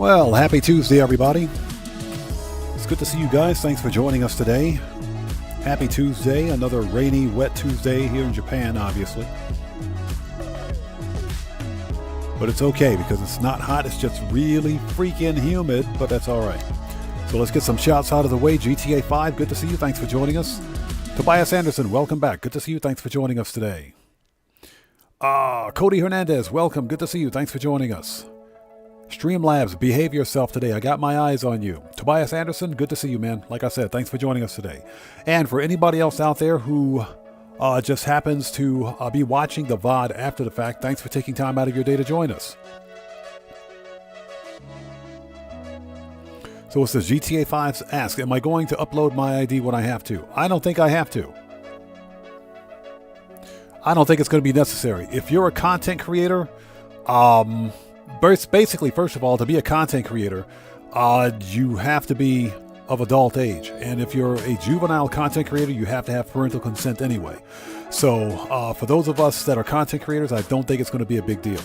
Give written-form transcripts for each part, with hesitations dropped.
Well, happy Tuesday, everybody. It's good to see you guys. Thanks for joining us today. Happy Tuesday, another rainy, wet Tuesday here in Japan, obviously. But it's okay because it's not hot. It's just really freaking humid, but that's all right. So let's get some shouts out of the way. GTA 5, good to see you. Thanks for joining us. Tobias Anderson, welcome back. Good to see you. Thanks for joining us today. Cody Hernandez, welcome. Good to see you. Thanks for joining us. Streamlabs, behave yourself today. I got my eyes on you. Tobias Anderson, good to see you, man. Like I said, thanks for joining us today. And for anybody else out there who just happens to be watching the VOD after the fact, thanks for taking time out of your day to join us. So it says GTA 5's ask, am I going to upload my ID when I have to? I don't think I have to. I don't think it's going to be necessary. If you're a content creator, basically, first of all, to be a content creator, you have to be of adult age. And if you're a juvenile content creator, you have to have parental consent anyway. So for those of us that are content creators, I don't think it's going to be a big deal.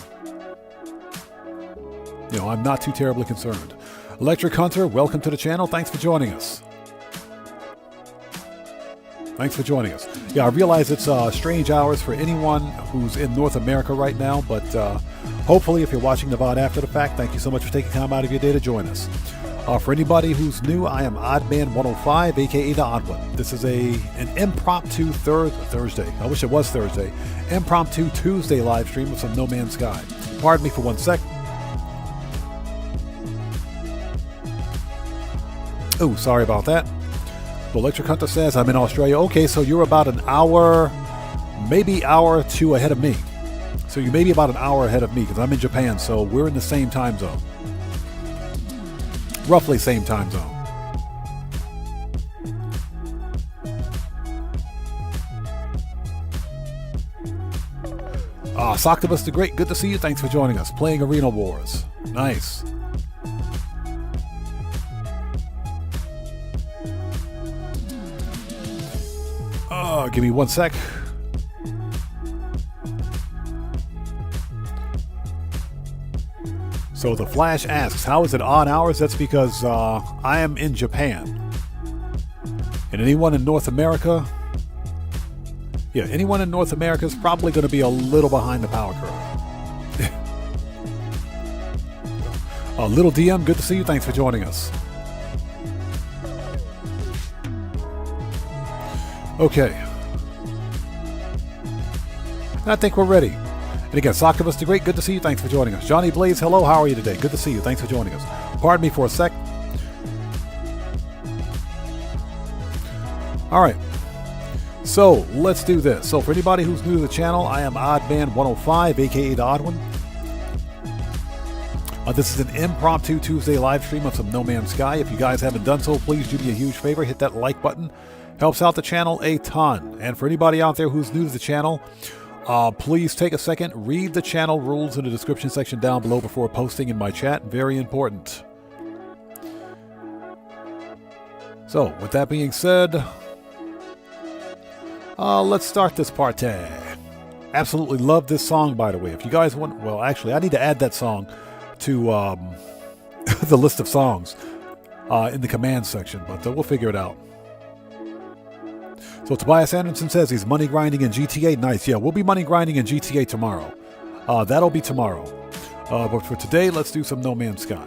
You know, I'm not too terribly concerned. Electric Hunter, welcome to the channel. Thanks for joining us. Thanks for joining us. Yeah, I realize it's strange hours for anyone who's in North America right now, but hopefully if you're watching the VOD after the fact, thank you so much for taking time out of your day to join us. For anybody who's new, I am Oddman105, aka The Odd One. This is an impromptu Thursday. I wish it was Thursday. Impromptu Tuesday live stream of some No Man's Sky. Pardon me for 1 sec. Oh, sorry about that. The Electric Hunter says, I'm in Australia. Okay, so you're about an hour, maybe hour or two ahead of me. So you may be about an hour ahead of me because I'm in Japan, so we're in the same time zone. Roughly same time zone. Soctopus the Great, good to see you. Thanks for joining us. Playing Arena Wars. Nice. Give me 1 sec. So the Flash asks, how is it odd hours? That's because I am in Japan. And anyone in North America, anyone in North America is probably going to be a little behind the power curve. Little DM, good to see you. Thanks for joining us. Okay. I think we're ready. And again, Soctopus the Great, good to see you. Thanks for joining us. Johnny Blaze, hello. How are you today? Good to see you. Thanks for joining us. Pardon me for a sec. All right. So let's do this. So for anybody who's new to the channel, I am Oddman105, aka The Odd One. This is an impromptu Tuesday live stream of some No Man's Sky. If you guys haven't done so, please do me a huge favor. Hit that like button. Helps out the channel a ton. And for anybody out there who's new to the channel, please take a second, read the channel rules in the description section down below before posting in my chat. Very important. So, with that being said, let's start this party. Absolutely love this song, by the way. If you guys want, well, actually, I need to add that song to the list of songs in the command section, but we'll figure it out. So Tobias Anderson says he's money grinding in GTA. Nice. Yeah, we'll be money grinding in GTA tomorrow. That'll be tomorrow. But for today, let's do some No Man's Sky.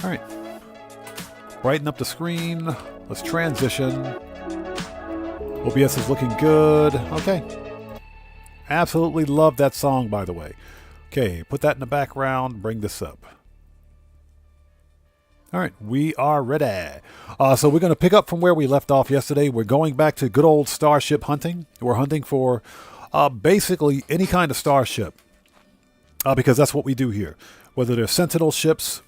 All right. Brighten up the screen. Let's transition. OBS is looking good. Okay. Absolutely love that song, by the way. Okay, put that in the background. Bring this up. All right, we are ready. So we're going to pick up from where we left off yesterday. We're going back to good old starship hunting. We're hunting for basically any kind of starship because that's what we do here, whether they're Sentinel ships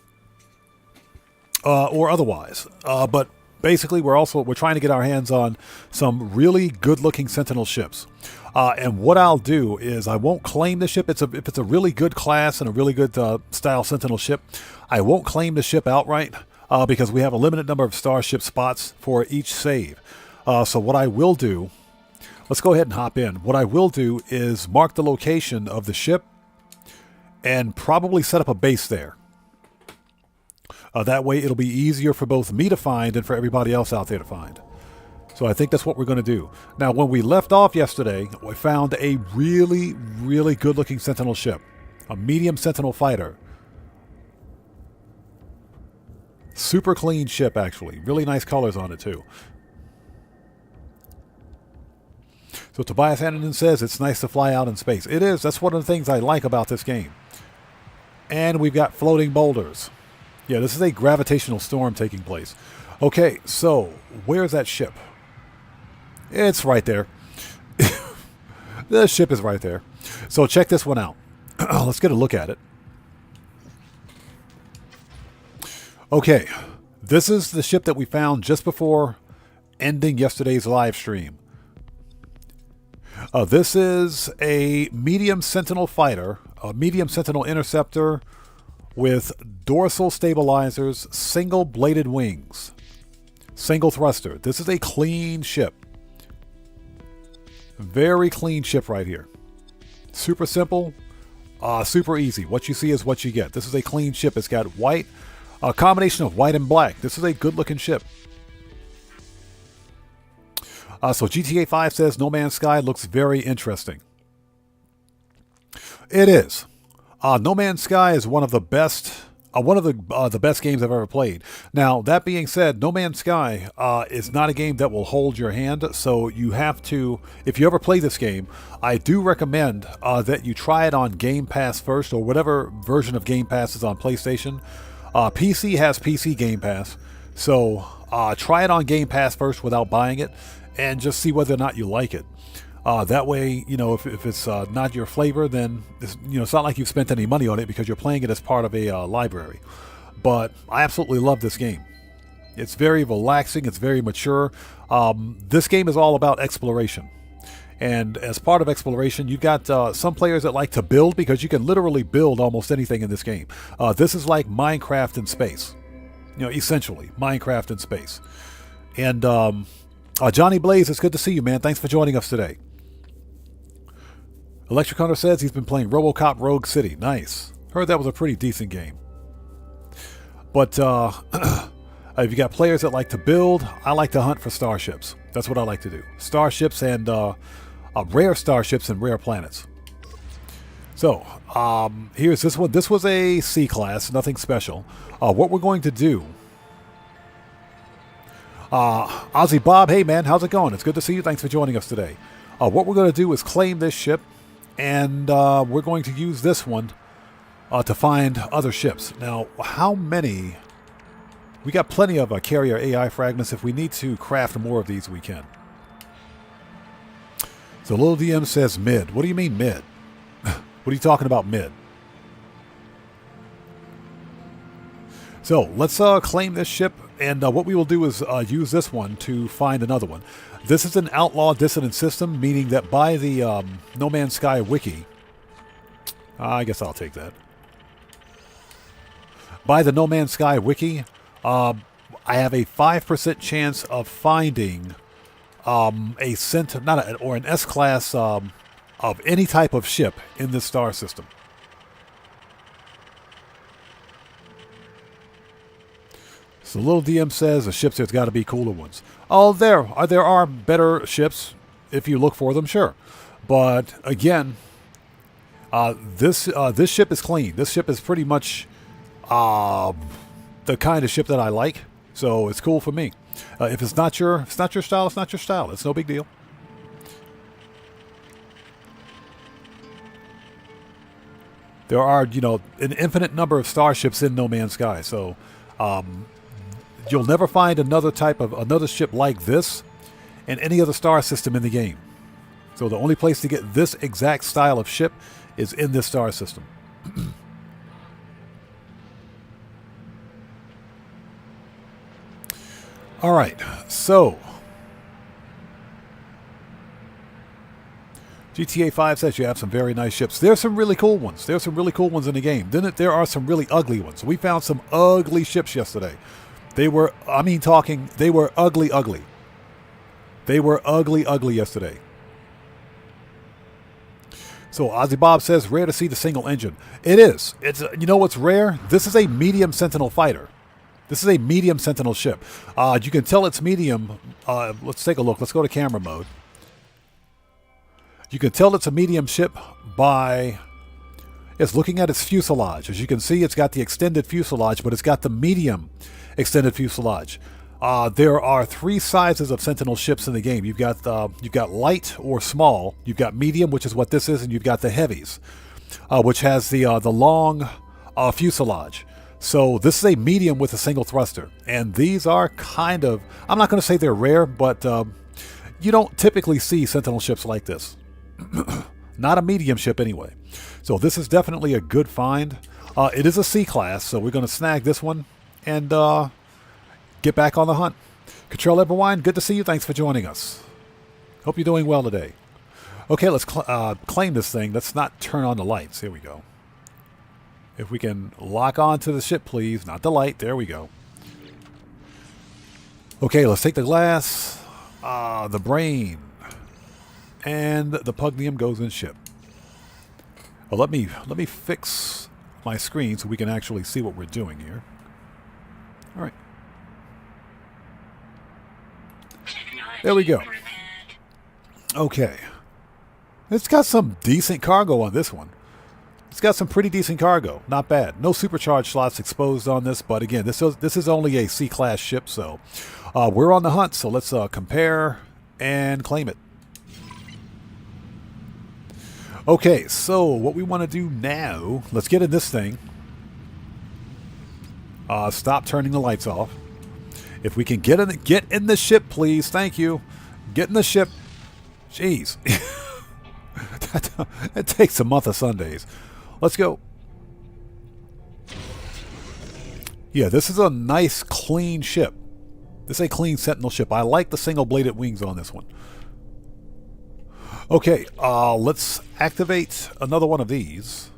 or otherwise. But basically, we're trying to get our hands on some really good-looking Sentinel ships. And what I'll do is I won't claim the ship. If it's a really good class and a really good style Sentinel ship, I won't claim the ship outright because we have a limited number of starship spots for each save. So what I will do, let's go ahead and hop in. What I will do is mark the location of the ship and probably set up a base there. That way it'll be easier for both me to find and for everybody else out there to find. So I think that's what we're going to do. Now, when we left off yesterday, we found a really, really good-looking Sentinel ship. A medium Sentinel fighter. Super clean ship, actually. Really nice colors on it, too. So Tobias Anderson says it's nice to fly out in space. It is. That's one of the things I like about this game. And we've got floating boulders. Yeah, this is a gravitational storm taking place. Okay, so where's that ship? It's right there. The ship is right there. So check this one out. Let's get a look at it. Okay, this is the ship that we found just before ending yesterday's live stream. This is a medium Sentinel fighter, a medium Sentinel interceptor with dorsal stabilizers, single-bladed wings, single thruster. This is a clean ship. Very clean ship right here. Super simple, super easy. What you see is what you get. This is a clean ship. It's got white, a combination of white and black. This is a good-looking ship. So GTA 5 says No Man's Sky looks very interesting. It is. No Man's Sky is one of the best games I've ever played. Now, that being said, No Man's Sky is not a game that will hold your hand, so you have to, if you ever play this game, I do recommend that you try it on Game Pass first, or whatever version of Game Pass is on PlayStation. PC has PC Game Pass, so try it on Game Pass first without buying it, and just see whether or not you like it. That way, you know, if it's not your flavor, then it's not like you've spent any money on it because you're playing it as part of a library. But I absolutely love this game. It's very relaxing. It's very mature. This game is all about exploration. And as part of exploration, you've got some players that like to build, because you can literally build almost anything in this game. This is like Minecraft in space. Essentially, Minecraft in space. And Johnny Blaze, it's good to see you, man. Thanks for joining us today. Electric Hunter says he's been playing RoboCop Rogue City. Nice. Heard that was a pretty decent game. But if you got players that like to build, I like to hunt for starships. That's what I like to do. Starships and rare starships and rare planets. So, here's this one. This was a C-class, nothing special. What we're going to do... Ozzy Bob, hey man, how's it going? It's good to see you. Thanks for joining us today. What we're going to do is claim this ship, and we're going to use this one to find other ships. Now, how many... We got plenty of carrier AI fragments. If we need to craft more of these, we can. So Little DM says mid. What do you mean mid? What are you talking about mid? So let's claim this ship, and what we will do is use this one to find another one. This is an outlaw dissident system, meaning that by the No Man's Sky wiki, I guess I'll take that. By the No Man's Sky wiki, I have a 5% chance of finding an S-class of any type of ship in this star system. So Little DM says the ships, there's got to be cooler ones. Oh, there are better ships if you look for them, sure. But again, this ship is clean. This ship is pretty much the kind of ship that I like, so it's cool for me. If it's not your style, it's not your style. It's no big deal. There are, an infinite number of starships in No Man's Sky, so you'll never find another ship like this in any other star system in the game. So the only place to get this exact style of ship is in this star system. All right, so GTA 5 says you have some very nice ships. There's some really cool ones. There's some really cool ones in the game. Then there are some really ugly ones. We found some ugly ships yesterday. They were, they were ugly, ugly. They were ugly, ugly yesterday. So Ozzy Bob says, rare to see the single engine. It is. It's you know what's rare? This is a medium Sentinel fighter. This is a medium Sentinel ship. You can tell it's medium. Let's take a look. Let's go to camera mode. You can tell it's a medium ship by looking at its fuselage. As you can see, it's got the extended fuselage, but it's got the medium extended fuselage. There are 3 sizes of Sentinel ships in the game. You've got light or small. You've got medium, which is what this is, and you've got the heavies, which has the long fuselage. So this is a medium with a single thruster, and these are kind of, I'm not going to say they're rare, but you don't typically see Sentinel ships like this. Not a medium ship anyway. So this is definitely a good find. It is a C class, so we're going to snag this one and get back on the hunt. Control Everwine, good to see you. Thanks for joining us. Hope you're doing well today. Okay, let's claim this thing. Let's not turn on the lights. Here we go. If we can lock on to the ship, please. Not the light. There we go. Okay, let's take the glass, the brain, and the pugnium goes in ship. Well, let me fix my screen so we can actually see what we're doing here. All right. There we go. Okay. It's got some decent cargo on this one. It's got some pretty decent cargo. Not bad. No supercharged slots exposed on this, but again, this is only a C-class ship, so we're on the hunt. So let's compare and claim it. Okay, so what we want to do now, let's get in this thing. Stop turning the lights off. If we can get in the ship, please. Thank you. Get in the ship. Jeez. It takes a month of Sundays. Let's go. Yeah, this is a nice, clean ship. This is a clean Sentinel ship. I like the single-bladed wings on this one. Okay, let's activate another one of these.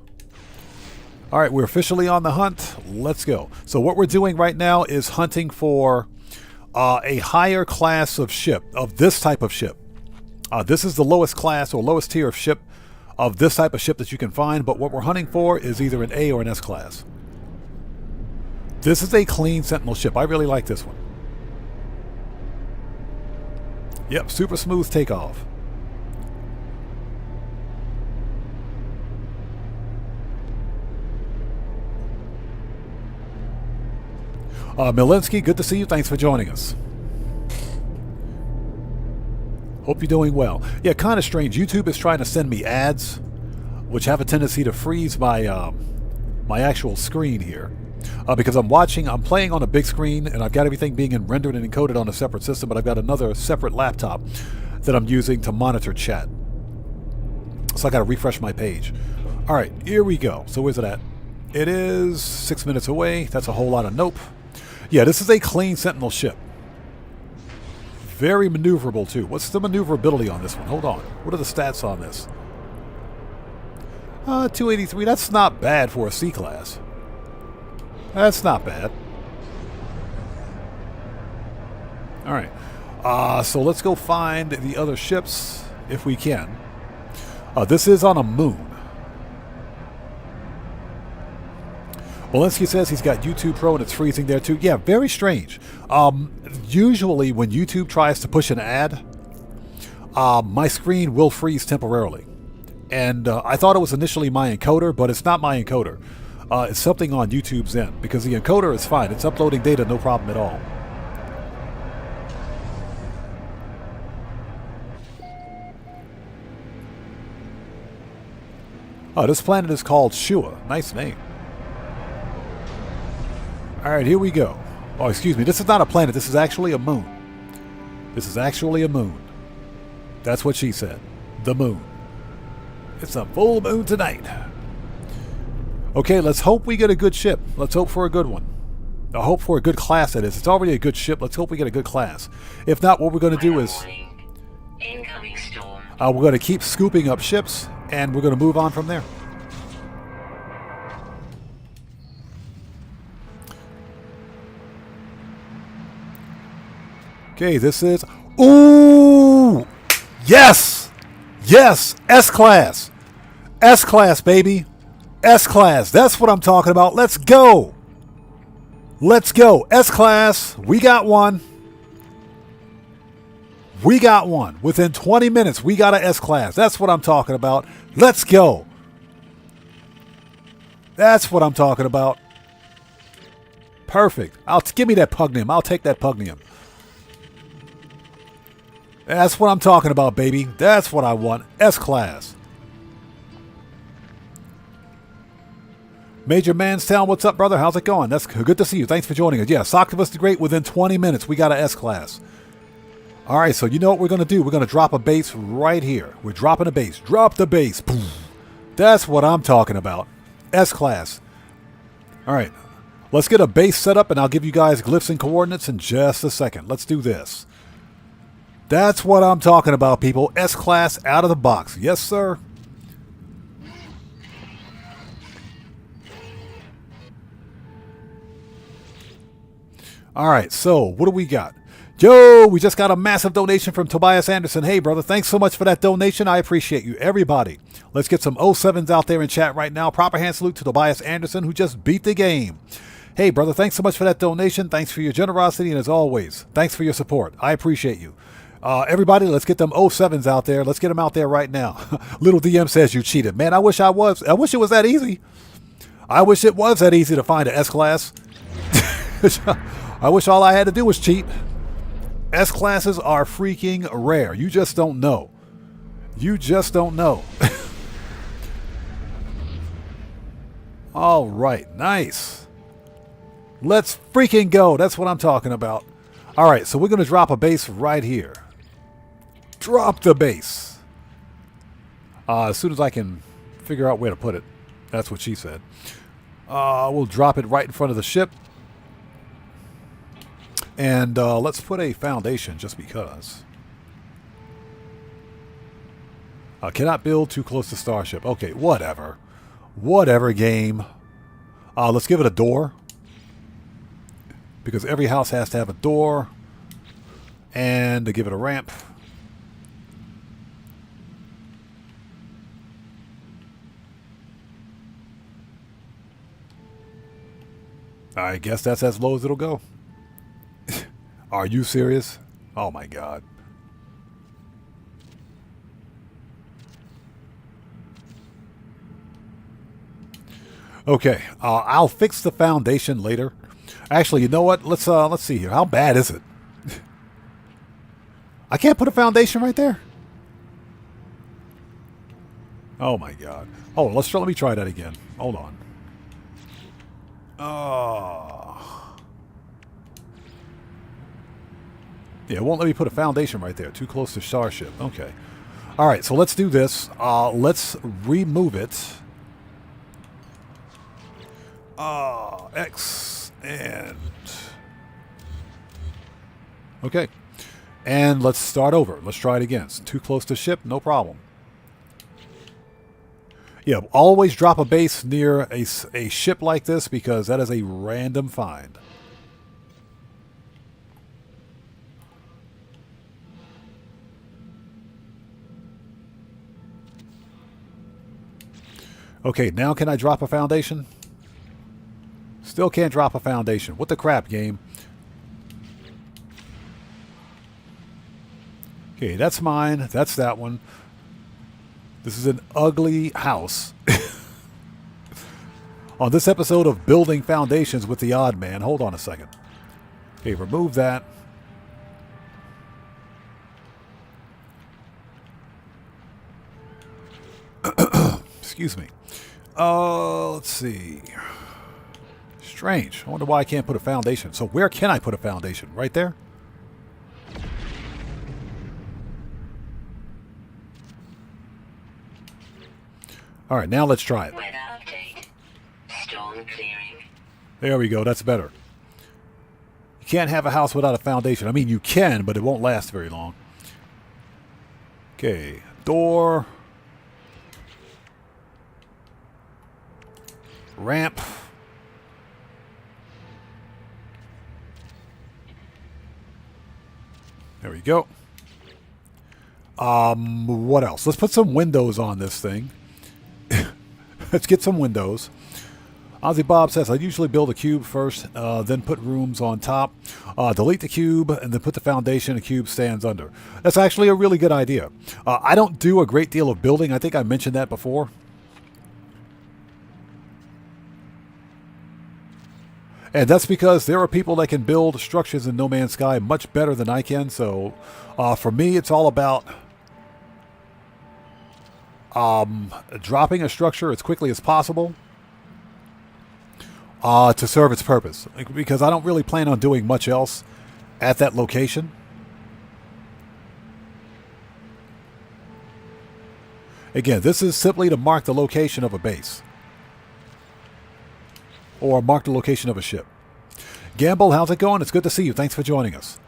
All right, we're officially on the hunt. Let's go. So what we're doing right now is hunting for a higher class of ship, of this type of ship. This is the lowest class or lowest tier of ship of this type of ship that you can find, but what we're hunting for is either an A or an S class. This is a clean Sentinel ship. I really like this one. Yep, super smooth takeoff. Milinsky, good to see you. Thanks for joining us. Hope you're doing well. Yeah, kind of strange. YouTube is trying to send me ads, which have a tendency to freeze my my actual screen here. Because I'm playing on a big screen, and I've got everything being rendered and encoded on a separate system, but I've got another separate laptop that I'm using to monitor chat. So I got to refresh my page. All right, here we go. So where's it at? It is 6 minutes away. That's a whole lot of nope. Yeah, this is a clean Sentinel ship. Very maneuverable, too. What's the maneuverability on this one? Hold on. What are the stats on this? 283. That's not bad for a C-class. That's not bad. All right. So let's go find the other ships, if we can. This is on a moon. Walensky says he's got YouTube Pro and it's freezing there too. Yeah, very strange. Usually when YouTube tries to push an ad, my screen will freeze temporarily. And I thought it was initially my encoder, but it's not my encoder. It's something on YouTube's end, because the encoder is fine. It's uploading data, no problem at all. This planet is called Shua. Nice name. All right, here we go. Oh, excuse me. This is not a planet. This is actually a moon. This is actually a moon. That's what she said. The moon. It's a full moon tonight. Okay, let's hope we get a good ship. Let's hope for a good one. I hope for a good class, that is. It's already a good ship. Let's hope we get a good class. If not, what we're going to do is... Incoming storm. we're going to keep scooping up ships, and we're going to move on from there. Okay, this is... Ooh! Yes! Yes! S-Class! S-Class, baby. S-Class. That's what I'm talking about. Let's go. Let's go. S-Class. We got one. We got one. Within 20 minutes, we got an S-Class. That's what I'm talking about. Let's go. That's what I'm talking about. Perfect. Give me that Pugnium. I'll take that Pugnium. That's what I'm talking about, baby. That's what I want. S-Class. Major Manstown, what's up, brother? How's it going? That's good to see you. Thanks for joining us. Yeah, Octopus the Great, within 20 minutes, we got an S-Class. All right, so you know what we're going to do? We're going to drop a base right here. We're dropping a base. Drop the base. Boom. That's what I'm talking about. S-Class. All right, let's get a base set up, and I'll give you guys glyphs and coordinates in just a second. Let's do this. That's what I'm talking about, people. S-Class out of the box. Yes, sir. All right, so what do we got? Joe, we just got a massive donation from Tobias Anderson. Hey, brother, thanks so much for that donation. I appreciate you. Everybody, let's get some 07s out there in chat right now. Proper hand salute to Tobias Anderson, who just beat the game. Hey, brother, thanks so much for that donation. Thanks for your generosity, and as always, thanks for your support. I appreciate you. Everybody, let's get them 07s out there. Let's get them out there right now. Little DM says you cheated. Man, I wish it was that easy. I wish it was that easy to find an S-Class. I wish all I had to do was cheat. S-Classes are freaking rare. You just don't know. You just don't know. All right, nice. Let's freaking go. That's what I'm talking about. All right, so we're going to drop a base right here. Drop the base. As soon as I can figure out where to put it. That's what she said. We'll drop it right in front of the ship. And let's put a foundation just because. Cannot build too close to Starship. Okay, whatever. Whatever, game. Let's give it a door. Because every house has to have a door. And to give it a ramp. I guess that's as low as it'll go. Are you serious? Oh my God. Okay, I'll fix the foundation later. Actually, you know what? Let's see here. How bad is it? I can't put a foundation right there. Oh my God. Oh, let me try that again. Hold on. Yeah, it won't let me put a foundation right there. Too close to Starship. Okay. All right, so let's do this. Let's remove it. X and... Okay. And let's start over. Let's try it again. It's too close to ship. No problem. Yeah, always drop a base near a ship like this because that is a random find. Okay, now can I drop a foundation? Still can't drop a foundation. What the crap, game? Okay, that's mine. That's that one. This is an ugly house. On this episode of Building Foundations with the Odd Man. Hold on a second. Okay, remove that. Excuse me. Let's see. Strange. I wonder why I can't put a foundation. So where can I put a foundation? Right there? All right, now let's try it. Weather update. Storm clearing. There we go. That's better. You can't have a house without a foundation. I mean, you can, but it won't last very long. Okay. Door. Ramp. There we go. What else? Let's put some windows on this thing. Let's get some windows. Ozzy Bob says, I usually build a cube first, then put rooms on top, delete the cube, and then put the foundation a cube stands under. That's actually a really good idea. I don't do a great deal of building. I think I mentioned that before. And that's because there are people that can build structures in No Man's Sky much better than I can. So for me, it's all about dropping a structure as quickly as possible to serve its purpose. Because I don't really plan on doing much else at that location. Again, this is simply to mark the location of a base. Or mark the location of a ship. Gamble, how's it going? It's good to see you. Thanks for joining us.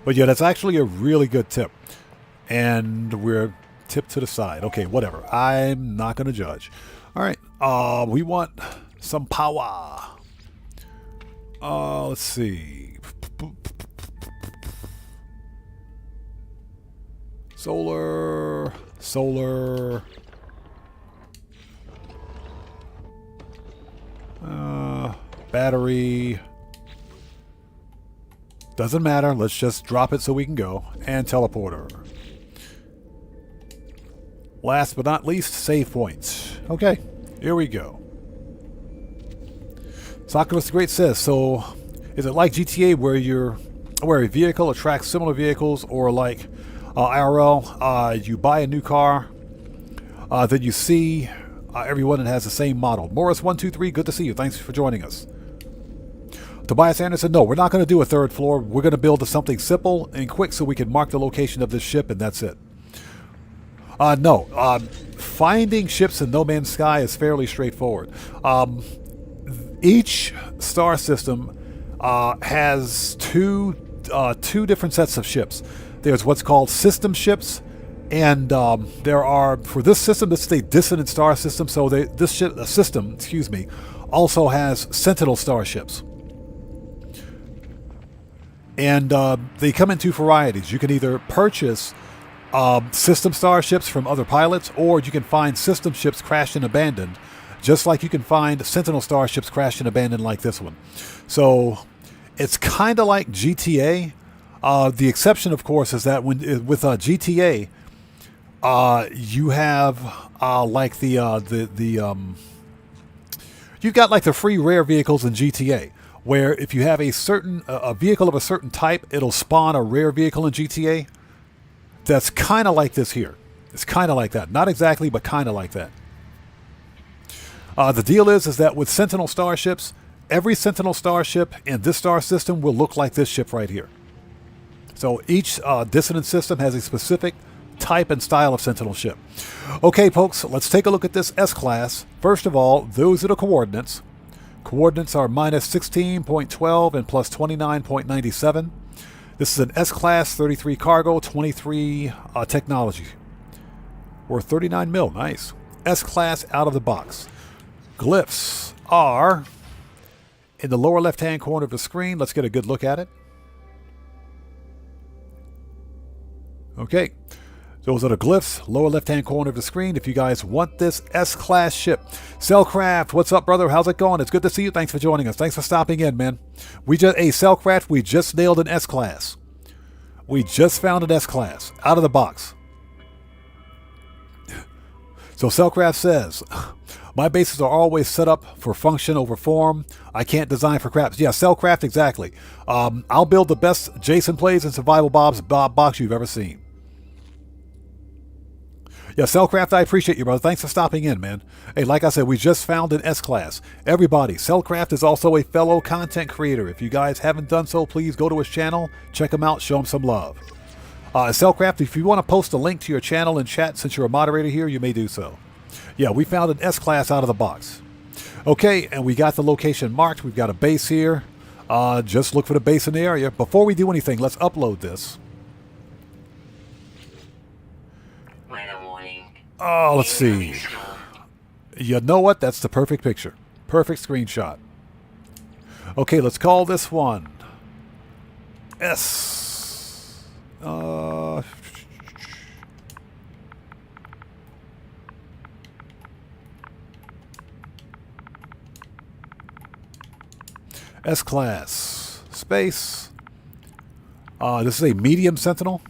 But yeah, that's actually a really good tip. And we're tipped to the side. Okay, whatever. I'm not going to judge. All right. We want some power. Let's see. Solar. Battery. Doesn't matter. Let's just drop it so we can go. And teleporter. Last but not least, save points. Okay, here we go. Sakura the Great says, so is it like GTA where a vehicle attracts similar vehicles, or like IRL, you buy a new car, then you see everyone that has the same model. Morris123, good to see you. Thanks for joining us. Tobias Anderson, no, we're not going to do a third floor. We're going to build something simple and quick so we can mark the location of this ship, and that's it. No, finding ships in No Man's Sky is fairly straightforward. Each star system has two different sets of ships. There's what's called system ships, and there are, for this system, this is a dissonant star system, so this system, also has Sentinel starships. And they come in two varieties. You can either purchase system starships from other pilots, or you can find system ships crashed and abandoned, just like you can find Sentinel starships crashed and abandoned like this one. So it's kind of like GTA. The exception, of course, is that with GTA, you have like you've got like the free rare vehicles in GTA, where if you have a vehicle of a certain type, it'll spawn a rare vehicle in GTA. That's kind of like this here. It's kind of like that. Not exactly, but kind of like that. The deal is that with Sentinel starships, every Sentinel starship in this star system will look like this ship right here. So each dissonant system has a specific type and style of Sentinel ship. Okay, folks, let's take a look at this S-Class. First of all, those are the coordinates. Coordinates are minus 16.12 and plus 29.97. This is an S-Class, 33 cargo, 23 technology. Worth 39 mil, nice. S-Class out of the box. Glyphs are in the lower left-hand corner of the screen. Let's get a good look at it. Okay, those are the glyphs, lower left-hand corner of the screen. If you guys want this S-Class ship. Cellcraft, what's up, brother? How's it going? It's good to see you. Thanks for joining us. Thanks for stopping in, man. Cellcraft, we just nailed an S-Class. We just found an S-Class out of the box. So Cellcraft says, my bases are always set up for function over form. I can't design for craps. Yeah, Cellcraft, exactly. I'll build the best Jason Plays and Survival box you've ever seen. Yeah, Cellcraft, I appreciate you, brother. Thanks for stopping in, man. Hey, like I said, we just found an S-Class. Everybody, Cellcraft is also a fellow content creator. If you guys haven't done so, please go to his channel, check him out, show him some love. Cellcraft, if you want to post a link to your channel in chat, since you're a moderator here, you may do so. Yeah, we found an S-Class out of the box. Okay, and we got the location marked. We've got a base here. Just look for the base in the area. Before we do anything, let's upload this. Oh, let's see. You know what? That's the perfect picture. Perfect screenshot. Okay, let's call this one S. S-Class. Space. This is a medium Sentinel.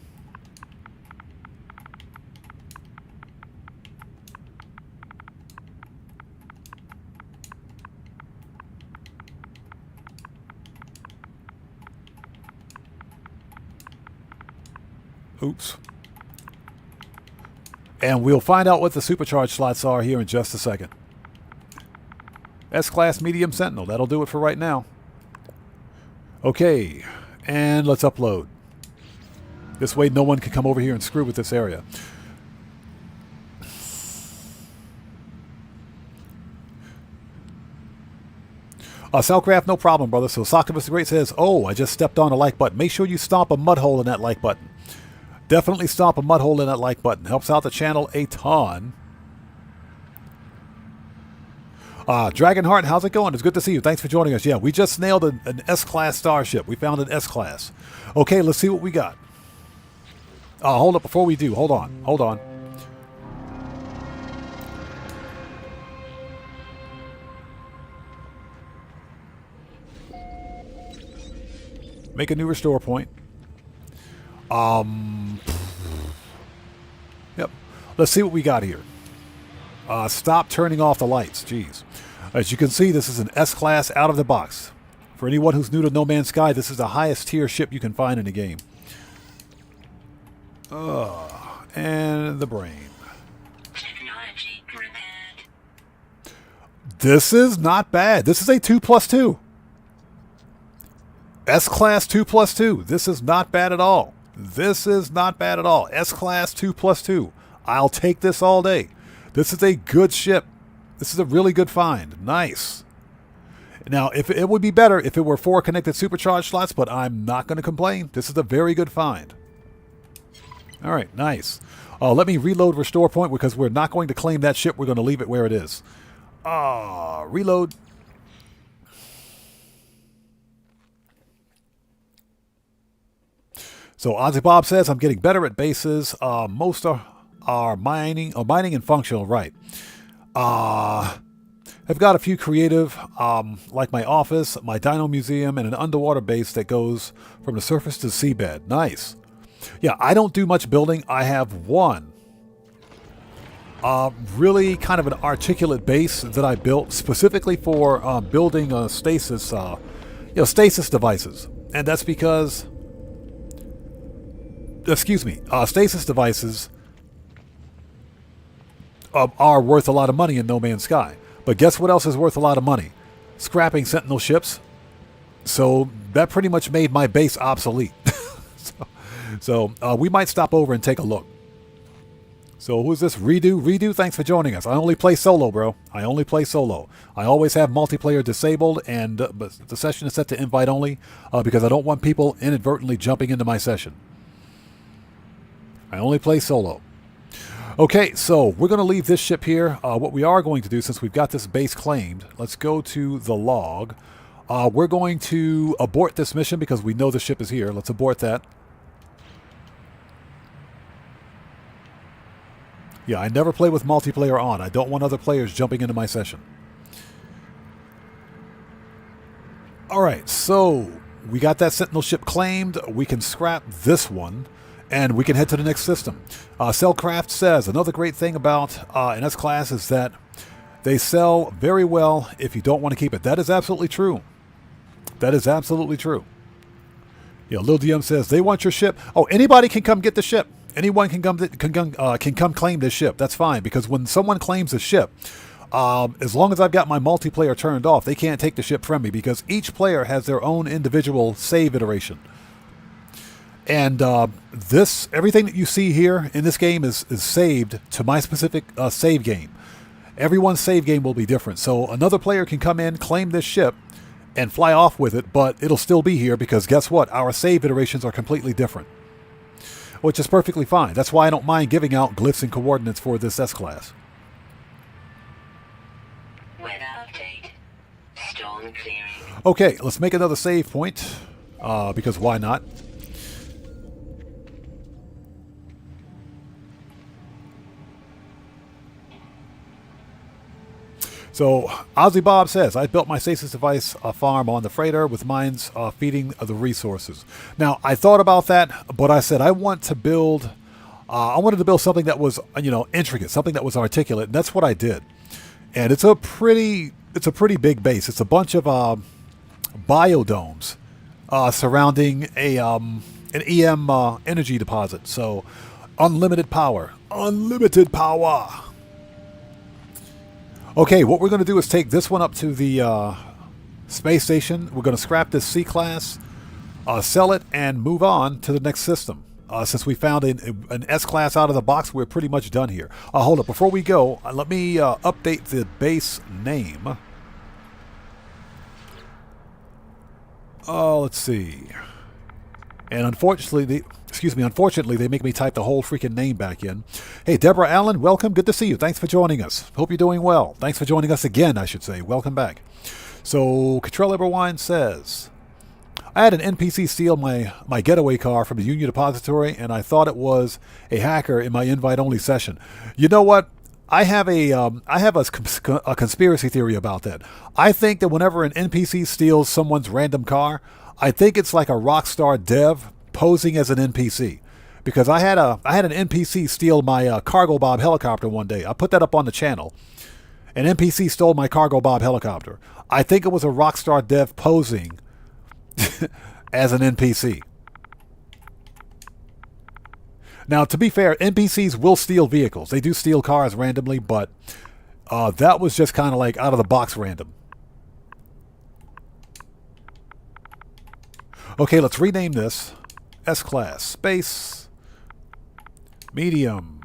Oops. And we'll find out what the supercharged slots are here in just a second. S-Class Medium Sentinel. That'll do it for right now. Okay. And let's upload. This way no one can come over here and screw with this area. Cellcraft, no problem, brother. So Socktivus the Great says, oh, I just stepped on a like button. Make sure you stomp a mud hole in that like button. Definitely stomp a mud hole in that like button. Helps out the channel a ton. Dragonheart, how's it going? It's good to see you. Thanks for joining us. Yeah, we just nailed an S-Class Starship. We found an S-Class. Okay, let's see what we got. Hold up. Before we do, hold on. Hold on. Make a new restore point. Yep. Let's see what we got here. Stop turning off the lights. Jeez. As you can see, this is an S-Class out of the box. For anyone who's new to No Man's Sky, this is the highest tier ship you can find in the game. And the brain. Technology repaired. This is not bad. This is a 2+2. S-Class 2+2. This is not bad at all. This is not bad at all. S-Class 2+2. I'll take this all day. This is a good ship. This is a really good find. Nice. Now, if it would be better if it were 4 connected supercharged slots, but I'm not going to complain. This is a very good find. All right, nice. Let me reload restore point because we're not going to claim that ship. We're going to leave it where it is. Reload. So Ozzy Bob says, I'm getting better at bases. Most are mining and functional, right. I've got a few creative, like my office, my dino museum, and an underwater base that goes from the surface to the seabed. Nice. Yeah, I don't do much building. I have one really kind of an articulate base that I built specifically for building stasis, stasis devices. And that's because, stasis devices are worth a lot of money in No Man's Sky. But guess what else is worth a lot of money? Scrapping Sentinel ships. So that pretty much made my base obsolete. so we might stop over and take a look. So who's this? Redo? Redo, thanks for joining us. I only play solo, bro. I only play solo. I always have multiplayer disabled, and but the session is set to invite only because I don't want people inadvertently jumping into my session. I only play solo. Okay, so we're going to leave this ship here. What we are going to do, since we've got this base claimed, let's go to the log. We're going to abort this mission because we know the ship is here. Let's abort that. Yeah, I never play with multiplayer on. I don't want other players jumping into my session. All right, so we got that Sentinel ship claimed. We can scrap this one. And we can head to the next system. Cellcraft says, another great thing about an S-Class is that they sell very well if you don't want to keep it. That is absolutely true. That is absolutely true. Lil DM says, they want your ship. Oh, anybody can come get the ship. Anyone can come claim this ship. That's fine, because when someone claims a ship, as long as I've got my multiplayer turned off, they can't take the ship from me because each player has their own individual save iteration. And everything that you see here in this game is saved to my specific save game. Everyone's save game will be different. So another player can come in, claim this ship, and fly off with it, but it'll still be here because guess what? Our save iterations are completely different, which is perfectly fine. That's why I don't mind giving out glyphs and coordinates for this S-Class. Weather update. Storm clearing. Okay, let's make another save point because why not? So Ozzy Bob says, I built my stasis device farm on the freighter with mines feeding the resources. Now, I thought about that, but I said I wanted to build something that was, intricate, something that was articulate, and that's what I did. And it's a pretty big base. It's a bunch of biodomes surrounding an EM energy deposit. So unlimited power. Unlimited power. Okay, what we're going to do is take this one up to the space station. We're going to scrap this C-class, sell it, and move on to the next system. Since we found an S-class out of the box, we're pretty much done here. Hold up. Before we go, let me update the base name. Let's see. And unfortunately, they make me type the whole freaking name back in. Hey, Deborah Allen, welcome. Good to see you. Thanks for joining us. Hope you're doing well. Thanks for joining us again, I should say. Welcome back. So, Cottrell Eberwine says, I had an NPC steal my getaway car from the Union Depository, and I thought it was a hacker in my invite-only session. You know what? I have a conspiracy theory about that. I think that whenever an NPC steals someone's random car, I think it's like a Rockstar dev posing as an NPC. Because I had an NPC steal my Cargo Bob helicopter one day. I put that up on the channel. An NPC stole my Cargo Bob helicopter. I think it was a Rockstar dev posing as an NPC. Now, to be fair, NPCs will steal vehicles. They do steal cars randomly, but that was just kind of like out of the box random. Okay, let's rename this S-Class Space Medium.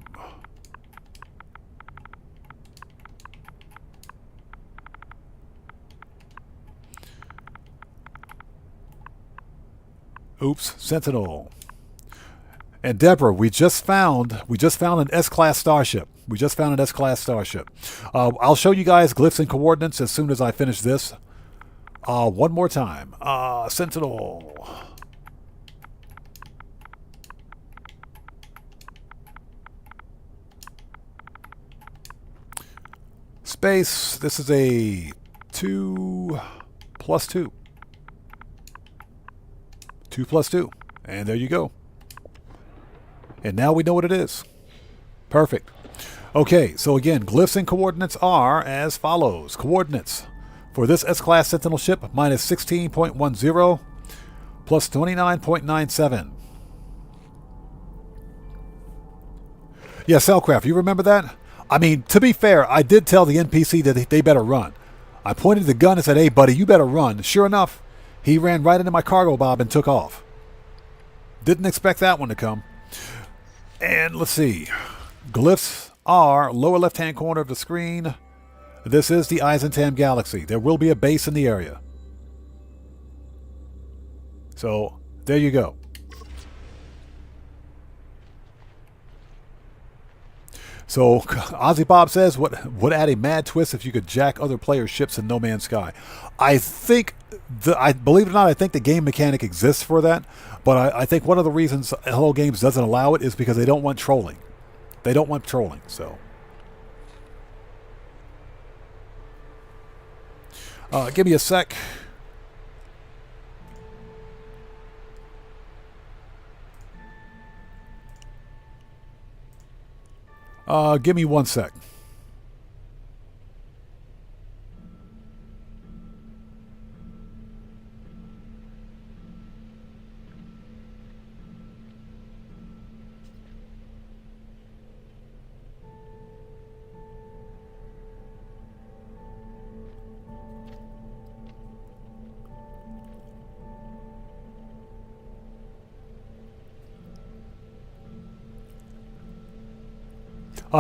Oops, Sentinel. And Deborah, we just found an S-Class Starship. I'll show you guys glyphs and coordinates as soon as I finish this. One more time. Sentinel. Space. This is a 2+2. 2+2. And there you go. And now we know what it is. Perfect. Okay, so again, glyphs and coordinates are as follows. Coordinates for this S-Class Sentinel ship, minus 16.10 plus 29.97. Yeah, Cellcraft, you remember that? I mean, to be fair, I did tell the NPC that they better run. I pointed the gun and said, hey, buddy, you better run. Sure enough, he ran right into my Cargo Bob and took off. Didn't expect that one to come. And let's see. Glyphs are lower left-hand corner of the screen. This is the Eisentam Galaxy. There will be a base in the area. So, there you go. So, Ozzy Bob says, would add a mad twist if you could jack other players' ships in No Man's Sky. I think, believe it or not, I think the game mechanic exists for that. But I think one of the reasons Hello Games doesn't allow it is because they don't want trolling. They don't want trolling, so. Give me a sec. Give me 1 sec.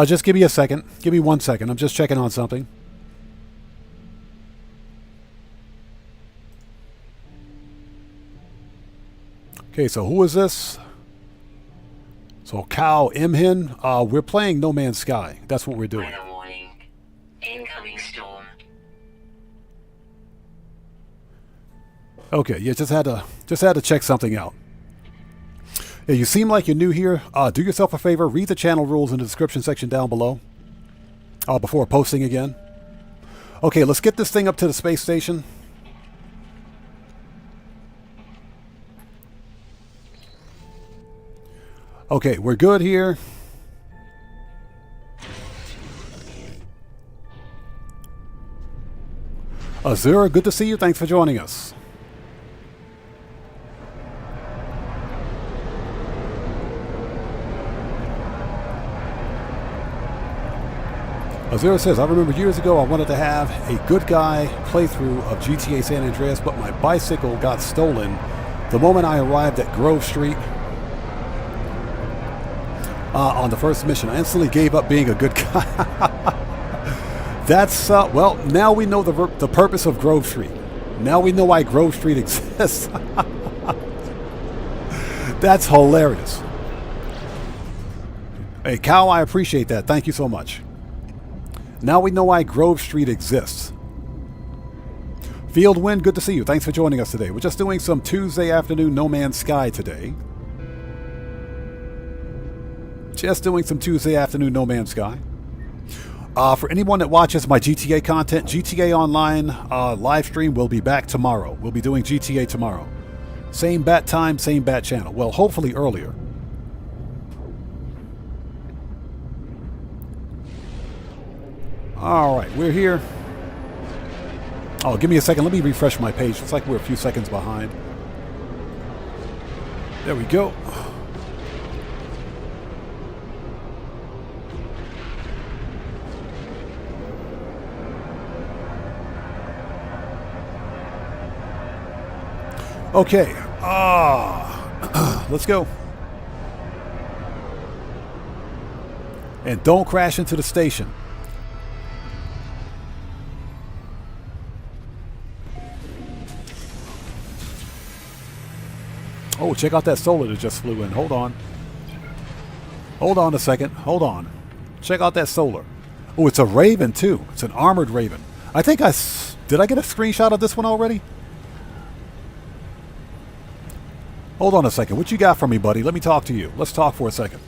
Just give me a second. Give me 1 second. I'm just checking on something. Okay, so who is this? So Cow Imhin. We're playing No Man's Sky. That's what we're doing. Weather warning. Incoming storm. Okay, yeah, just had to check something out. Yeah, you seem like you're new here. Do yourself a favor, read the channel rules in the description section down below before posting again. Okay, let's get this thing up to the space station. Okay, we're good here. Azura, good to see you. Thanks for joining us. Azura says, I remember years ago I wanted to have a good guy playthrough of GTA San Andreas, but my bicycle got stolen the moment I arrived at Grove Street on the first mission. I instantly gave up being a good guy. That's, well, now we know the purpose of Grove Street. Now we know why Grove Street exists. That's hilarious. Hey, Cal, I appreciate that. Thank you so much. Now we know why Grove Street exists. Field Wind, good to see you. Thanks for joining us today. We're just doing some Tuesday afternoon No Man's Sky today. Just doing some Tuesday afternoon No Man's Sky. For anyone that watches my GTA content, GTA Online live stream will be back tomorrow. We'll be doing GTA tomorrow. Same bat time, same bat channel. Well, hopefully earlier. All right, we're here. Oh, give me a second. Let me refresh my page. Looks like we're a few seconds behind. There we go. Okay. Let's go. And don't crash into the station. Oh, check out that solar that just flew in. Hold on. Hold on a second. Hold on. Check out that solar. Oh, it's a Raven, too. It's an armored Raven. I think did I get a screenshot of this one already? Hold on a second. What you got for me, buddy? Let me talk to you. Let's talk for a second.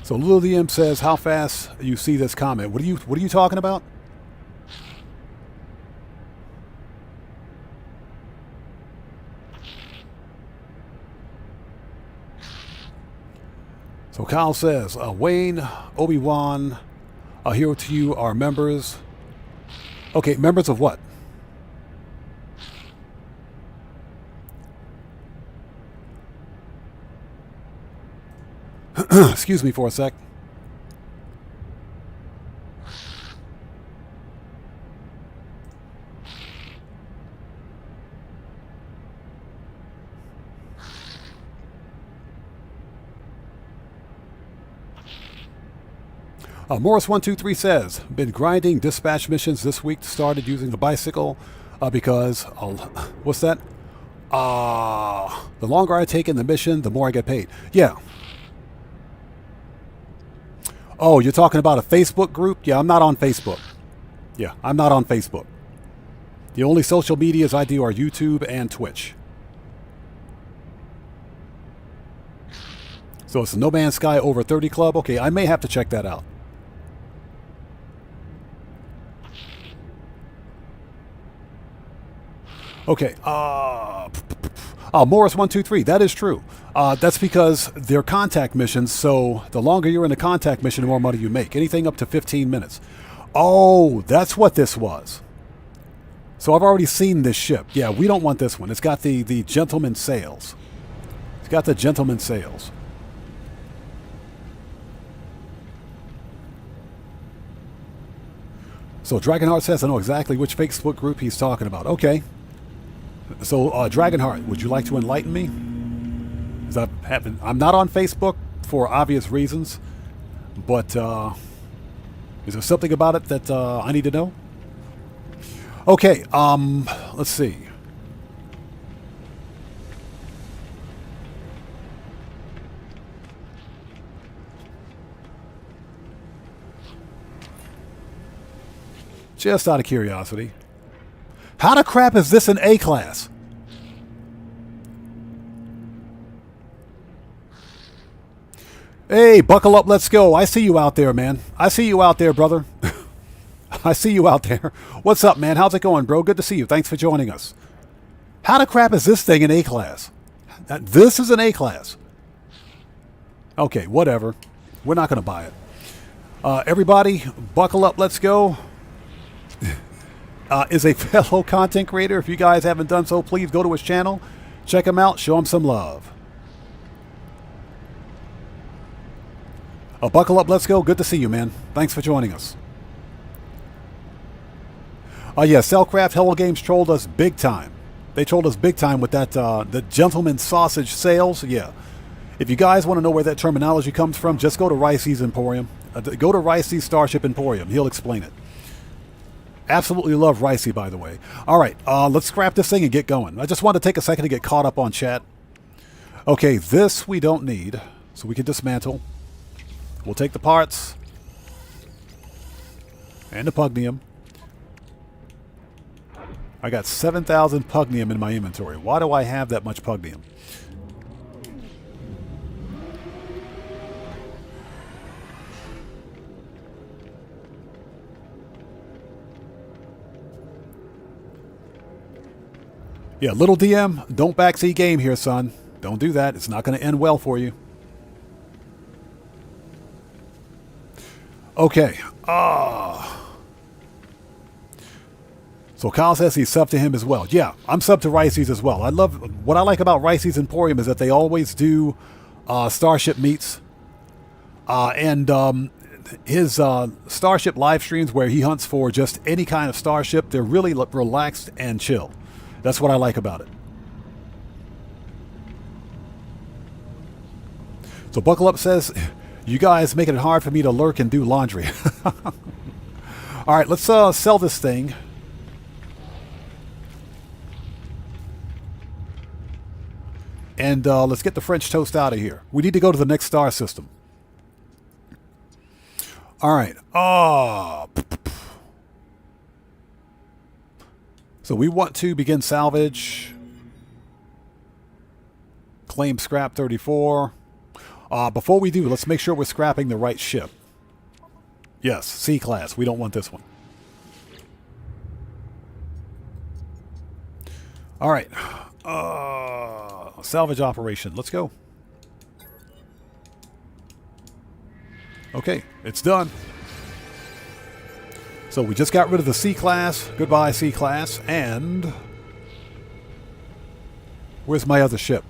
So Lil DM says, how fast you see this comment? What are you talking about? So Kyle says, Wayne, Obi-Wan, a hero to you are members. Okay, members of what? Excuse me for a sec. Morris123 says, been grinding dispatch missions this week. Started using the bicycle because, what's that? The longer I take in the mission, the more I get paid. Yeah. Oh, you're talking about a Facebook group? Yeah, I'm not on Facebook. Yeah, I'm not on Facebook. The only social medias I do are YouTube and Twitch. So it's the No Man's Sky Over 30 Club. Okay, I may have to check that out. Okay, Morris123, that is true. That's because they're contact missions, so the longer you're in a contact mission, the more money you make. Anything up to 15 minutes. Oh, that's what this was. So I've already seen this ship. Yeah, we don't want this one. It's got the gentleman sails. It's got the gentleman sails. So Dragonheart says, I know exactly which Facebook group he's talking about. Okay. So, Dragonheart, would you like to enlighten me? I'm not on Facebook for obvious reasons, but is there something about it that I need to know? Okay, let's see. Just out of curiosity. How the crap is this an A class? Hey, buckle up, let's go. I see you out there, man. I see you out there, brother. I see you out there. What's up, man? How's it going, bro? Good to see you. Thanks for joining us. How the crap is this thing an A class? This is an A class. Okay, whatever. We're not going to buy it. Everybody, buckle up, let's go. Is a fellow content creator. If you guys haven't done so, please go to his channel. Check him out. Show him some love. Buckle up, let's go. Good to see you, man. Thanks for joining us. Yeah, Cellcraft Hello Games trolled us big time. They trolled us big time with that, the gentleman sausage sales. Yeah. If you guys want to know where that terminology comes from, just go to Ricey's Emporium. Go to Ricey's Starship Emporium. He'll explain it. Absolutely love Ricey, by the way. All right, let's scrap this thing and get going. I just want to take a second to get caught up on chat. Okay, this we don't need, so we can dismantle. We'll take the parts and the pugnium. I got 7,000 pugnium in my inventory. Why do I have that much pugnium? Yeah, little DM, don't backseat game here, son. Don't do that. It's not going to end well for you. Okay. So Kyle says he's subbed to him as well. Yeah, I'm subbed to Ricey's as well. What I like about Ricey's Emporium is that they always do Starship meets. And his Starship live streams where he hunts for just any kind of Starship, they're really relaxed and chill. That's what I like about it. So Buckle Up says, you guys making it hard for me to lurk and do laundry. All right, let's sell this thing. And let's get the French toast out of here. We need to go to the next star system. All right. So we want to begin salvage. Claim scrap 34. Before we do, let's make sure we're scrapping the right ship. Yes, C-class. We don't want this one. All right. Salvage operation. Let's go. Okay, it's done. So we just got rid of the C-class. Goodbye, C-class. And where's my other ship?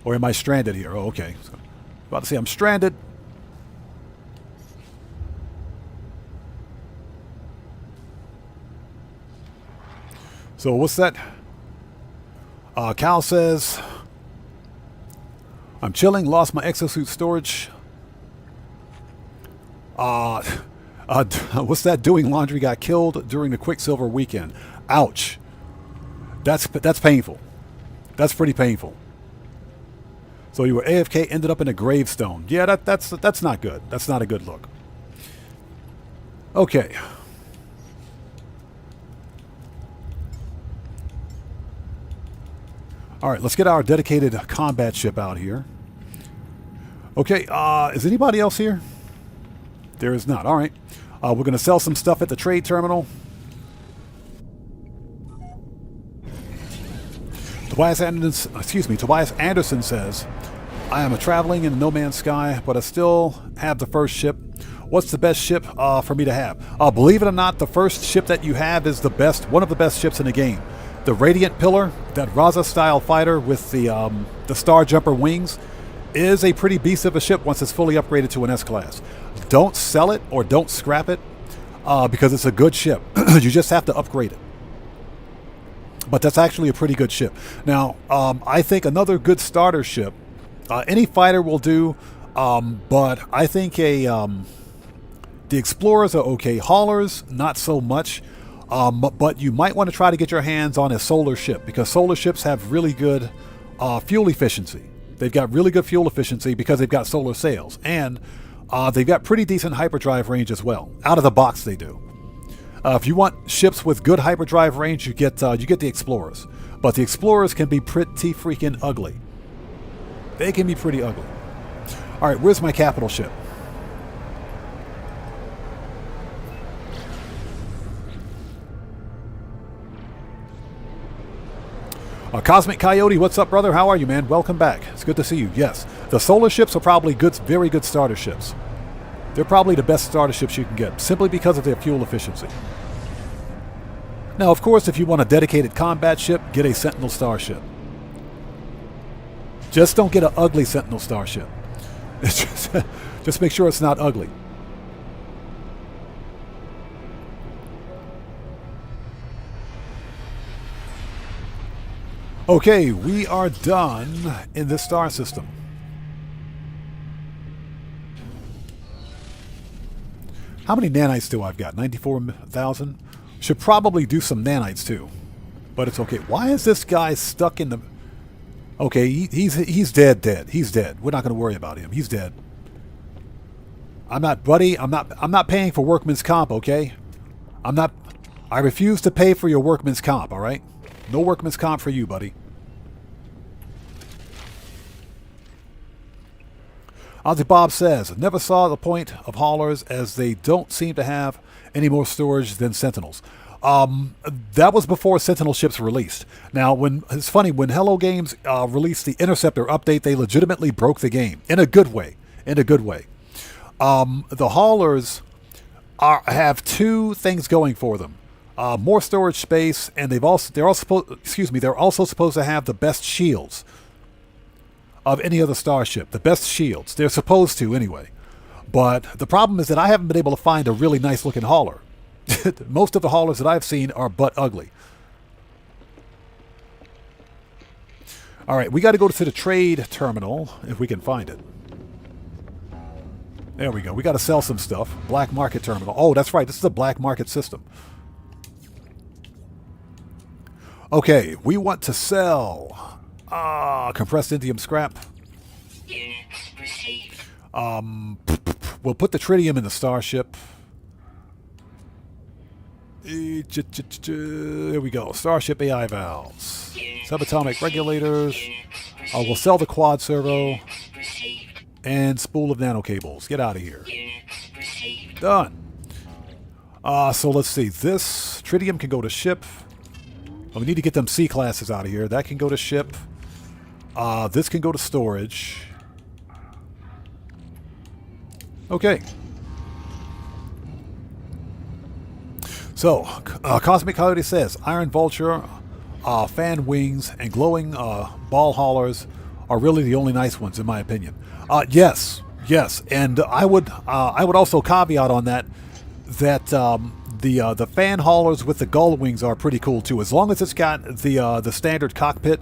Or am I stranded here? Oh, okay. So, about to say I'm stranded. So what's that? Cal says, I'm chilling, lost my exosuit storage. What's that? Doing laundry, got killed during the Quicksilver weekend. Ouch. That's painful. That's pretty painful. So you were AFK, ended up in a gravestone. Yeah, that's not good. That's not a good look. Okay. All right, let's get our dedicated combat ship out here. Okay, is anybody else here? There is not. All right. We're going to sell some stuff at the trade terminal. Tobias Anderson says, I am traveling in no man's sky, but I still have the first ship. What's the best ship for me to have? Believe it or not, the first ship that you have is one of the best ships in the game. The Radiant Pillar, that Raza-style fighter with the Star Jumper wings, is a pretty beast of a ship once it's fully upgraded to an S-class. Don't sell it or don't scrap it because it's a good ship. You just have to upgrade it. But that's actually a pretty good ship. Now, I think another good starter ship, any fighter will do, but I think the Explorers are okay. Haulers, not so much. But you might want to try to get your hands on a solar ship because solar ships have really good fuel efficiency. They've got really good fuel efficiency because they've got solar sails. And they've got pretty decent hyperdrive range as well. Out of the box they do. If you want ships with good hyperdrive range, you get the Explorers. But the Explorers can be pretty freaking ugly. They can be pretty ugly. All right, where's my capital ship? Cosmic Coyote, what's up, brother? How are you, man? Welcome back. It's good to see you. Yes, the solar ships are probably good, very good starter ships. They're probably the best starter ships you can get, simply because of their fuel efficiency. Now, of course, if you want a dedicated combat ship, get a Sentinel starship. Just don't get an ugly Sentinel starship. Just make sure it's not ugly. Okay, we are done in this star system. How many nanites do I've got? 94,000? Should probably do some nanites too. But it's okay. Why is this guy stuck in the... Okay, he's dead. He's dead. We're not going to worry about him. He's dead. I'm not, buddy. I'm not paying for workman's comp, okay? I refuse to pay for your workman's comp, all right? No workman's comp for you, buddy. Ozzy Bob says, never saw the point of haulers as they don't seem to have any more storage than Sentinels. That was before Sentinel ships released. Now, it's funny, when Hello Games released the Interceptor update, they legitimately broke the game. In a good way. In a good way. The haulers have two things going for them. More storage space, and they're also supposed to have the best shields of any other starship. The best shields. They're supposed to, anyway. But the problem is that I haven't been able to find a really nice looking hauler. Most of the haulers that I've seen are butt ugly. All right, we got to go to the trade terminal if we can find it. There we go. We got to sell some stuff. Black market terminal. Oh, that's right. This is a black market system. Okay, we want to sell compressed indium scrap. Units received. We'll put the tritium in the Starship. There we go. Starship AI valves. Subatomic regulators. We'll sell the quad servo. And spool of nanocables. Get out of here. Done. So let's see. This tritium can go to ship. We need to get them C classes out of here. That can go to ship. This can go to storage. Okay. So, Cosmic Coyote says, Iron Vulture, fan wings, and glowing ball haulers are really the only nice ones, in my opinion. Yes, and I would also caveat on that the fan haulers with the gull wings are pretty cool too, as long as it's got the standard cockpit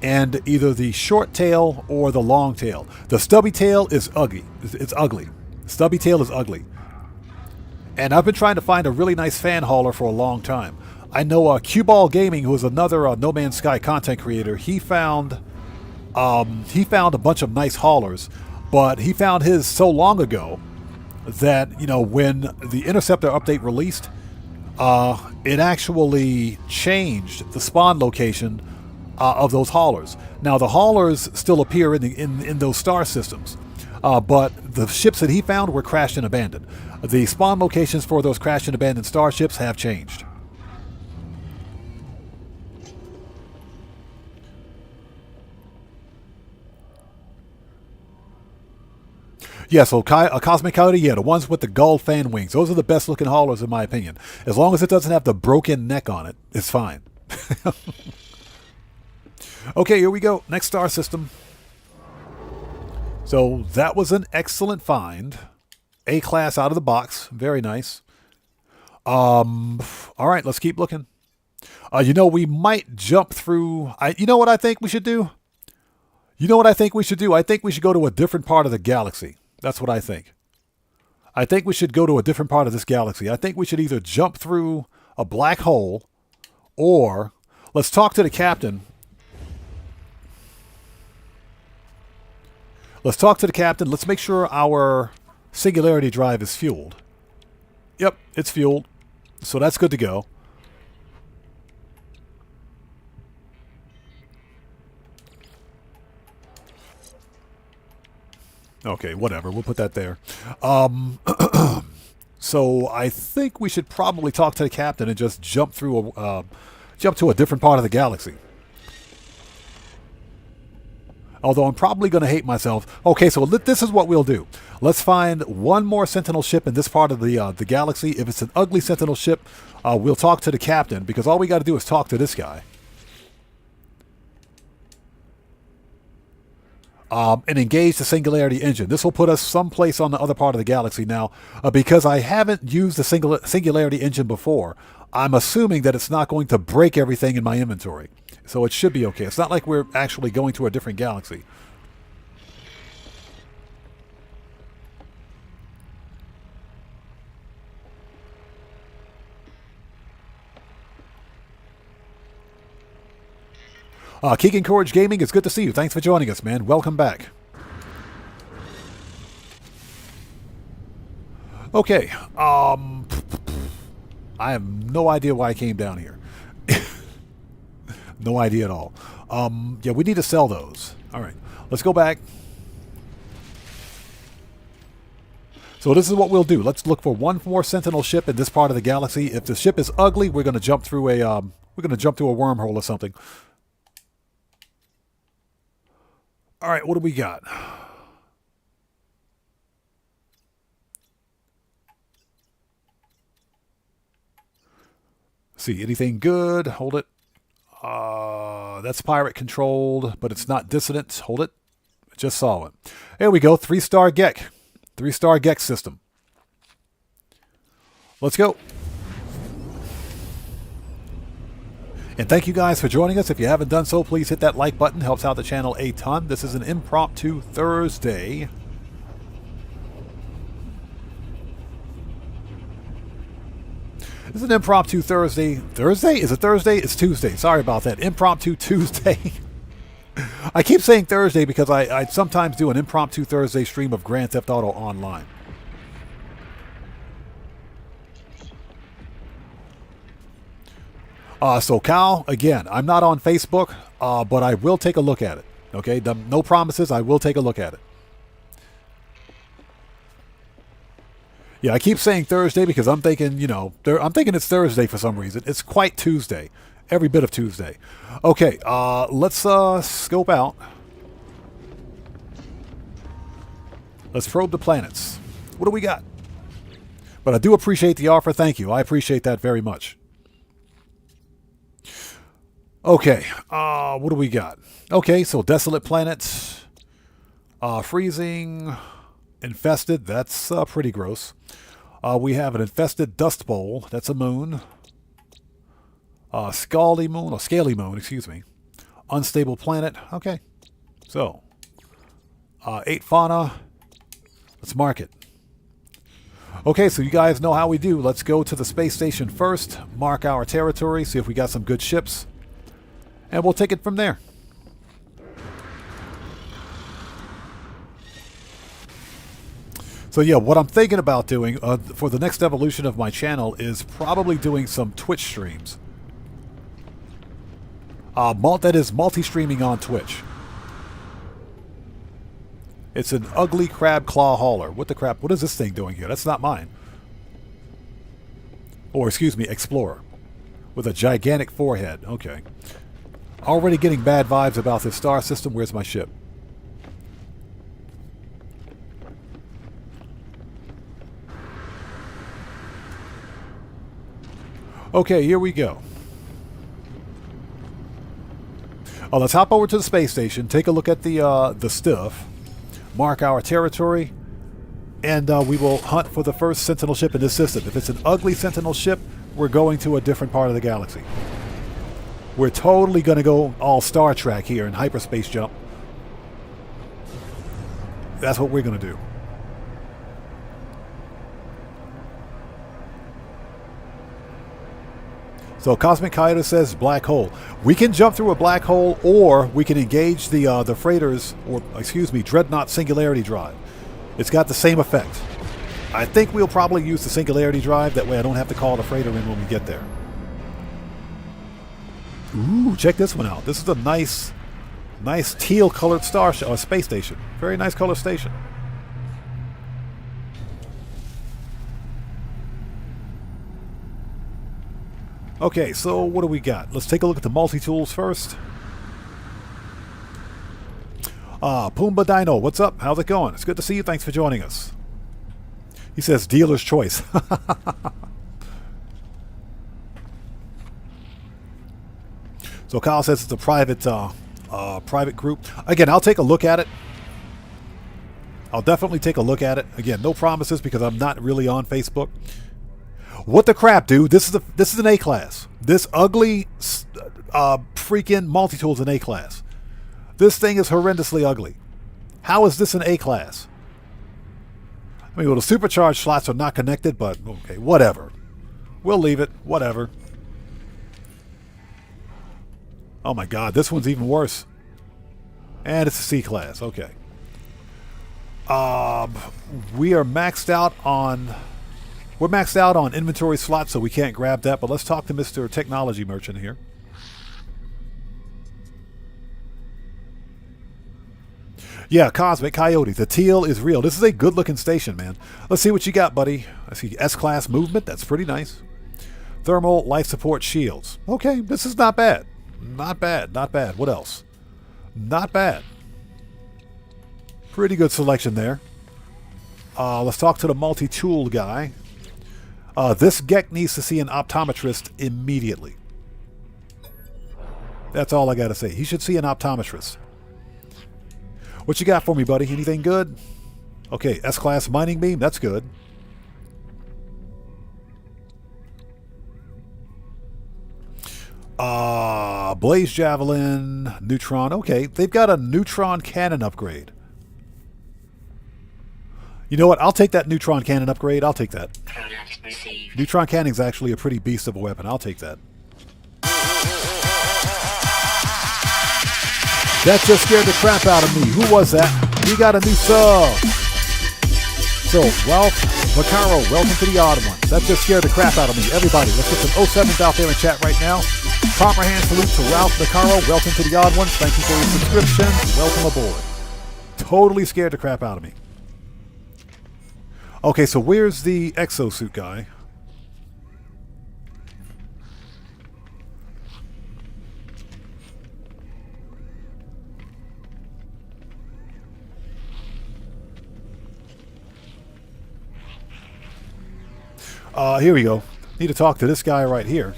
and either the short tail or the long tail. The stubby tail is ugly. It's ugly. Stubby tail is ugly. And I've been trying to find a really nice fan hauler for a long time. I know Q-Ball Gaming, who is another No Man's Sky content creator, he found a bunch of nice haulers, but he found his so long ago that, you know, when the Interceptor update released, it actually changed the spawn location of those haulers. Now, the haulers still appear in those star systems, but the ships that he found were crashed and abandoned. The spawn locations for those crashed and abandoned starships have changed. Yeah, so Cosmic Coyote, yeah, the ones with the gull fan wings. Those are the best looking haulers in my opinion. As long as it doesn't have the broken neck on it, it's fine. Okay, here we go. Next star system. So that was an excellent find. A-class out of the box. Very nice. All right, let's keep looking. You know, we might jump through... you know what I think we should do? I think we should go to a different part of the galaxy. That's what I think. I think we should go to a different part of this galaxy. I think we should either jump through a black hole or let's talk to the captain. Let's make sure our singularity drive is fueled. Yep, it's fueled. So that's good to go. Okay, whatever. We'll put that there. So I think we should probably talk to the captain and just jump through jump to a different part of the galaxy. Although I'm probably going to hate myself. Okay, so this is what we'll do. Let's find one more Sentinel ship in this part of the galaxy. If it's an ugly Sentinel ship, we'll talk to the captain, because all we got to do is talk to this guy. And engage the Singularity engine. This will put us someplace on the other part of the galaxy. Now, because I haven't used the Singularity engine before, I'm assuming that it's not going to break everything in my inventory. So it should be okay. It's not like we're actually going to a different galaxy. Keegan Courage Gaming, it's good to see you. Thanks for joining us, man. Welcome back. Okay. I have no idea why I came down here. No idea at all. Yeah, we need to sell those. All right. Let's go back. So this is what we'll do. Let's look for one more Sentinel ship in this part of the galaxy. If the ship is ugly, we're going to jump through a wormhole or something. All right, what do we got? See, anything good? Hold it. That's pirate controlled, but it's not dissident. Hold it. Just saw it. There we go. 3-star Gek. 3-star Gek system. Let's go. And thank you guys for joining us. If you haven't done so, please hit that like button. Helps out the channel a ton. This is an impromptu Thursday. This is an impromptu Thursday. Thursday? Is it Thursday? It's Tuesday. Sorry about that. Impromptu Tuesday. I keep saying Thursday because I sometimes do an impromptu Thursday stream of Grand Theft Auto Online. So Cal, again, I'm not on Facebook, but I will take a look at it. Okay, no promises. I will take a look at it. Yeah, I keep saying Thursday because I'm thinking, I'm thinking it's Thursday for some reason. It's quite Tuesday. Every bit of Tuesday. Okay, let's scope out. Let's probe the planets. What do we got? But I do appreciate the offer. Thank you. I appreciate that very much. Okay, what do we got? Okay, so desolate planets. Freezing. Infested. That's pretty gross. We have an infested dust bowl. That's a moon. Scaly moon, excuse me. Unstable planet. Okay. So, 8 fauna. Let's mark it. Okay, so you guys know how we do. Let's go to the space station first. Mark our territory. See if we got some good ships. And we'll take it from there. So yeah, what I'm thinking about doing for the next evolution of my channel is probably doing some Twitch streams. That is multi-streaming on Twitch. It's an ugly crab claw hauler. What the crap? What is this thing doing here? That's not mine. Or, excuse me, explorer. With a gigantic forehead. Okay. Already getting bad vibes about this star system. Where's my ship? Okay, here we go. Let's hop over to the space station, take a look at the stuff, mark our territory, and we will hunt for the first Sentinel ship in this system. If it's an ugly Sentinel ship, we're going to a different part of the galaxy. We're totally going to go all Star Trek here in hyperspace jump. That's what we're going to do. So Cosmic Kaido says black hole. We can jump through a black hole, or we can engage the freighters, or excuse me, Dreadnought Singularity Drive. It's got the same effect. I think we'll probably use the singularity drive. That way I don't have to call the freighter in when we get there. Ooh, check this one out. This is a nice teal colored starship or space station. Very nice color station. Okay, so what do we got? Let's take a look at the multi-tools first. Pumbaa Dino, what's up? How's it going? It's good to see you. Thanks for joining us. He says dealer's choice. So Kyle says it's a private group. Again, I'll take a look at it. I'll definitely take a look at it. Again, no promises because I'm not really on Facebook. What the crap, dude? This is an A class. This ugly freaking multi-tool is an A class. This thing is horrendously ugly. How is this an A class? I mean, well, the supercharged slots are not connected, but okay, whatever. We'll leave it. Whatever. Oh my God, this one's even worse. And it's a C class. Okay. We are maxed out on... We're maxed out on inventory slots, so we can't grab that. But let's talk to Mr. Technology Merchant here. Yeah, Cosmic Coyote. The teal is real. This is a good-looking station, man. Let's see what you got, buddy. I see S-Class movement. That's pretty nice. Thermal life support shields. Okay, this is not bad. Not bad. Not bad. What else? Not bad. Pretty good selection there. Let's talk to the multi-tool guy. This Gek needs to see an optometrist immediately. That's all I got to say. He should see an optometrist. What you got for me, buddy? Anything good? Okay, S-Class mining beam. That's good. Blaze Javelin, Neutron. Okay, they've got a Neutron cannon upgrade. You know what? I'll take that Neutron cannon upgrade. I'll take that. Neutron cannon is actually a pretty beast of a weapon. I'll take that. That just scared the crap out of me. Who was that? We got a new sub. So, Ralph Vaccaro, welcome to the Odd Ones. That just scared the crap out of me. Everybody, let's get some 07s out there in chat right now. Proper hand salute to Ralph Vaccaro. Welcome to the Odd Ones. Thank you for your subscription. Welcome aboard. Totally scared the crap out of me. Okay, so where's the exosuit guy? Here we go. Need to talk to this guy right here.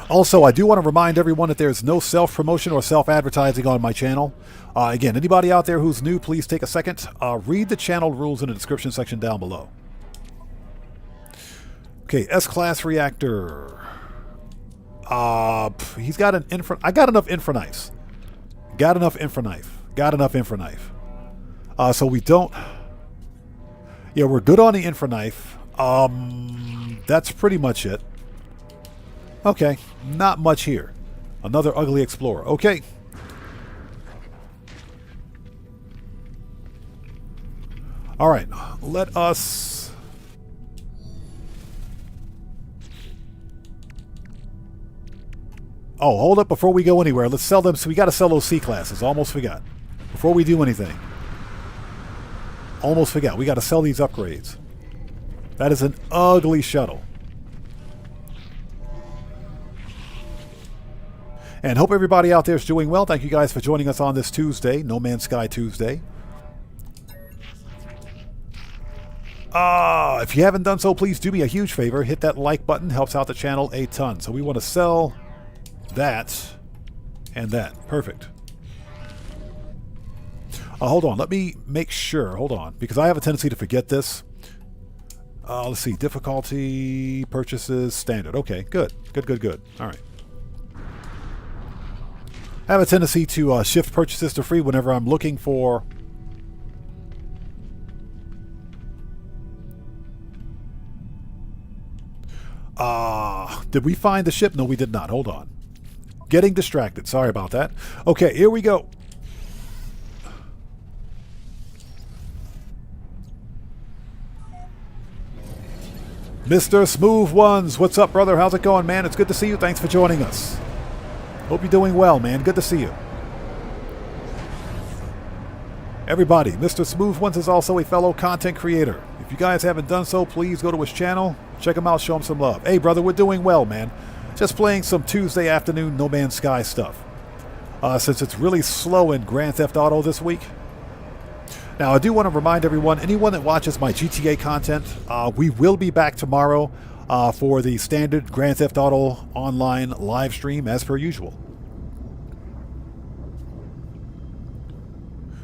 Also, I do want to remind everyone that there's no self-promotion or self-advertising on my channel. Again, anybody out there who's new, please take a second. Read the channel rules in the description section down below. Okay, S-Class reactor. He's got an infra... I got enough infra knives. Got enough infra knife. Got enough infra knife. So we don't... Yeah, we're good on the infra knife. That's pretty much it. Okay, not much here. Another ugly explorer. Okay. All right, let us... Oh, hold up before we go anywhere. Let's sell them. So we got to sell those C classes. Almost forgot. Before we do anything. Almost forgot. We got to sell these upgrades. That is an ugly shuttle. And hope everybody out there is doing well. Thank you guys for joining us on this Tuesday, No Man's Sky Tuesday. If you haven't done so, please do me a huge favor. Hit that like button. Helps out the channel a ton. So we want to sell that and that. Perfect. Hold on. Let me make sure. Hold on. Because I have a tendency to forget this. Let's see. Difficulty, purchases, standard. Okay, good. Good. All right. I have a tendency to shift purchases to free whenever I'm looking for... did we find the ship? No, we did not. Hold on. Getting distracted. Sorry about that. Okay, here we go. Mr. Smooth Ones, what's up, brother? How's it going, man? It's good to see you. Thanks for joining us. Hope you're doing well, man. Good to see you. Everybody, Mr. Smooth Ones is also a fellow content creator. If you guys haven't done so, please go to his channel. Check him out, show him some love. Hey, brother, we're doing well, man. Just playing some Tuesday afternoon No Man's Sky stuff. Since it's really slow in Grand Theft Auto this week. Now, I do want to remind everyone, anyone that watches my GTA content, we will be back tomorrow for the standard Grand Theft Auto online live stream as per usual.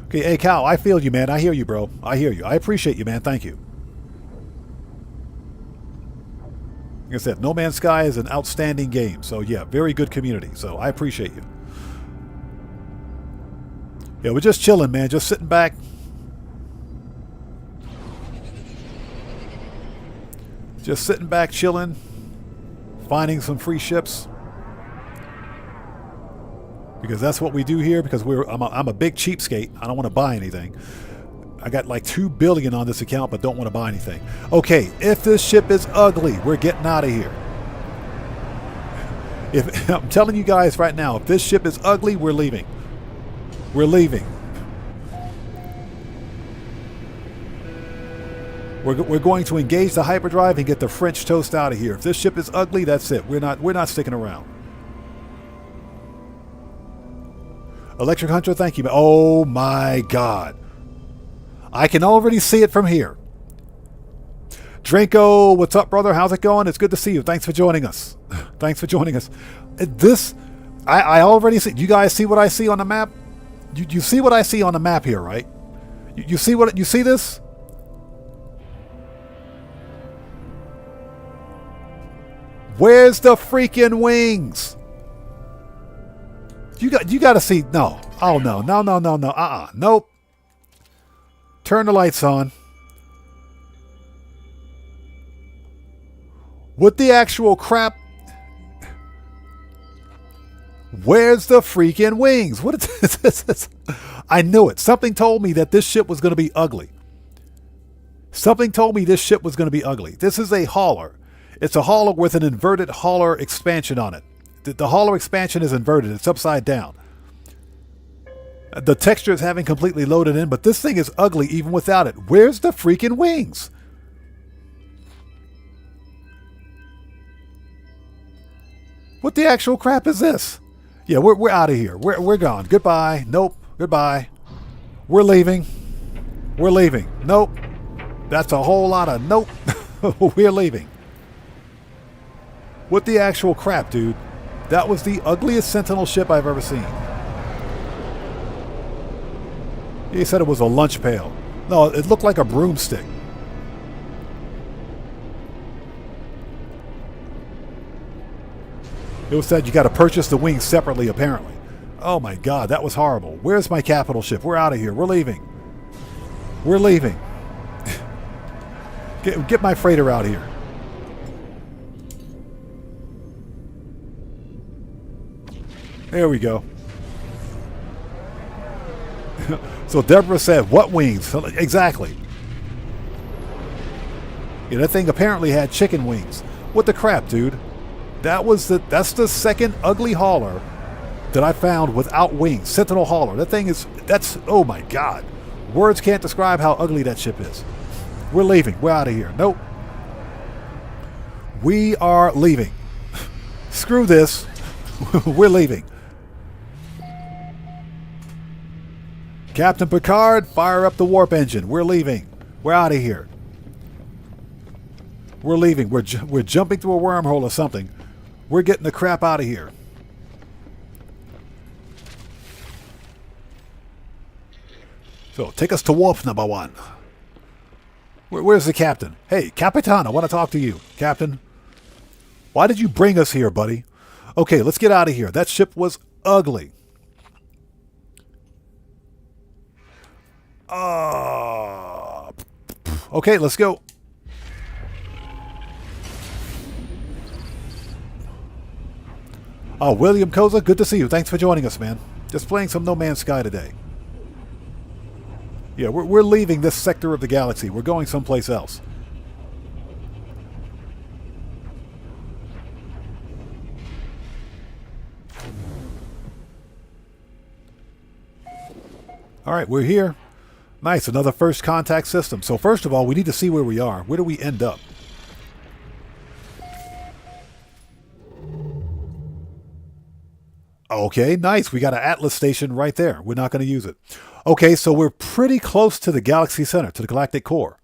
Okay, hey, Cal, I feel you, man. I hear you, bro. I hear you. I appreciate you, man. Thank you. Like I said, No Man's Sky is an outstanding game. So, yeah, very good community. So, I appreciate you. Yeah, we're just chilling, man. Just sitting back. Just sitting back, chilling, finding some free ships, because that's what we do here. Because I'm a big cheapskate. I don't want to buy anything. I got like $2 billion on this account, but don't want to buy anything. Okay, if this ship is ugly, we're getting out of here. If I'm telling you guys right now, if this ship is ugly, we're leaving. We're leaving. We're going to engage the hyperdrive and get the French toast out of here. If this ship is ugly, that's it. We're not sticking around. Electric Hunter, thank you. Oh my God. I can already see it from here. Dranko, what's up, brother? How's it going? It's good to see you. Thanks for joining us. Thanks for joining us. I already see. You guys see what I see on the map? You see what I see on the map here, right? You see this? Where's the freaking wings? You got to see. No. Oh no. Nope. Turn the lights on. What the actual crap? Where's the freaking wings? What is this? I knew it. Something told me that this ship was going to be ugly. Something told me this ship was going to be ugly. This is a hauler. It's a hauler with an inverted hauler expansion on it. The hauler expansion is inverted. It's upside down. The textures haven't completely loaded in, but this thing is ugly even without it. Where's the freaking wings? What the actual crap is this? Yeah, we're out of here. We're gone. Goodbye. Nope. Goodbye. We're leaving. We're leaving. Nope. That's a whole lot of nope. We're leaving. What the actual crap, dude? That was the ugliest Sentinel ship I've ever seen. He said it was a lunch pail. No, it looked like a broomstick. It was said you got to purchase the wings separately, apparently. Oh my God, that was horrible. Where's my capital ship? We're out of here. We're leaving. We're leaving. Get my freighter out here. There we go. So Deborah said, what wings? Exactly. Yeah, that thing apparently had chicken wings. What the crap, dude? That's the second ugly hauler that I found without wings. Sentinel hauler. That's, oh my God. Words can't describe how ugly that ship is. We're leaving. We're out of here. Nope. We are leaving. Screw this. We're leaving. Captain Picard, fire up the warp engine. We're leaving. We're out of here. We're leaving. We're jumping through a wormhole or something. We're getting the crap out of here. So, take us to warp number 1. Where's the captain? Hey, Capitan, I want to talk to you. Captain, why did you bring us here, buddy? Okay, let's get out of here. That ship was ugly. Okay, let's go. Oh, William Koza, good to see you. Thanks for joining us, man. Just playing some No Man's Sky today. Yeah, we're leaving this sector of the galaxy. We're going someplace else. All right, we're here. Nice, another first contact system. So first of all, we need to see where we are. Where do we end up? Okay, nice. We got an Atlas station right there. We're not going to use it. Okay, so we're pretty close to the galaxy center, to the galactic core.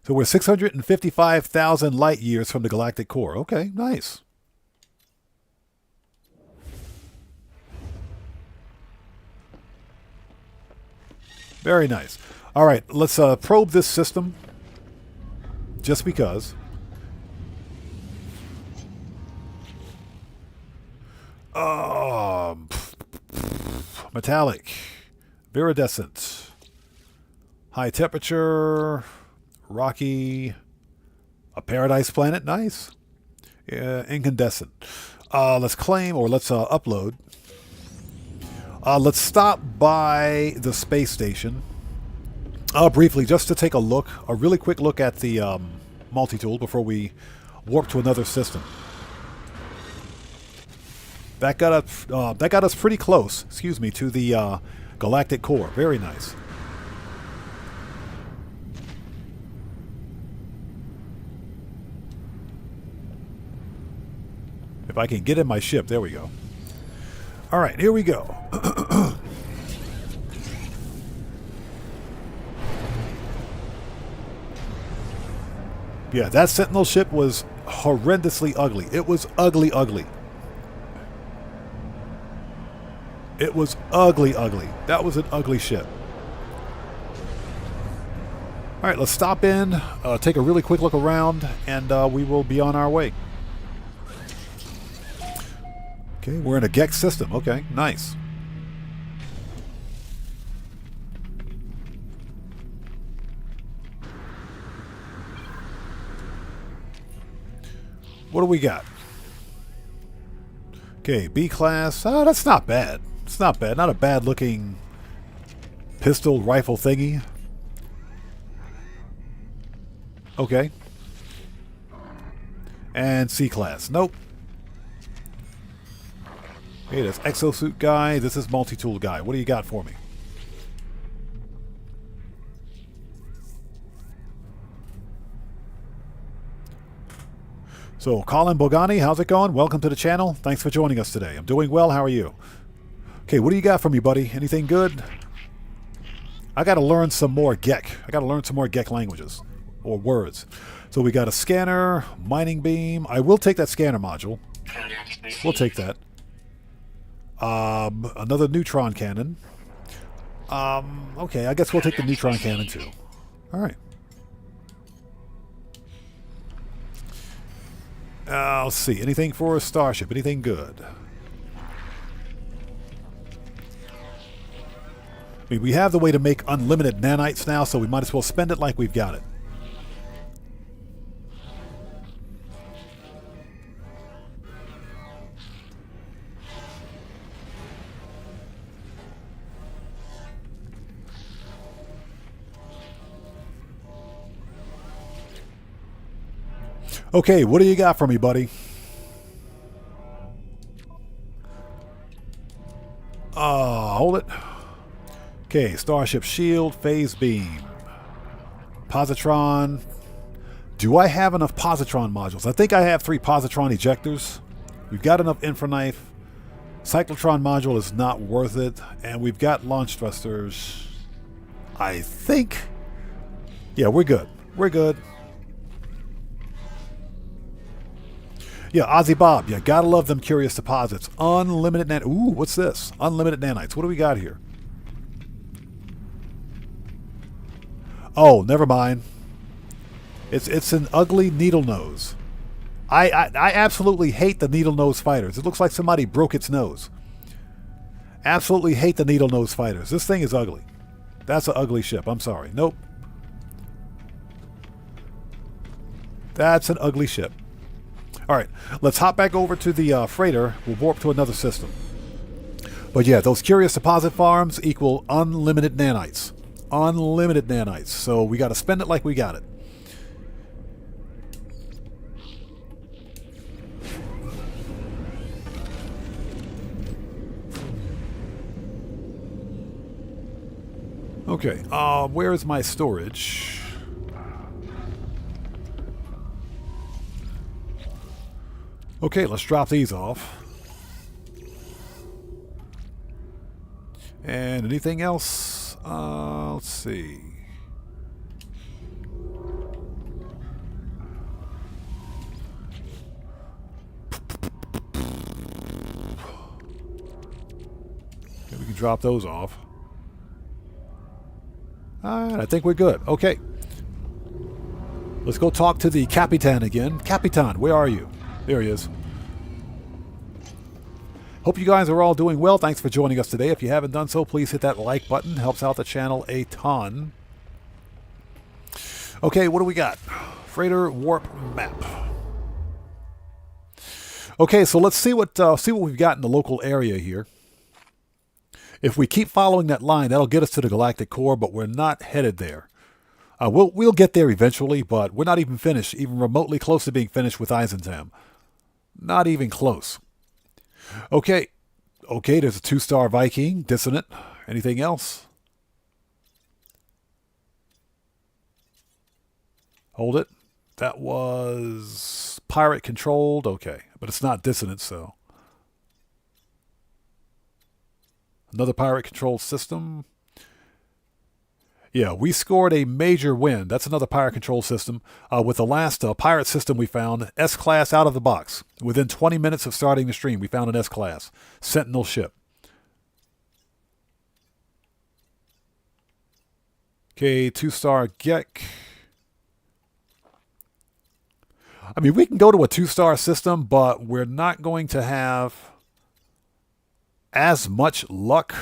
So we're 655,000 light years from the galactic core. Okay, nice. Very nice. All right, let's probe this system. Just because. Metallic. Viridescent. High temperature. Rocky. A paradise planet. Nice. Incandescent. Let's claim, or let's upload. Let's stop by the space station. Briefly, just to take a look, a really quick look at the multi-tool before we warp to another system. That got us pretty close, excuse me, to the galactic core. Very nice. If I can get in my ship, there we go. All right, here we go. Yeah, that Sentinel ship was horrendously ugly. It was ugly, ugly. It was ugly, ugly. That was an ugly ship. All right, let's stop in, take a really quick look around, and we will be on our way. Okay, we're in a Gex system. Okay, nice. What do we got? Okay, B class. Oh, that's not bad. It's not bad. Not a bad looking pistol rifle thingy. Okay. And C class. Nope. Okay, that's exosuit guy. This is multi-tool guy. What do you got for me? So, Colin Bogani, how's it going? Welcome to the channel. Thanks for joining us today. I'm doing well. How are you? Okay, what do you got for me, buddy? Anything good? I got to learn some more Gek. I got to learn some more Gek languages or words. So we got a scanner, mining beam. I will take that scanner module. We'll take that. Another neutron cannon. Okay, I guess we'll take the neutron cannon too. All right. Let's see. Anything for a Starship? Anything good? I mean, we have the way to make unlimited nanites now, so we might as well spend it like we've got it. Okay, what do you got for me, buddy? Hold it. Okay, Starship shield, phase beam. Positron. Do I have enough positron modules? I think I have 3 positron ejectors. We've got enough infraknife. Cyclotron module is not worth it. And we've got launch thrusters. I think. Yeah, we're good. We're good. Yeah, Ozzy Bob. Yeah, gotta love them curious deposits. Unlimited nan. Ooh, what's this? Unlimited nanites. What do we got here? Oh, never mind. It's an ugly needle nose. I absolutely hate the needle nose fighters. It looks like somebody broke its nose. Absolutely hate the needle nose fighters. This thing is ugly. That's an ugly ship. I'm sorry. Nope. That's an ugly ship. All right, let's hop back over to the freighter. We'll warp to another system. But yeah, those curious deposit farms equal unlimited nanites. Unlimited nanites. So we got to spend it like we got it. Okay, where is my storage? Okay, let's drop these off. And anything else? Let's see. Okay, we can drop those off. Alright, I think we're good. Okay. Let's go talk to the Capitan again. Capitan, where are you? There he is. Hope you guys are all doing well. Thanks for joining us today. If you haven't done so, please hit that like button. Helps out the channel a ton. Okay, what do we got? Freighter warp map. Okay, so let's see what we've got in the local area here. If we keep following that line, that'll get us to the galactic core, but we're not headed there. We'll get there eventually, but we're not even finished, even remotely close to being finished with Eisentam. Not even close. Okay, there's a 2-star Viking, dissonant. Anything else? Hold it. That was pirate controlled. Okay, but it's not dissonant, so. Another pirate controlled system. Yeah, we scored a major win. That's another pirate control system. With the last pirate system we found, S-Class out of the box. Within 20 minutes of starting the stream, we found an S-Class. Sentinel ship. Okay, 2-star Gek. I mean, we can go to a 2-star system, but we're not going to have as much luck.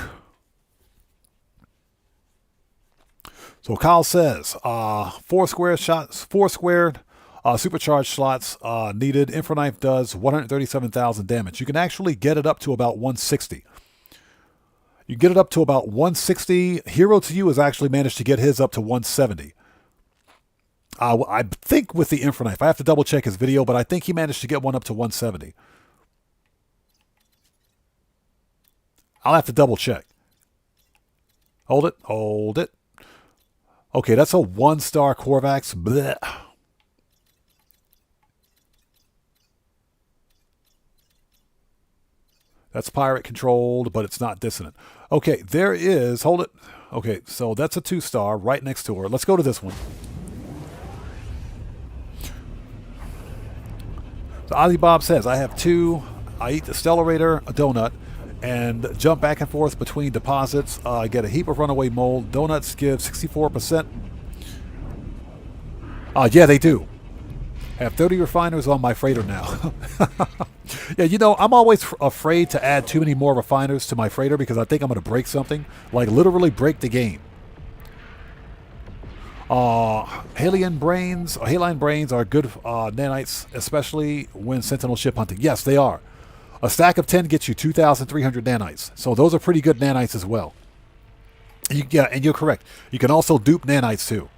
So Kyle says, 4 squared supercharged slots needed. Infraknife does 137,000 damage. You can actually get it up to about 160. You get it up to about 160. Hero to You has actually managed to get his up to 170. I think with the Infraknife, I have to double check his video, but I think he managed to get one up to 170. I'll have to double check. Hold it. Hold it. Okay, that's a 1-star Korvax. Blech. That's pirate controlled, but it's not dissonant. Okay, there is... Hold it. Okay, so that's a 2-star right next to her. Let's go to this one. So Ozzy Bob says, I have 2. I eat the Stellarator, a donut, and jump back and forth between deposits. I get a heap of runaway mold. Donuts give 64%. Yeah, they do. Have 30 refiners on my freighter now. Yeah, you know, I'm always afraid to add too many more refiners to my freighter because I think I'm going to break something. Like, literally break the game. Halien brains are good nanites, especially when Sentinel ship hunting. Yes, they are. A stack of 10 gets you 2,300 nanites. So those are pretty good nanites as well. Yeah, and you're correct. You can also dupe nanites too.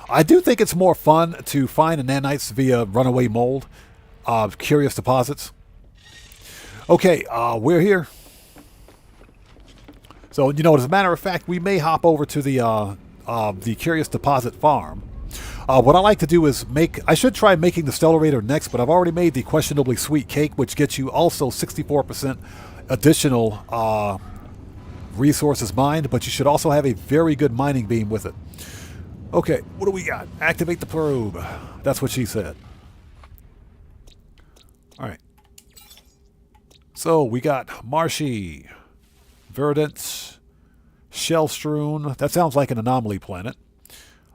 I do think it's more fun to find a nanites via runaway mold, curious deposits. Okay, we're here. So, you know, as a matter of fact, we may hop over to the curious deposit farm. What I like to do is I should try making the Stellarator next, but I've already made the questionably sweet cake, which gets you also 64% additional resources mined, but you should also have a very good mining beam with it. Okay, what do we got? Activate the probe. That's what she said. All right. So we got Marshy, Verdant, Shellstrewn. That sounds like an anomaly planet.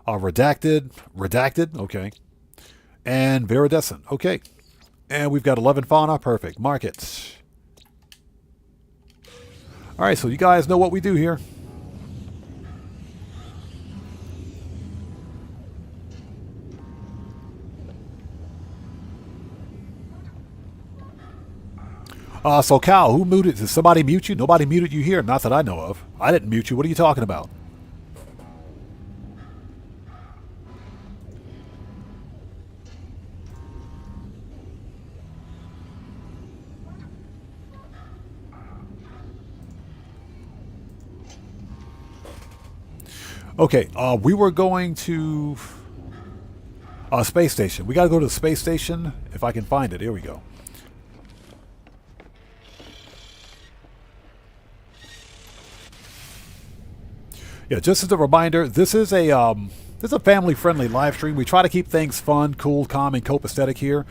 Redacted, okay. And Viridescent, okay. And we've got 11 fauna, perfect. Mark it. All right, so you guys know what we do here. So Cal, who muted? Did somebody mute you? Nobody muted you here, not that I know of. I didn't mute you. What are you talking about? Okay, we were going to space station. We got to go to the space station if I can find it. Here we go. Yeah, just as a reminder, this is a family-friendly live stream. We try to keep things fun, cool, calm, and copacetic here,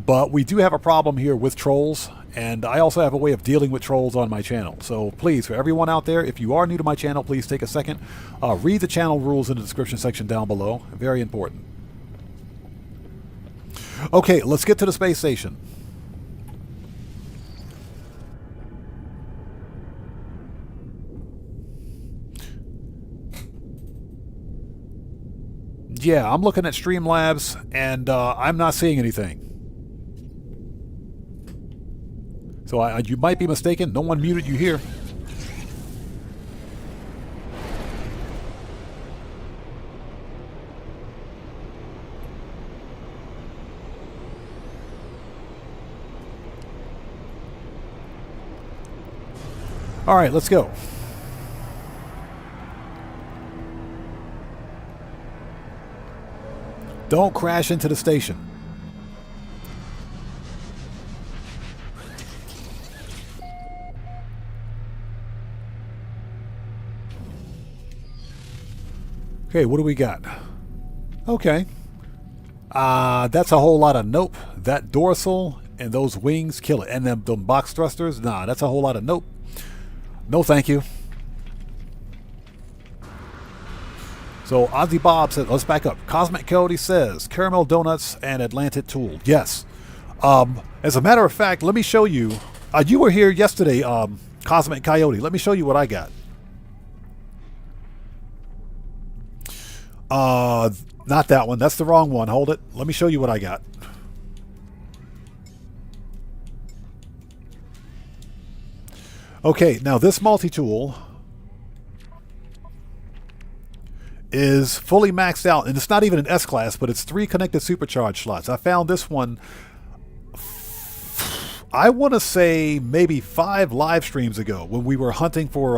but we do have a problem here with trolls, and I also have a way of dealing with trolls on my channel. So please, for everyone out there, if you are new to my channel, please take a second, read the channel rules in the description section down below. Very important. Okay, let's get to the space station. Yeah, I'm looking at Streamlabs, and I'm not seeing anything. So you might be mistaken. No one muted you here. All right, let's go. Don't crash into the station. Okay, what do we got? Okay. That's a whole lot of nope. That dorsal and those wings kill it. And them box thrusters, nah, that's a whole lot of nope. No thank you. So Ozzy Bob said, let's back up. Cosmic Coyote says, caramel donuts and Atlantic tool. Yes. As a matter of fact, let me show you. You were here yesterday, Cosmic Coyote. Let me show you what I got. Not that one. That's the wrong one. Hold it. Let me show you what I got. Okay, now this multi-tool is fully maxed out, and it's not even an S-Class, but it's 3 connected supercharged slots. I found this one, I want to say maybe 5 live streams ago when we were hunting for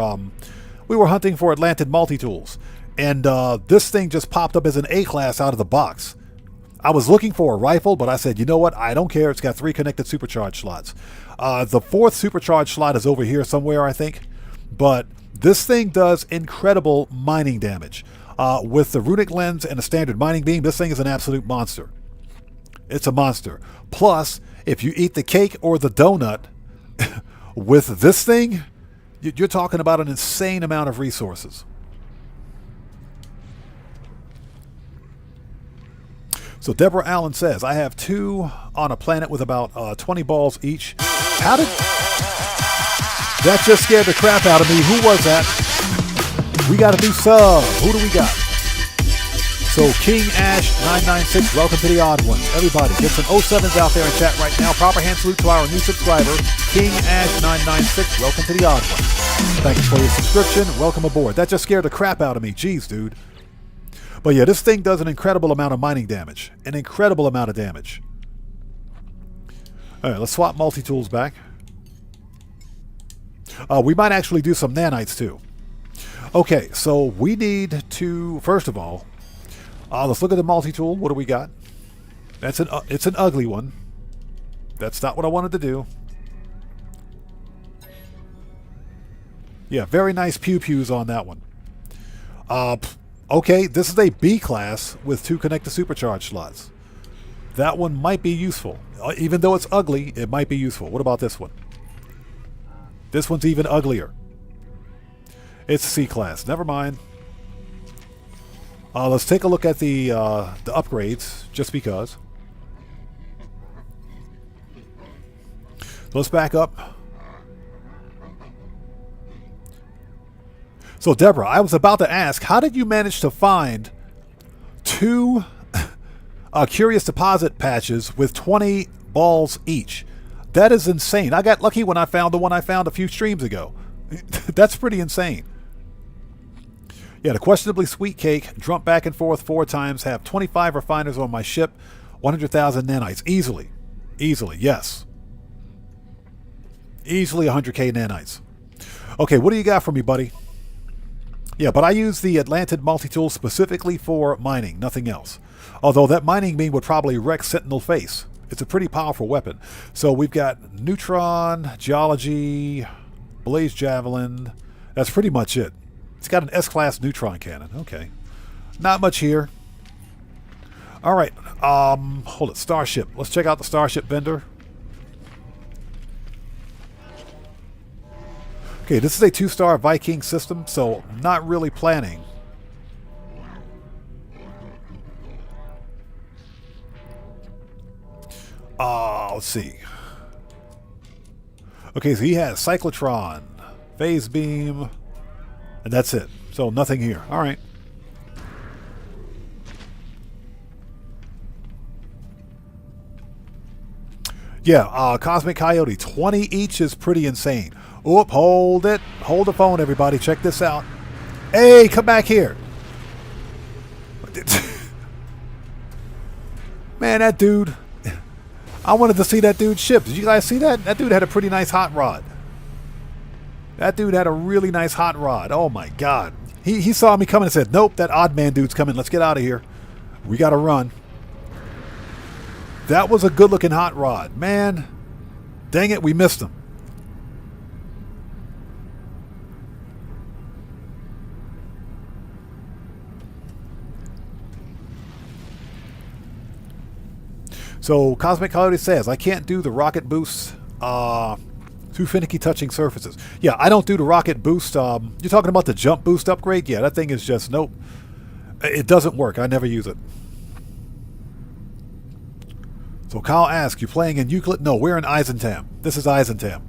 Atlantic multi-tools, and this thing just popped up as an A-Class out of the box. I was looking for a rifle, but I said, you know what? I don't care. It's got 3 connected supercharged slots. The 4th supercharged slot is over here somewhere, I think, but this thing does incredible mining damage. With the runic lens and a standard mining beam, this thing is an absolute monster. It's a monster. Plus, if you eat the cake or the donut with this thing, you're talking about an insane amount of resources. So Deborah Allen says, I have 2 on a planet with about 20 balls each. How did... That just scared the crap out of me. Who was that? We got a new sub. Who do we got? So King Ash 996, welcome to the odd one. Everybody, get some 07s out there in chat right now. Proper hand salute to our new subscriber, King Ash 996, welcome to the odd one. Thanks for your subscription. Welcome aboard. That just scared the crap out of me. Jeez, dude. But yeah, this thing does an incredible amount of mining damage. An incredible amount of damage. All right, let's swap multi-tools back. We might actually do some nanites too. Okay, so we need to, first of all, let's look at the multi-tool. What do we got? It's an ugly one. That's not what I wanted to do. Yeah, very nice pew-pews on that one. Okay, this is a B class with 2 connected supercharged slots. That one might be useful. Even though it's ugly, it might be useful. What about this one? This one's even uglier. It's C class. Never mind. Let's take a look at the upgrades, just because. Let's back up. So Deborah, I was about to ask, how did you manage to find 2 curious deposit patches with 20 balls each? That is insane. I got lucky when I found the one I found a few streams ago. That's pretty insane. Yeah, the questionably sweet cake, jump back and forth 4 times, have 25 refiners on my ship, 100,000 nanites. Easily. Easily, yes. Easily 100k nanites. Okay, what do you got for me, buddy? Yeah, but I use the Atlantid multi-tool specifically for mining, nothing else. Although that mining beam would probably wreck Sentinel face. It's a pretty powerful weapon. So we've got neutron, geology, blaze javelin. That's pretty much it. It's got an S-class neutron cannon. Okay. Not much here. All right. Hold it. Starship. Let's check out the Starship vendor. Okay, this is a 2-star Viking system, so not really planning. Let's see. Okay, so he has cyclotron, phase beam, and that's it. So nothing here. All right. Yeah, Cosmic Coyote, 20 each is pretty insane. Oop, hold it. Hold the phone, everybody. Check this out. Hey, come back here. Man, that dude. I wanted to see that dude's ship. Did you guys see that? That dude had a pretty nice hot rod. That dude had a really nice hot rod. Oh, my God. He saw me coming and said, nope, that odd man dude's coming. Let's get out of here. We got to run. That was a good-looking hot rod. Man, dang it, we missed him. So Cosmic Coyote says, I can't do the rocket boosts, too finicky touching surfaces. Yeah, I don't do the rocket boost. You're talking about the jump boost upgrade? Yeah, that thing is just, nope. It doesn't work. I never use it. So Kyle asks, you playing in Euclid? No, we're in Eisentam. This is Eisentam.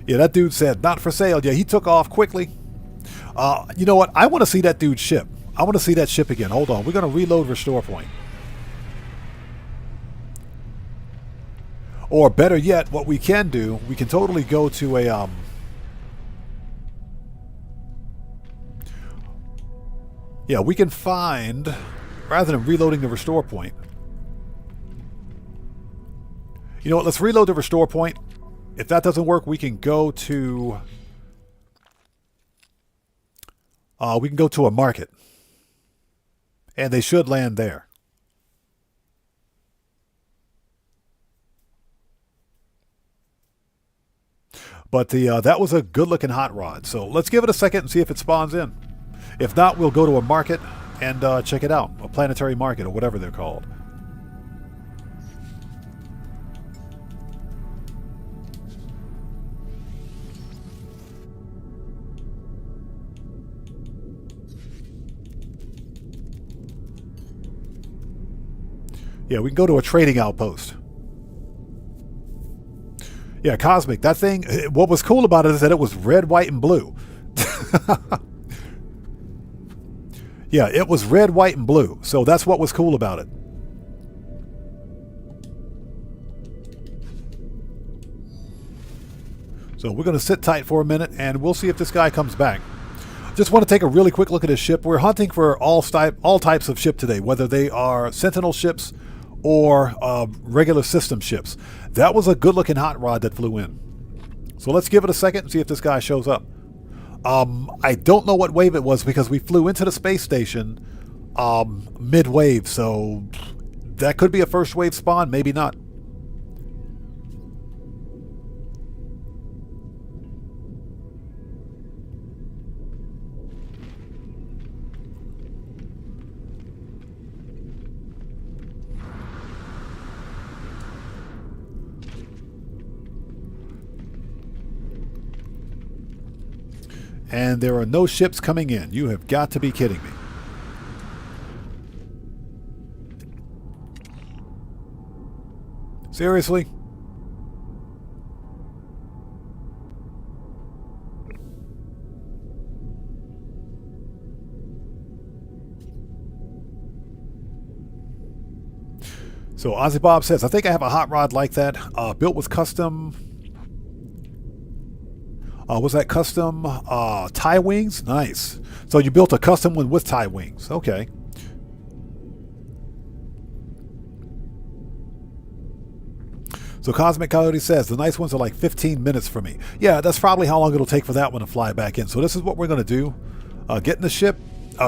Yeah, that dude said, not for sale. Yeah, he took off quickly. You know what? I want to see that dude's ship. I want to see that ship again. Hold on. We're going to reload restore point. Or better yet, what we can do, we can totally go to a yeah, we can find, rather than reloading the restore point. You know what, let's reload the restore point. If that doesn't work, we can go to a market. And they should land there. But that was a good-looking hot rod. So let's give it a second and see if it spawns in. If not, we'll go to a market and check it out. A planetary market or whatever they're called. Yeah, we can go to a trading outpost. Yeah, Cosmic, that thing, what was cool about it is that it was red, white, and blue. Yeah, it was red, white, and blue. So that's what was cool about it. So we're going to sit tight for a minute, and we'll see if this guy comes back. Just want to take a really quick look at his ship. We're hunting for all types of ship today, whether they are Sentinel ships or regular system ships. That was a good-looking hot rod that flew in. So let's give it a second and see if this guy shows up. I don't know what wave it was because we flew into the space station mid-wave, so that could be a first wave spawn, maybe not. And there are no ships coming in. You have got to be kidding me. Seriously? So Ozzy Bob says, I think I have a hot rod like that, built with custom... was that custom tie wings? Nice. So you built a custom one with tie wings. Okay. So So Cosmic Coyote says, the nice ones are like 15 minutes for me. Yeah, that's probably how long it'll take for that one to fly back in. So this is what we're going to do. Get in the ship,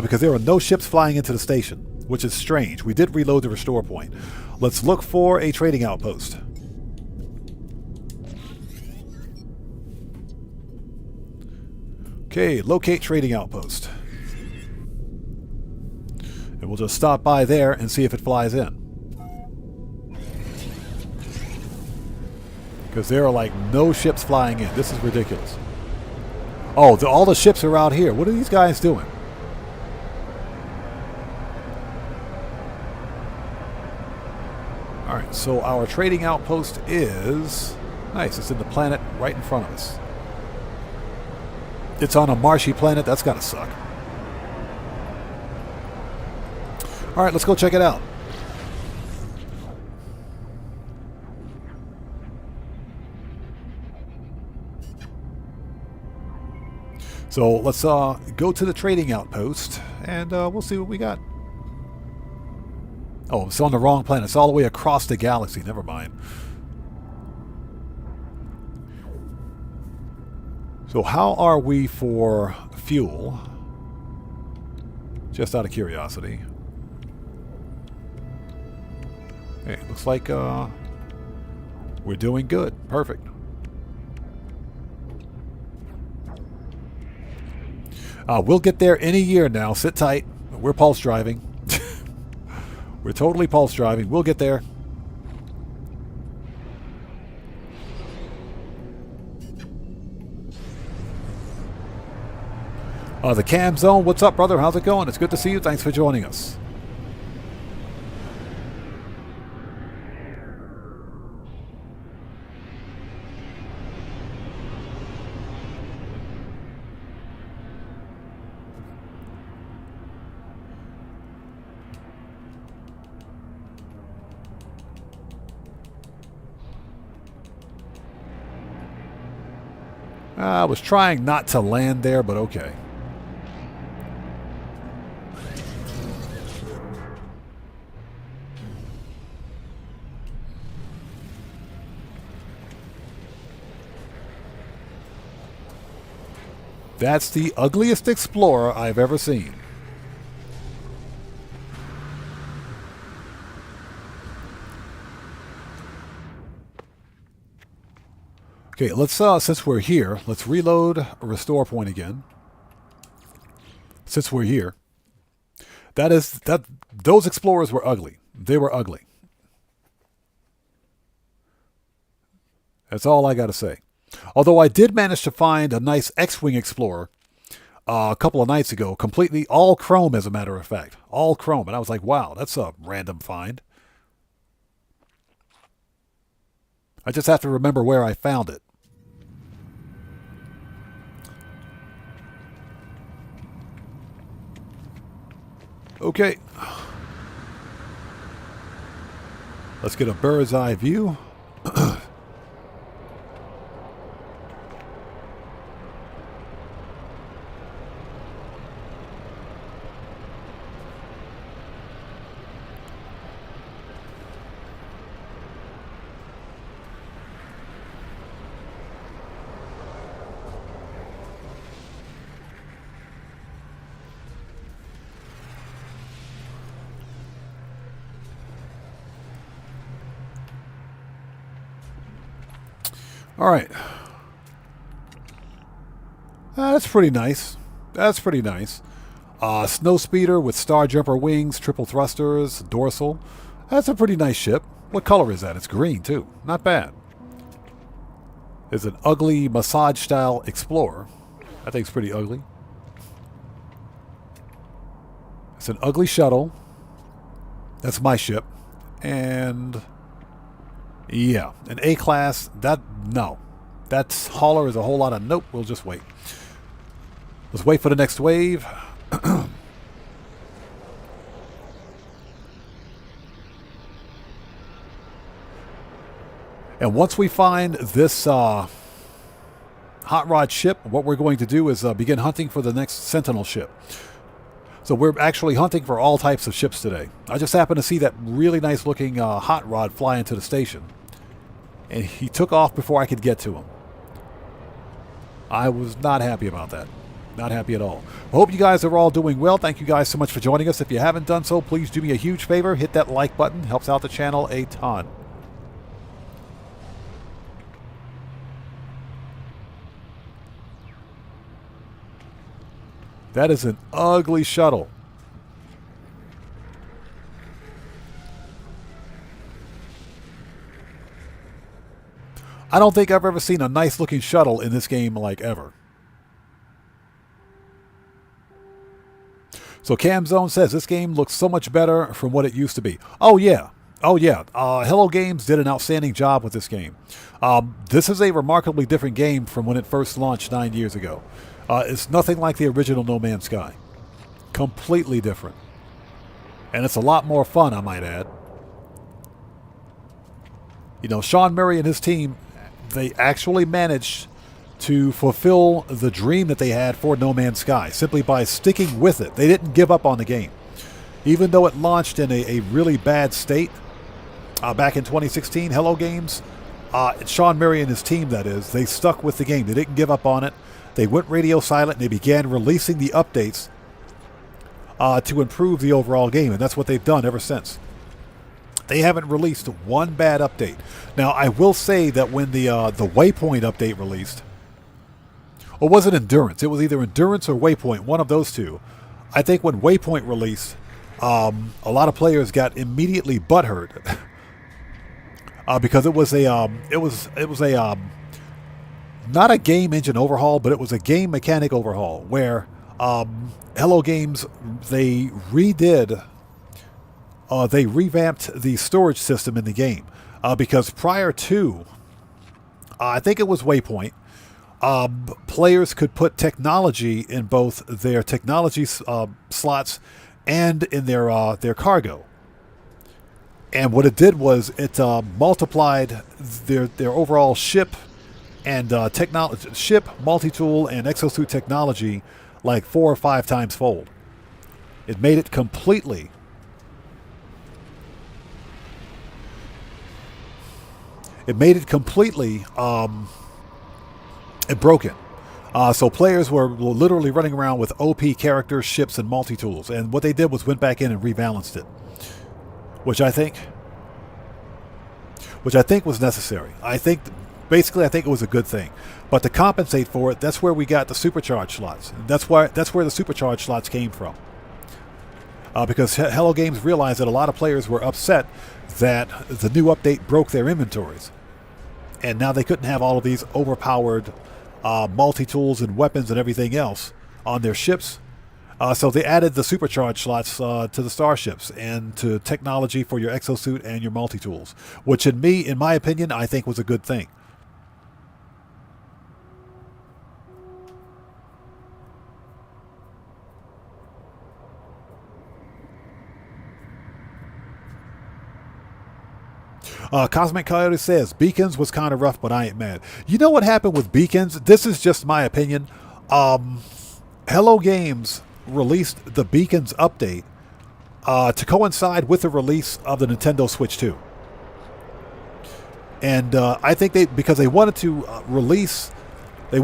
because there are no ships flying into the station, which is strange. We did reload the restore point. Let's look for a trading outpost. Okay, locate trading outpost. And we'll just stop by there and see if it flies in. Because there are like no ships flying in. This is ridiculous. Oh, all the ships are out here. What are these guys doing? Alright, so our trading outpost is... Nice, it's in the planet right in front of us. It's on a marshy planet. That's gotta suck. Alright, let's go check it out. So let's go to the trading outpost, and we'll see what we got. Oh, it's on the wrong planet. It's all the way across the galaxy. Never mind. So how are we for fuel? Just out of curiosity. Hey, looks like we're doing good. Perfect. We'll get there in a year now. Sit tight. We're pulse driving. We're totally pulse driving. We'll get there. The Cam Zone. What's up, brother? How's it going? It's good to see you. Thanks for joining us. I was trying not to land there, but okay. That's the ugliest explorer I've ever seen. Okay, let's since we're here, let's reload a restore point again. Since we're here. Those explorers were ugly. They were ugly. That's all I got to say. Although I did manage to find a nice X-Wing Explorer a couple of nights ago, completely all chrome as a matter of fact. All chrome. And I was like, wow, that's a random find. I just have to remember where I found it. Okay. Let's get a bird's eye view. All right. That's pretty nice. That's pretty nice. Snow speeder with star jumper wings, triple thrusters, dorsal. That's a pretty nice ship. What color is that? It's green too. Not bad. There's an ugly massage style explorer. I think it's pretty ugly. It's an ugly shuttle. That's my ship. And yeah, an A-class, no. That hauler is a whole lot of nope, we'll just wait. Let's wait for the next wave. And once we find this hot rod ship, what we're going to do is begin hunting for the next Sentinel ship. So we're actually hunting for all types of ships today. I just happened to see that really nice looking hot rod fly into the station. and he took off before I could get to him. I was not happy about that. Not happy at all. I hope you guys are all doing well. Thank you guys so much for joining us. If you haven't done so, please do me a huge favor. Hit that like button. Helps out the channel a ton. That is an ugly shuttle. I don't think I've ever seen a nice looking shuttle in this game like ever. So CamZone says this game looks so much better from what it used to be. Oh yeah. Oh yeah. Hello Games did an outstanding job with this game. This is a remarkably different game from when it first launched 9 years ago. It's nothing like the original No Man's Sky. Completely different. And it's a lot more fun, I might add. You know, Sean Murray and his team, they actually managed to fulfill the dream that they had for No Man's Sky simply by sticking with it. They didn't give up on the game. Even though it launched in a really bad state back in 2016, Hello Games, Sean Murray and his team, that is, they stuck with the game. They didn't give up on it. They went radio silent and they began releasing the updates to improve the overall game, and that's what they've done ever since. They haven't released one bad update. Now, I will say that when the Waypoint update released, or was it Endurance? It was either Endurance or Waypoint, one of those two. I think when Waypoint released, a lot of players got immediately butthurt because it was a not a game engine overhaul, but it was a game mechanic overhaul where Hello Games, they revamped the storage system in the game because prior to, I think it was Waypoint, players could put technology in both their technology slots and in their cargo. And what it did was it multiplied their overall ship and ship, multi-tool, and exosuit technology like 4 or 5 times fold. It made it completely broken. So players were literally running around with OP characters, ships, and multi-tools. And what they did was went back in and rebalanced it, which I think was necessary. I think it was a good thing. But to compensate for it, that's where we got the supercharged slots. That's where the supercharged slots came from. Because Hello Games realized that a lot of players were upset that the new update broke their inventories. And now they couldn't have all of these overpowered multi-tools and weapons and everything else on their ships. So they added the supercharged slots to the starships and to technology for your exosuit and your multi-tools, which in my opinion, I think was a good thing. Cosmic Coyote says, Beacons was kind of rough, but I ain't mad. You know what happened with Beacons? This is just my opinion. Hello Games released the Beacons update to coincide with the release of the Nintendo Switch 2. And I think because they wanted to release the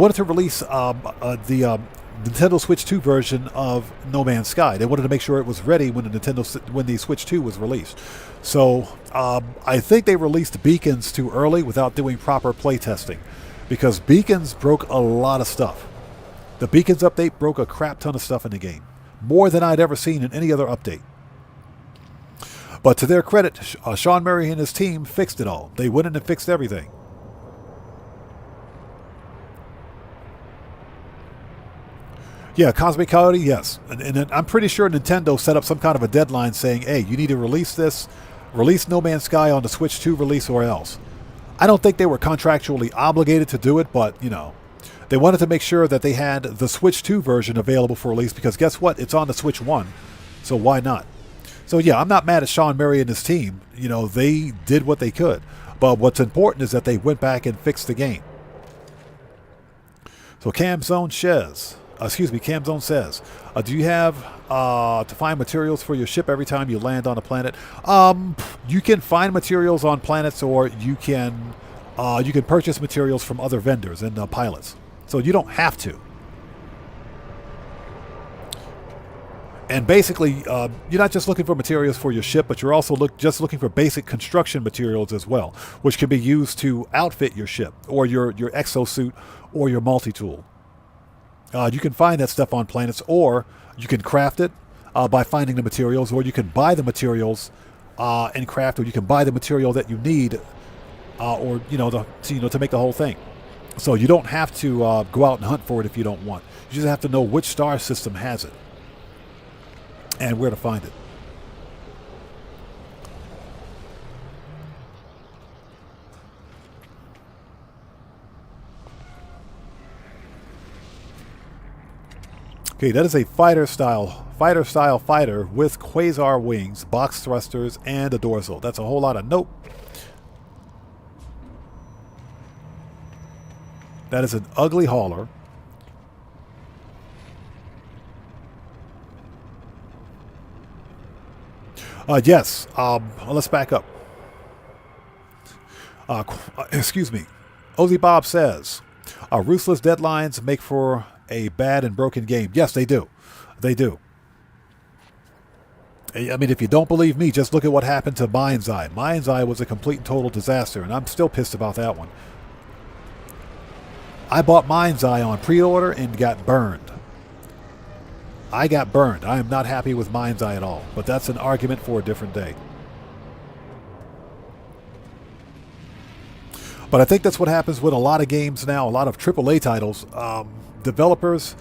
Nintendo Switch 2 version of No Man's Sky. They wanted to make sure it was ready when the Switch 2 was released. So I think they released Beacons too early without doing proper playtesting, because Beacons broke a lot of stuff. The Beacons update broke a crap ton of stuff in the game, more than I'd ever seen in any other update. But to their credit, Sean Murray and his team fixed it all. They went in and fixed everything. Yeah, Cosmic Coyote, yes. And I'm pretty sure Nintendo set up some kind of a deadline saying, hey, you need to release No Man's Sky on the Switch 2 release or else. I don't think they were contractually obligated to do it, but, you know, they wanted to make sure that they had the Switch 2 version available for release, because guess what? It's on the Switch 1, so why not? So, yeah, I'm not mad at Sean Murray and his team. You know, they did what they could. But what's important is that they went back and fixed the game. So CamZone says, do you have to find materials for your ship every time you land on a planet? You can find materials on planets, or you can You can purchase materials from other vendors and pilots. So you don't have to. And basically, you're not just looking for materials for your ship, but you're also just looking for basic construction materials as well, which can be used to outfit your ship or your exosuit or your multi-tool. You can find that stuff on planets, or you can craft it by finding the materials, or you can buy the materials and craft, or you can buy the material that you need, or to make the whole thing. So you don't have to go out and hunt for it if you don't want. You just have to know which star system has it and where to find it. Okay, that is a fighter style fighter with quasar wings, box thrusters, and a dorsal. That's a whole lot of nope. That is an ugly hauler. Yes. Let's back up. Excuse me. Ozzy Bob says, ruthless deadlines make for a bad and broken game. Yes, they do. They do. I mean, if you don't believe me, just look at what happened to Mind's Eye. Mind's Eye was a complete and total disaster, and I'm still pissed about that one. I bought Mind's Eye on pre-order and got burned. I got burned. I am not happy with Mind's Eye at all, but that's an argument for a different day. But I think that's what happens with a lot of games now, a lot of AAA titles. Developers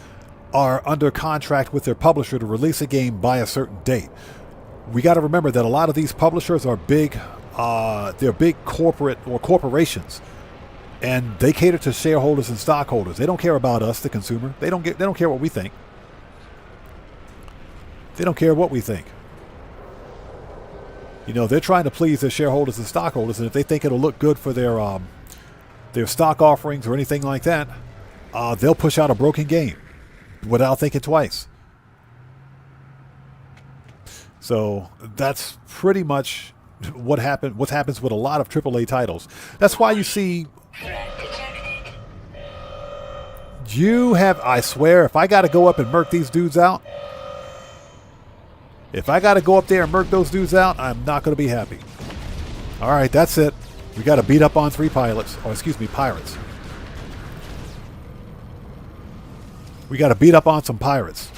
are under contract with their publisher to release a game by a certain date. We got to remember that a lot of these publishers are big, they're big corporate or corporations, and they cater to shareholders and stockholders. They don't care about us, the consumer. They don't care what we think. They don't care what we think. You know, they're trying to please their shareholders and stockholders, and if they think it'll look good for their stock offerings or anything like that, they'll push out a broken game without thinking twice. So that's pretty much what happens with a lot of AAA titles. That's why you see I swear, if I got to go up and murk these dudes out, if I got to go up there and murk those dudes out, I'm not going to be happy. All right, that's it. We got to beat up on 3 pirates. We got to beat up on some pirates.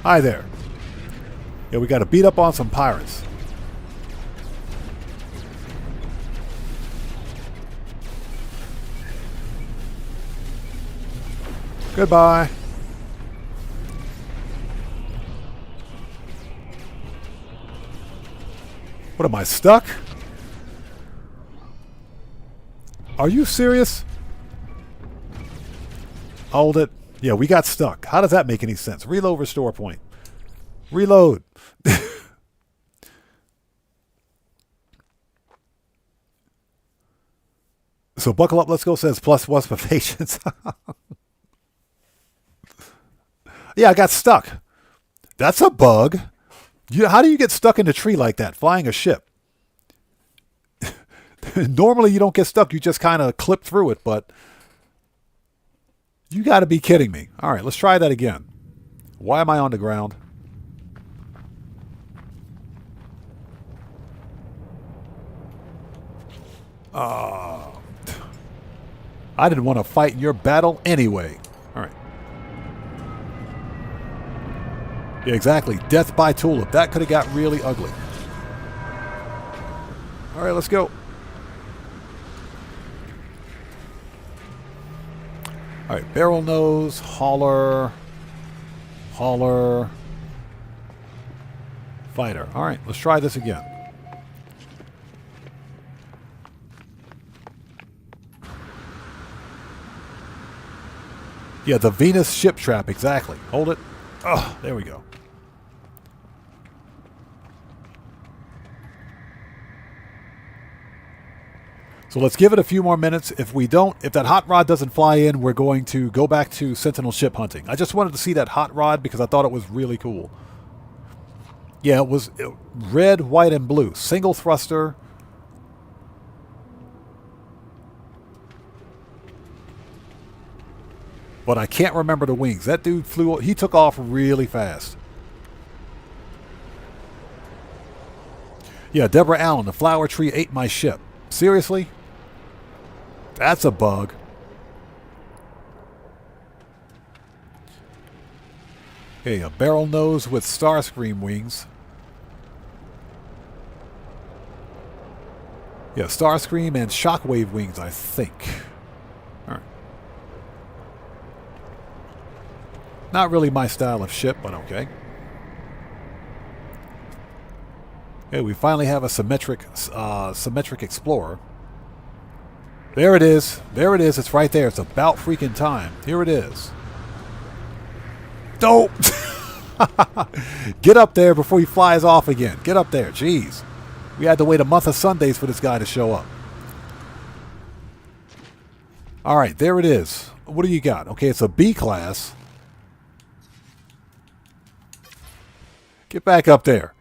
Hi there. Yeah, we got to beat up on some pirates. Goodbye. What, am I stuck? Are you serious? Hold it. Yeah, we got stuck. How does that make any sense? Reload restore point. Reload. So buckle up, let's go says plus for patience. Yeah, I got stuck. That's a bug. How do you get stuck in a tree like that, flying a ship? Normally you don't get stuck. You just kind of clip through it, but you got to be kidding me. All right, let's try that again. Why am I on the ground? I didn't want to fight in your battle anyway. All right. Yeah, exactly. Death by tulip. That could have got really ugly. All right, let's go. All right, barrel nose, hauler, fighter. All right, let's try this again. Yeah, the Venus ship trap, exactly. Hold it. Oh, there we go. So let's give it a few more minutes. If that hot rod doesn't fly in, we're going to go back to Sentinel ship hunting. I just wanted to see that hot rod because I thought it was really cool. Yeah, it was red, white, and blue. Single thruster. But I can't remember the wings. That dude he took off really fast. Yeah, Deborah Allen, the flower tree ate my ship. Seriously? That's a bug. Okay, a barrel nose with Starscream wings. Yeah, Starscream and Shockwave wings, I think. All right. Not really my style of ship, but okay. Okay, we finally have a symmetric explorer. There it is. There it is. It's right there. It's about freaking time. Here it is. Don't get up there before he flies off again. Get up there. Jeez. We had to wait a month of Sundays for this guy to show up. All right, there it is. What do you got? Okay, it's a B class. Get back up there.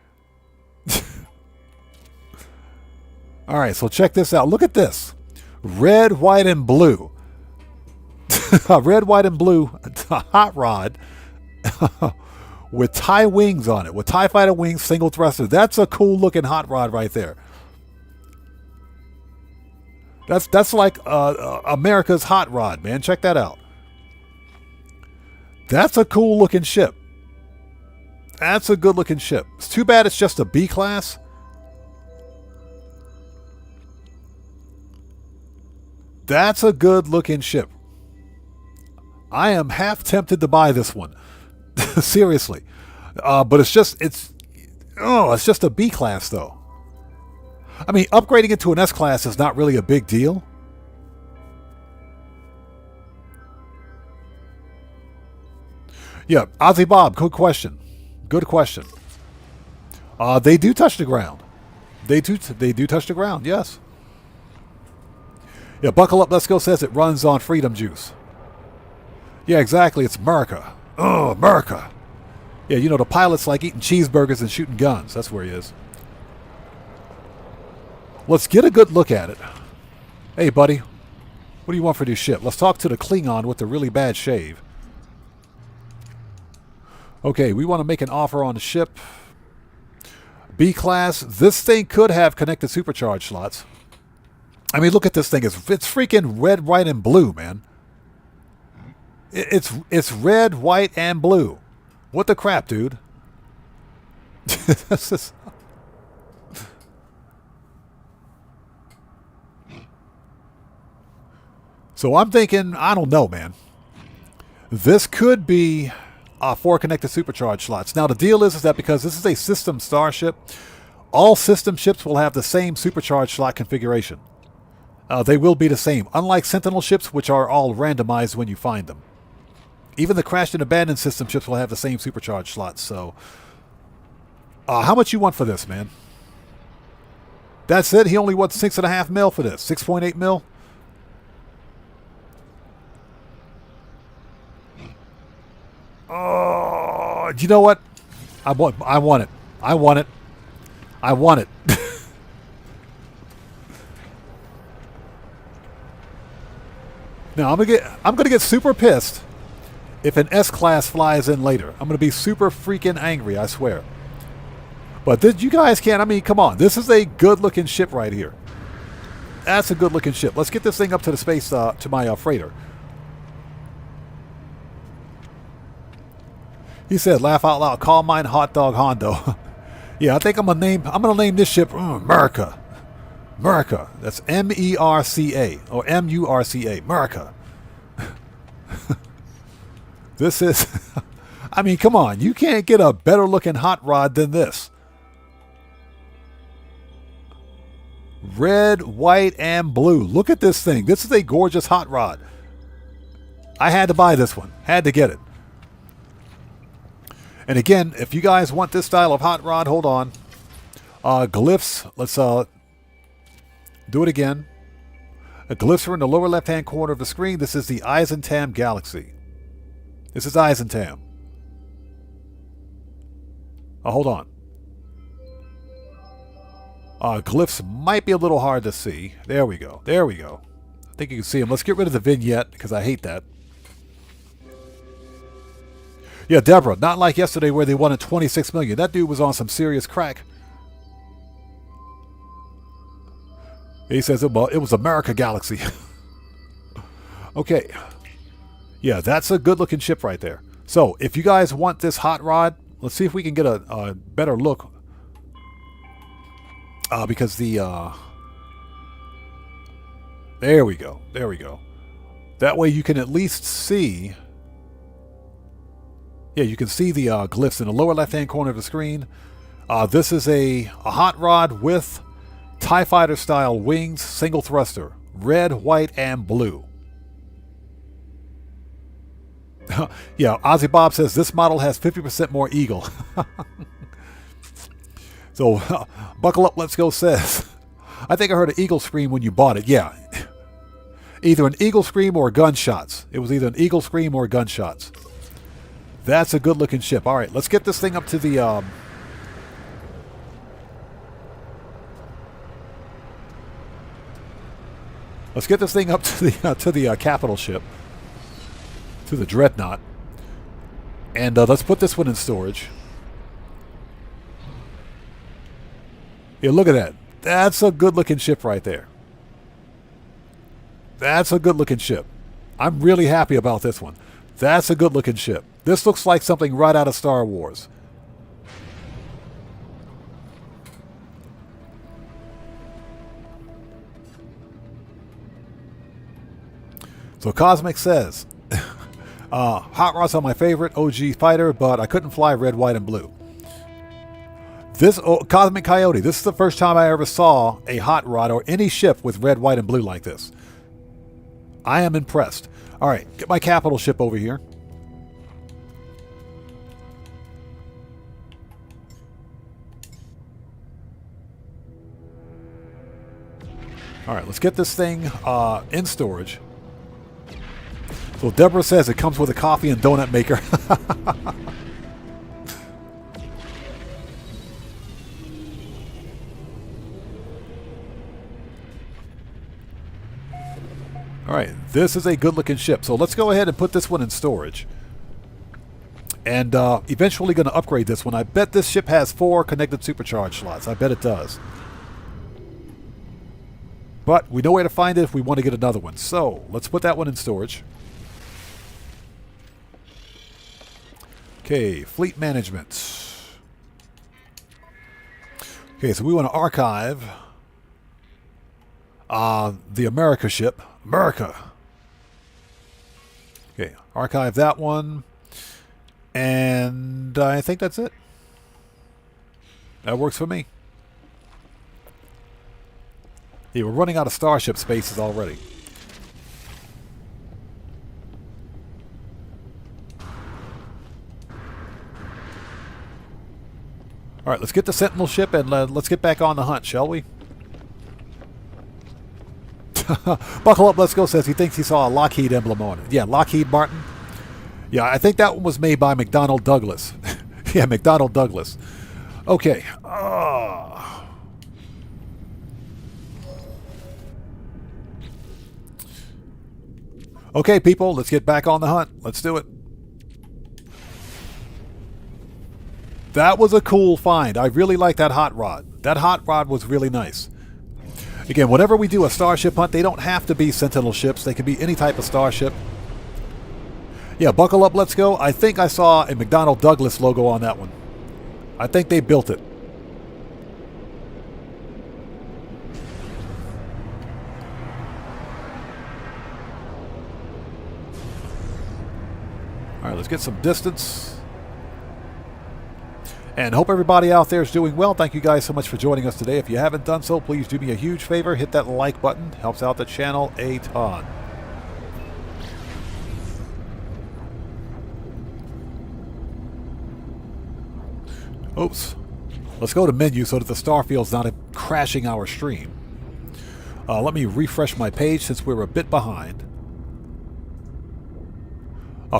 All right, so check this out. Look at this. Red, white, and blue. Red, white, and blue hot rod with TIE wings on it. With TIE fighter wings, single thruster. That's a cool looking hot rod right there. That's like America's hot rod, man. Check that out. That's a cool looking ship. That's a good looking ship. It's too bad it's just a B class. That's a good looking ship. I am half tempted to buy this one. Seriously. But it's just a B class though. I mean, upgrading it to an S class is not really a big deal. Yeah, Ozzy Bob, good question. Good question. They do touch the ground. They do touch the ground, yes. Yeah, Buckle Up, Let's Go says it runs on freedom juice. Yeah, exactly. It's America. Oh, America. Yeah, you know, the pilot's like eating cheeseburgers and shooting guns. That's where he is. Let's get a good look at it. Hey, buddy. What do you want for this ship? Let's talk to the Klingon with the really bad shave. Okay, we want to make an offer on the ship. B class. This thing could have connected supercharge slots. I mean, look at this thing. It's freaking red, white, and blue, man. It's red, white, and blue. What the crap, dude? So I'm thinking, I don't know, man. This could be 4 connected supercharge slots. Now, the deal is that because this is a system starship, all system ships will have the same supercharge slot configuration. They will be the same, unlike Sentinel ships, which are all randomized when you find them. Even the crashed and abandoned system ships will have the same supercharge slots. So, how much you want for this, man? That's it. He only wants 6.5 mil for this. 6.8 mil. Oh, you know what? I want it. I want it. I want it. Now I'm gonna get super pissed if an S class flies in later. I'm gonna be super freaking angry, I swear. But this, you guys can't. I mean, come on. This is a good-looking ship right here. That's a good-looking ship. Let's get this thing up to the space to my freighter. He said, "Laugh out loud. Call mine Hot Dog Hondo." Yeah, I think I'm gonna name this ship America. America. That's M-E-R-C-A or M-U-R-C-A. America. This is, I mean, come on. You can't get a better looking hot rod than this. Red, white, and blue. Look at this thing. This is a gorgeous hot rod. I had to buy this one. Had to get it. And again, if you guys want this style of hot rod, hold on. Glyphs. Let's do it again. The glyphs are in the lower left-hand corner of the screen. This is the Eisentam Galaxy. This is Eisentam. Oh, hold on. Glyphs might be a little hard to see. There we go. There we go. I think you can see them. Let's get rid of the vignette, because I hate that. Yeah, Deborah, not like yesterday where they wanted 26 million. That dude was on some serious crack. He says it was America Galaxy. Okay. Yeah, that's a good-looking ship right there. So, if you guys want this hot rod, let's see if we can get a better look. Because the... there we go. There we go. That way you can at least see... Yeah, you can see the glyphs in the lower left-hand corner of the screen. This is a hot rod with TIE Fighter-style wings, single thruster. Red, white, and blue. Yeah, Ozzy Bob says this model has 50% more eagle. So, Buckle Up, Let's Go says, I think I heard an eagle scream when you bought it. Yeah. Either an eagle scream or gunshots. It was either an eagle scream or gunshots. That's a good-looking ship. All right, let's get this thing up to the... Let's get this thing up to the capital ship. To the Dreadnought. And let's put this one in storage. Yeah, look at that. That's a good-looking ship right there. That's a good-looking ship. I'm really happy about this one. That's a good-looking ship. This looks like something right out of Star Wars. So Cosmic says, hot rods are my favorite OG fighter, but I couldn't fly red, white, and blue. This Cosmic Coyote, this is the first time I ever saw a hot rod or any ship with red, white, and blue like this. I am impressed. All right, get my capital ship over here. All right, let's get this thing in storage. So Deborah says it comes with a coffee and donut maker. All right, this is a good-looking ship. So let's go ahead and put this one in storage. And eventually going to upgrade this one. I bet this ship has 4 connected supercharge slots. I bet it does. But we know where to find it if we want to get another one. So let's put that one in storage. Okay, fleet management. Okay, so we want to archive the America ship. America. Okay, archive that one. And I think that's it. That works for me. Yeah, we're running out of Starship spaces already. All right, let's get the Sentinel ship and let's get back on the hunt, shall we? Buckle Up, Let's Go says he thinks he saw a Lockheed emblem on it. Yeah, Lockheed Martin. Yeah, I think that one was made by McDonnell Douglas. Yeah, McDonnell Douglas. Okay. Okay, people, let's get back on the hunt. Let's do it. That was a cool find. I really like that hot rod. That hot rod was really nice. Again, whenever we do a Starship hunt, they don't have to be Sentinel ships. They can be any type of Starship. Yeah, Buckle Up, Let's Go. I think I saw a McDonnell Douglas logo on that one. I think they built it. All right, let's get some distance. And hope everybody out there is doing well. Thank you guys so much for joining us today. If you haven't done so, please do me a huge favor. Hit that like button. Helps out the channel a ton. Oops. Let's go to menu so that the Starfield's not crashing our stream. Let me refresh my page since we're a bit behind.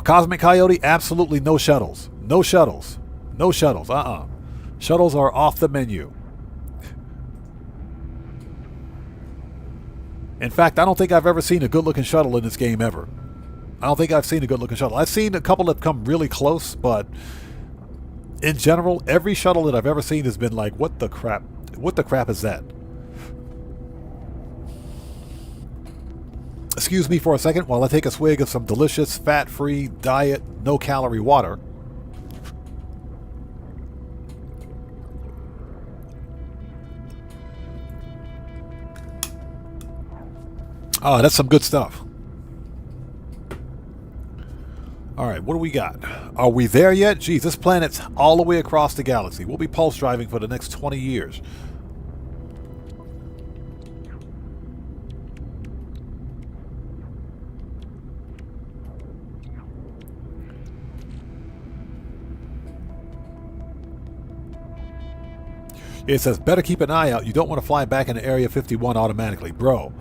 Cosmic Coyote, absolutely no shuttles. No shuttles. No shuttles. Shuttles are off the menu. In fact, I don't think I've ever seen a good-looking shuttle in this game ever. I don't think I've seen a good-looking shuttle. I've seen a couple that come really close, but in general, every shuttle that I've ever seen has been like, what the crap? What the crap is that? Excuse me for a second while I take a swig of some delicious, fat-free, diet, no-calorie water. Oh, that's some good stuff. Alright, what do we got? Are we there yet? Geez, this planet's all the way across the galaxy. We'll be pulse driving for the next 20 years. It says, better keep an eye out. You don't want to fly back into Area 51 automatically. Bro.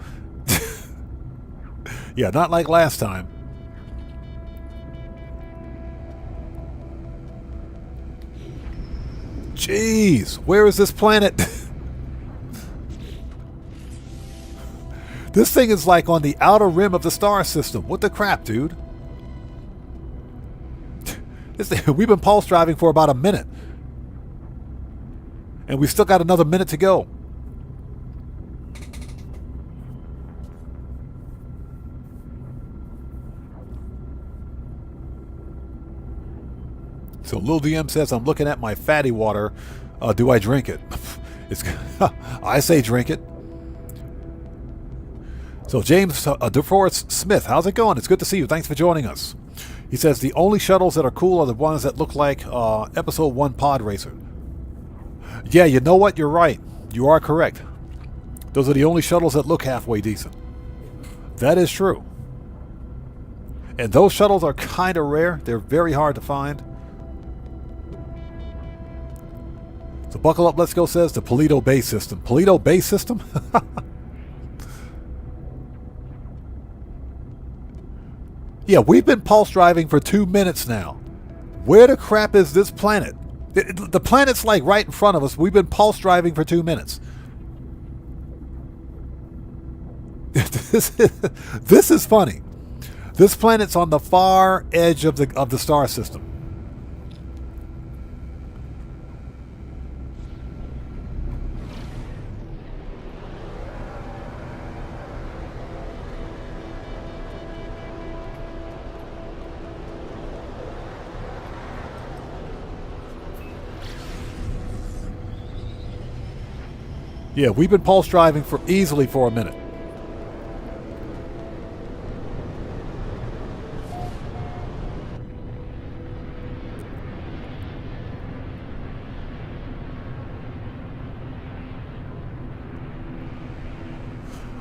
Yeah, not like last time. Jeez, where is this planet? This thing is like on the outer rim of the star system. What the crap, dude? We've been pulse driving for about a minute. And we've still got another minute to go. So Lil DM says, I'm looking at my fatty water. Do I drink it? I say drink it. So James DeForest Smith, how's it going? It's good to see you. Thanks for joining us. He says, the only shuttles that are cool are the ones that look like Episode 1 Pod Racer. Yeah, you know what? You're right. You are correct. Those are the only shuttles that look halfway decent. That is true. And those shuttles are kind of rare. They're very hard to find. So Buckle Up Let's Go says the Polito Bay System. Polito Bay System? Yeah, we've been pulse driving for 2 minutes now. Where the crap is this planet? The planet's like right in front of us. We've been pulse driving for 2 minutes. This is funny. This planet's on the far edge of the star system. Yeah, we've been pulse driving for easily for a minute.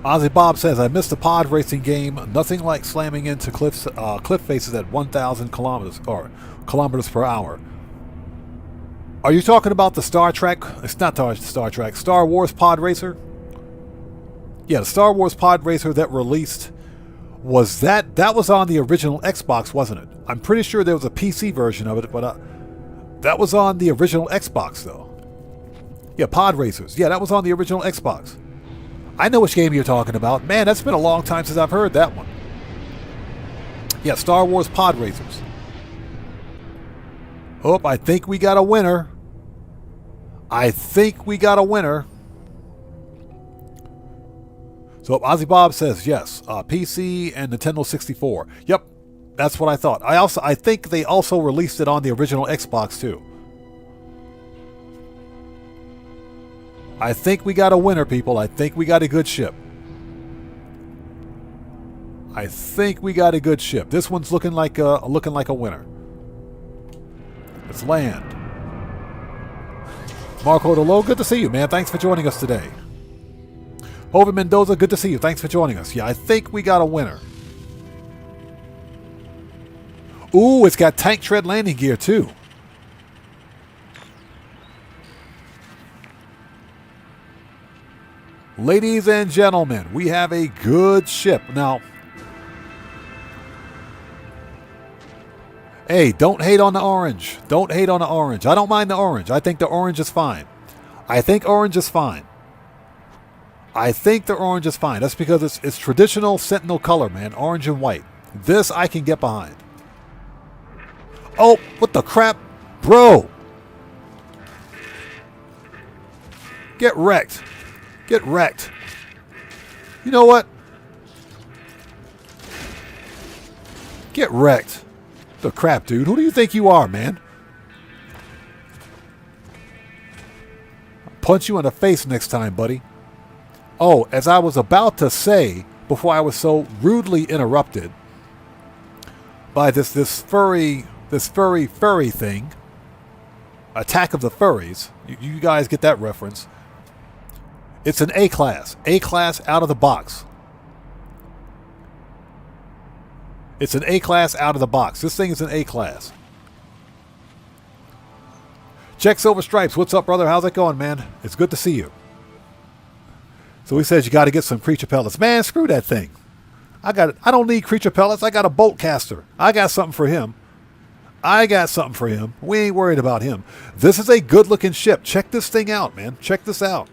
Ozzy Bob says, I missed the pod racing game. Nothing like slamming into cliff faces at 1,000 kilometers per hour. Are you talking about the Star Trek? It's not Star Trek. Star Wars Pod Racer? Yeah, the Star Wars Pod Racer that released was that was on the original Xbox, wasn't it? I'm pretty sure there was a PC version of it, but that was on the original Xbox, though. Yeah, Pod Racers. Yeah, that was on the original Xbox. I know which game you're talking about. Man, that's been a long time since I've heard that one. Yeah, Star Wars Pod Racers. Oh, I think we got a winner. I think we got a winner. So Ozzy Bob says yes. PC and Nintendo 64. Yep, that's what I thought. I think they also released it on the original Xbox too. I think we got a winner, people. I think we got a good ship. I think we got a good ship. This one's looking like a winner. Let's land. Marco Delo, good to see you, man. Thanks for joining us today. Hover Mendoza, good to see you. Thanks for joining us. Yeah, I think we got a winner. Ooh, it's got tank tread landing gear, too. Ladies and gentlemen, we have a good ship. Now, hey, don't hate on the orange. Don't hate on the orange. I don't mind the orange. I think the orange is fine. I think orange is fine. I think the orange is fine. That's because it's traditional Sentinel color, man. Orange and white. This I can get behind. Oh, what the crap? Bro! Get wrecked. Get wrecked. You know what? Get wrecked. The crap, dude. Who do you think you are, man? I'll punch you in the face next time, buddy. Oh, as I was about to say, before I was so rudely interrupted by this furry thing, Attack of the Furries. You guys get that reference. It's an A-class. A-class out of the box. It's an A-class out of the box. This thing is an A-class. Check Silver Stripes. What's up, brother? How's it going, man? It's good to see you. So he says you got to get some creature pellets. Man, screw that thing. I don't need creature pellets. I got a bolt caster. I got something for him. We ain't worried about him. This is a good-looking ship. Check this thing out, man. Check this out.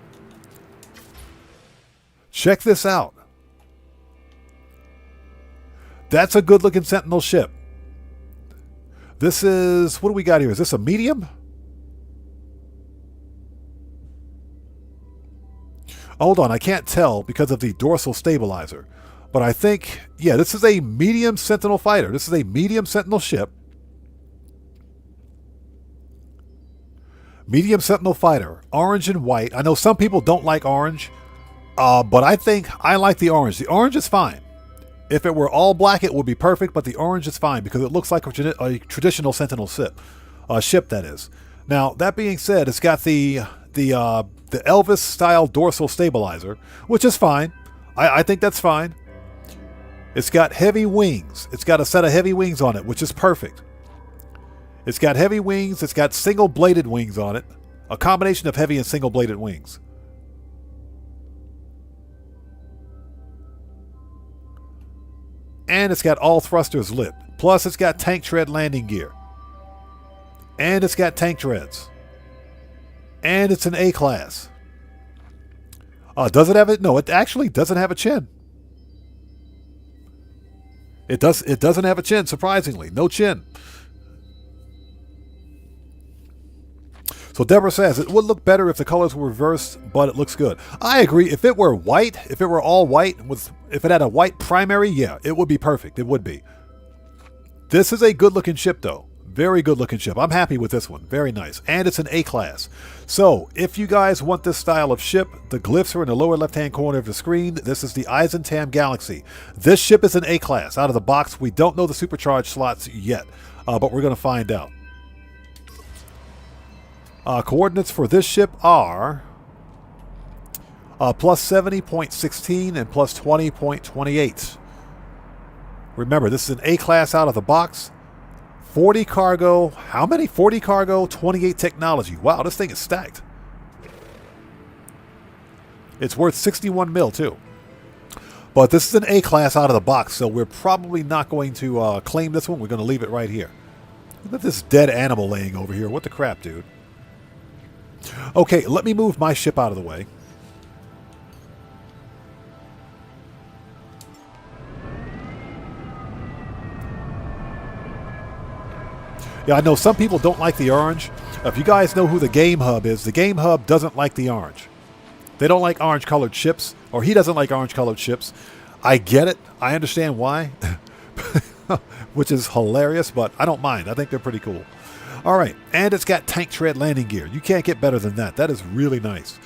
Check this out. That's a good-looking Sentinel ship. This is... What do we got here? Is this a medium? Hold on, I can't tell because of the dorsal stabilizer. But I think... Yeah, this is a medium Sentinel fighter. This is a medium Sentinel ship. Medium Sentinel fighter. Orange and white. I know some people don't like orange. But I think I like the orange. The orange is fine. If it were all black, it would be perfect, but the orange is fine because it looks like a traditional Sentinel ship, that is. Now, that being said, it's got the Elvis-style dorsal stabilizer, which is fine. I think that's fine. It's got heavy wings. It's got a set of heavy wings on it, which is perfect. It's got heavy wings. It's got single-bladed wings on it. A combination of heavy and single-bladed wings. And it's got all thrusters lit. Plus, it's got tank tread landing gear. And it's got tank treads. And it's an A-class. Does it have it? No, it actually doesn't have a chin. It doesn't have a chin, surprisingly. No chin. So Deborah says, it would look better if the colors were reversed, but it looks good. I agree. If it were white, if it were all white, if it had a white primary, yeah, it would be perfect. It would be. This is a good-looking ship, though. Very good-looking ship. I'm happy with this one. Very nice. And it's an A-class. So, if you guys want this style of ship, the glyphs are in the lower left-hand corner of the screen. This is the Eisentam Galaxy. This ship is an A-class. Out of the box, we don't know the supercharged slots yet, but we're going to find out. Coordinates for this ship are plus 70.16 and plus 20.28. Remember, this is an A-class out of the box. 40 cargo. How many? 40 cargo, 28 technology. Wow, this thing is stacked. It's worth 61 mil, too. But this is an A-class out of the box, so we're probably not going to claim this one. We're going to leave it right here. Look at this dead animal laying over here. What the crap, dude? Okay, let me move my ship out of the way. Yeah, I know some people don't like the orange. If you guys know who the Game Hub is, the Game Hub doesn't like the orange. They don't like orange-colored ships, or he doesn't like orange-colored ships. I get it. I understand why, which is hilarious, but I don't mind. I think they're pretty cool. All right, and it's got tank tread landing gear. You can't get better than that. That is really nice.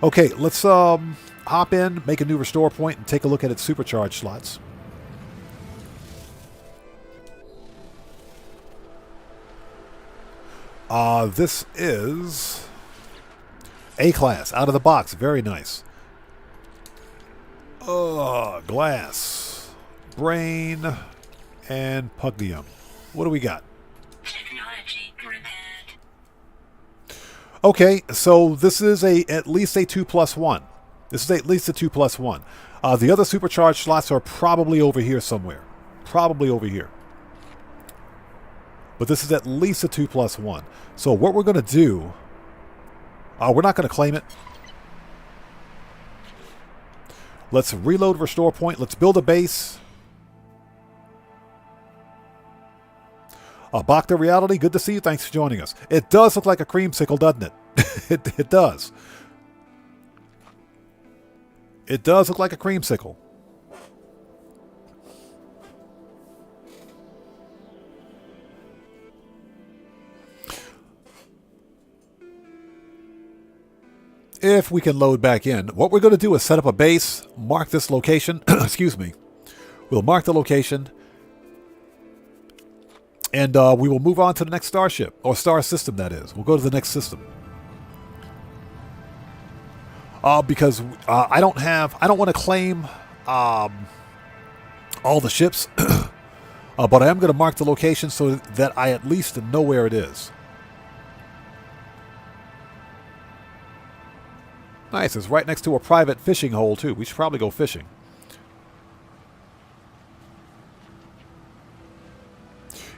Okay, let's hop in, make a new restore point, and take a look at its supercharged slots. This is A-class, out of the box. Very nice. Glass, brain, and Pugdium. What do we got? Technology repaired. Okay, so this is at least a 2+1. This is at least a 2+1. The other supercharged slots are probably over here somewhere. Probably over here. But this is at least a 2+1. So what we're going to do, we're not going to claim it. Let's reload restore point. Let's build a base. Bacta Reality, good to see you. Thanks for joining us. It does look like a creamsicle, doesn't it? It does. It does look like a creamsicle. If we can load back in, what we're going to do is set up a base, mark this location. Excuse me. We'll mark the location. And we will move on to the next starship, or star system, that is. We'll go to the next system. Because I don't want to claim all the ships, but I am going to mark the location so that I at least know where it is. Nice, it's right next to a private fishing hole too. We should probably go fishing.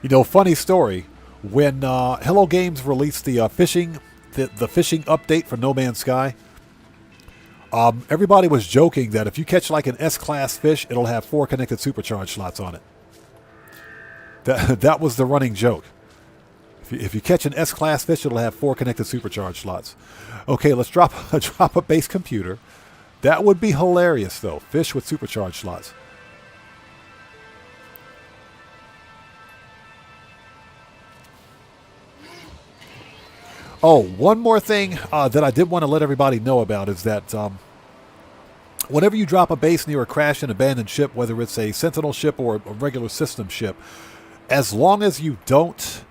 You know, funny story. When Hello Games released the fishing update for No Man's Sky, everybody was joking that if you catch like an S-class fish, it'll have 4 connected supercharge slots on it. That was the running joke. If you catch an S-class fish, it'll have 4 connected supercharge slots. Okay, let's drop a base computer. That would be hilarious, though. Fish with supercharge slots. Oh, one more thing that I did want to let everybody know about is that whenever you drop a base near a crashed and abandoned ship, whether it's a Sentinel ship or a regular system ship, as long as you don't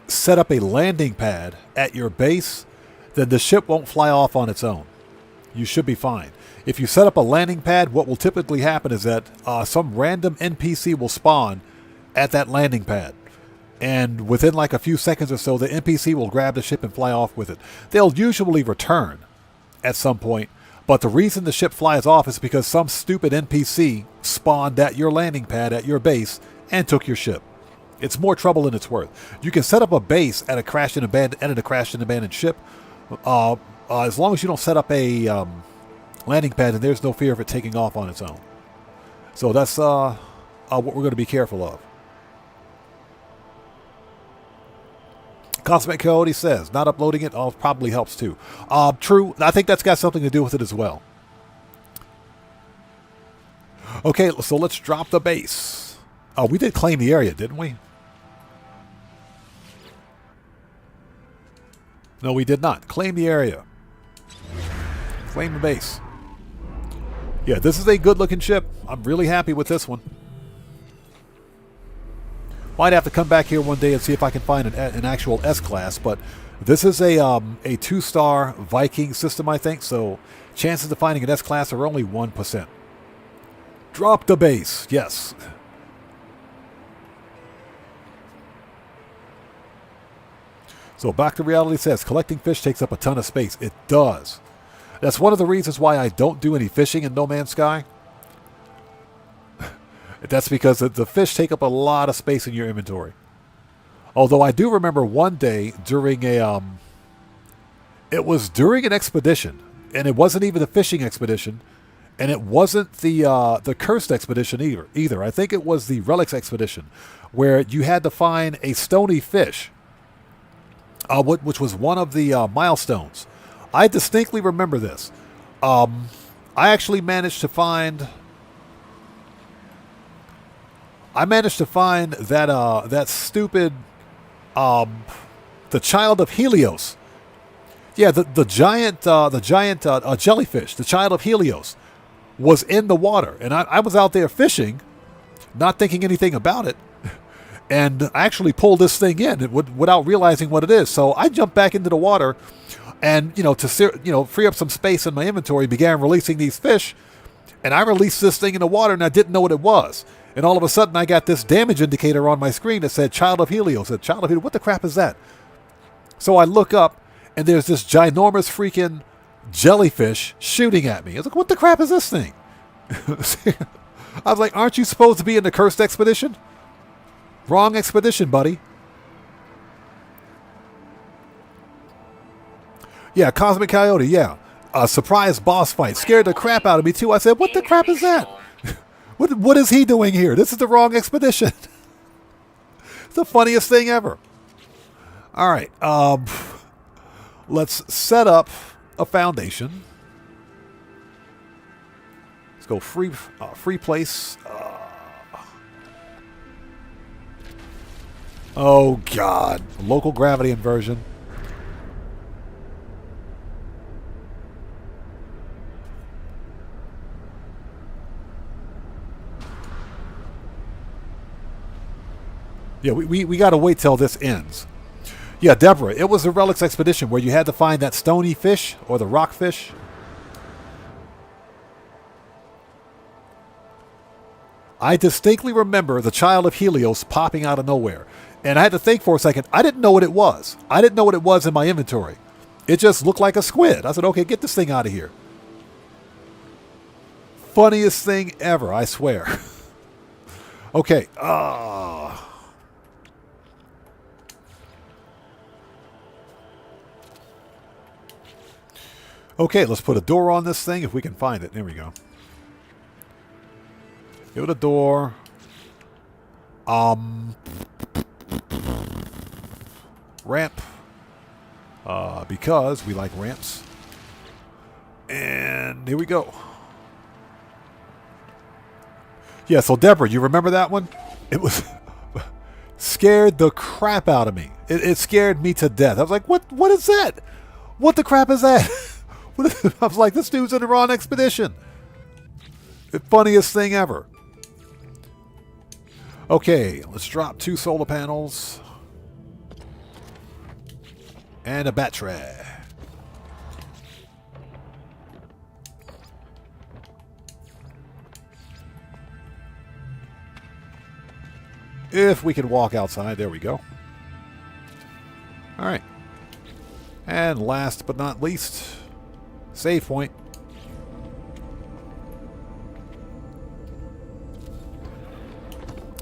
set up a landing pad at your base, then the ship won't fly off on its own. You should be fine. If you set up a landing pad, what will typically happen is that some random NPC will spawn at that landing pad. And within like a few seconds or so, the NPC will grab the ship and fly off with it. They'll usually return at some point, but the reason the ship flies off is because some stupid NPC spawned at your landing pad at your base and took your ship. It's more trouble than it's worth. You can set up a base at a crashed and abandoned ship, as long as you don't set up a landing pad, and there's no fear of it taking off on its own. So that's what we're going to be careful of. Cosmic Coyote says, not uploading it probably helps too. True. I think that's got something to do with it as well. Okay, so let's drop the base. We did claim the area, didn't we? No, we did not. Claim the area. Claim the base. Yeah, this is a good-looking ship. I'm really happy with this one. Might have to come back here one day and see if I can find an actual S-class, but this is a 2-star Viking system, I think, so chances of finding an S-class are only 1%. Drop the base, yes. So Back to Reality says, collecting fish takes up a ton of space. It does. That's one of the reasons why I don't do any fishing in No Man's Sky. That's because the fish take up a lot of space in your inventory. Although I do remember one day during it was during an expedition, and it wasn't even a fishing expedition, and it wasn't the cursed expedition either. I think it was the relics expedition, where you had to find a stony fish, which was one of the milestones. I distinctly remember this. I actually managed to find. that stupid, the child of Helios. Yeah, the giant jellyfish, the child of Helios, was in the water, and I was out there fishing, not thinking anything about it, and I actually pulled this thing in without realizing what it is. So I jumped back into the water, and to free up some space in my inventory, began releasing these fish, and I released this thing in the water, and I didn't know what it was. And all of a sudden, I got this damage indicator on my screen that said Child of Helios. Child of Helios, what the crap is that? So I look up, and there's this ginormous freaking jellyfish shooting at me. I was like, what the crap is this thing? I was like, aren't you supposed to be in the cursed expedition? Wrong expedition, buddy. Yeah, Cosmic Coyote, yeah. A surprise boss fight. Scared the crap out of me, too. I said, what the crap is that? What is he doing here? This is the wrong expedition. It's the funniest thing ever. All right. Let's set up a foundation. Let's go free place. Oh, God. Local gravity inversion. Yeah, we got to wait till this ends. Yeah, Deborah, it was the Relics expedition where you had to find that stony fish or the rock fish. I distinctly remember the Child of Helios popping out of nowhere. And I had to think for a second. I didn't know what it was. I didn't know what it was in my inventory. It just looked like a squid. I said, okay, get this thing out of here. Funniest thing ever, I swear. Okay. Okay, let's put a door on this thing if we can find it. There we go. Give it a door. Ramp. Because we like ramps. And here we go. Yeah, so Deborah, you remember that one? It was scared the crap out of me. It scared me to death. I was like, what is that? What the crap is that? I was like, this dude's in the wrong expedition. The funniest thing ever. Okay, let's drop 2 solar panels. And a battery. If we can walk outside, there we go. All right. And last but not least, save point.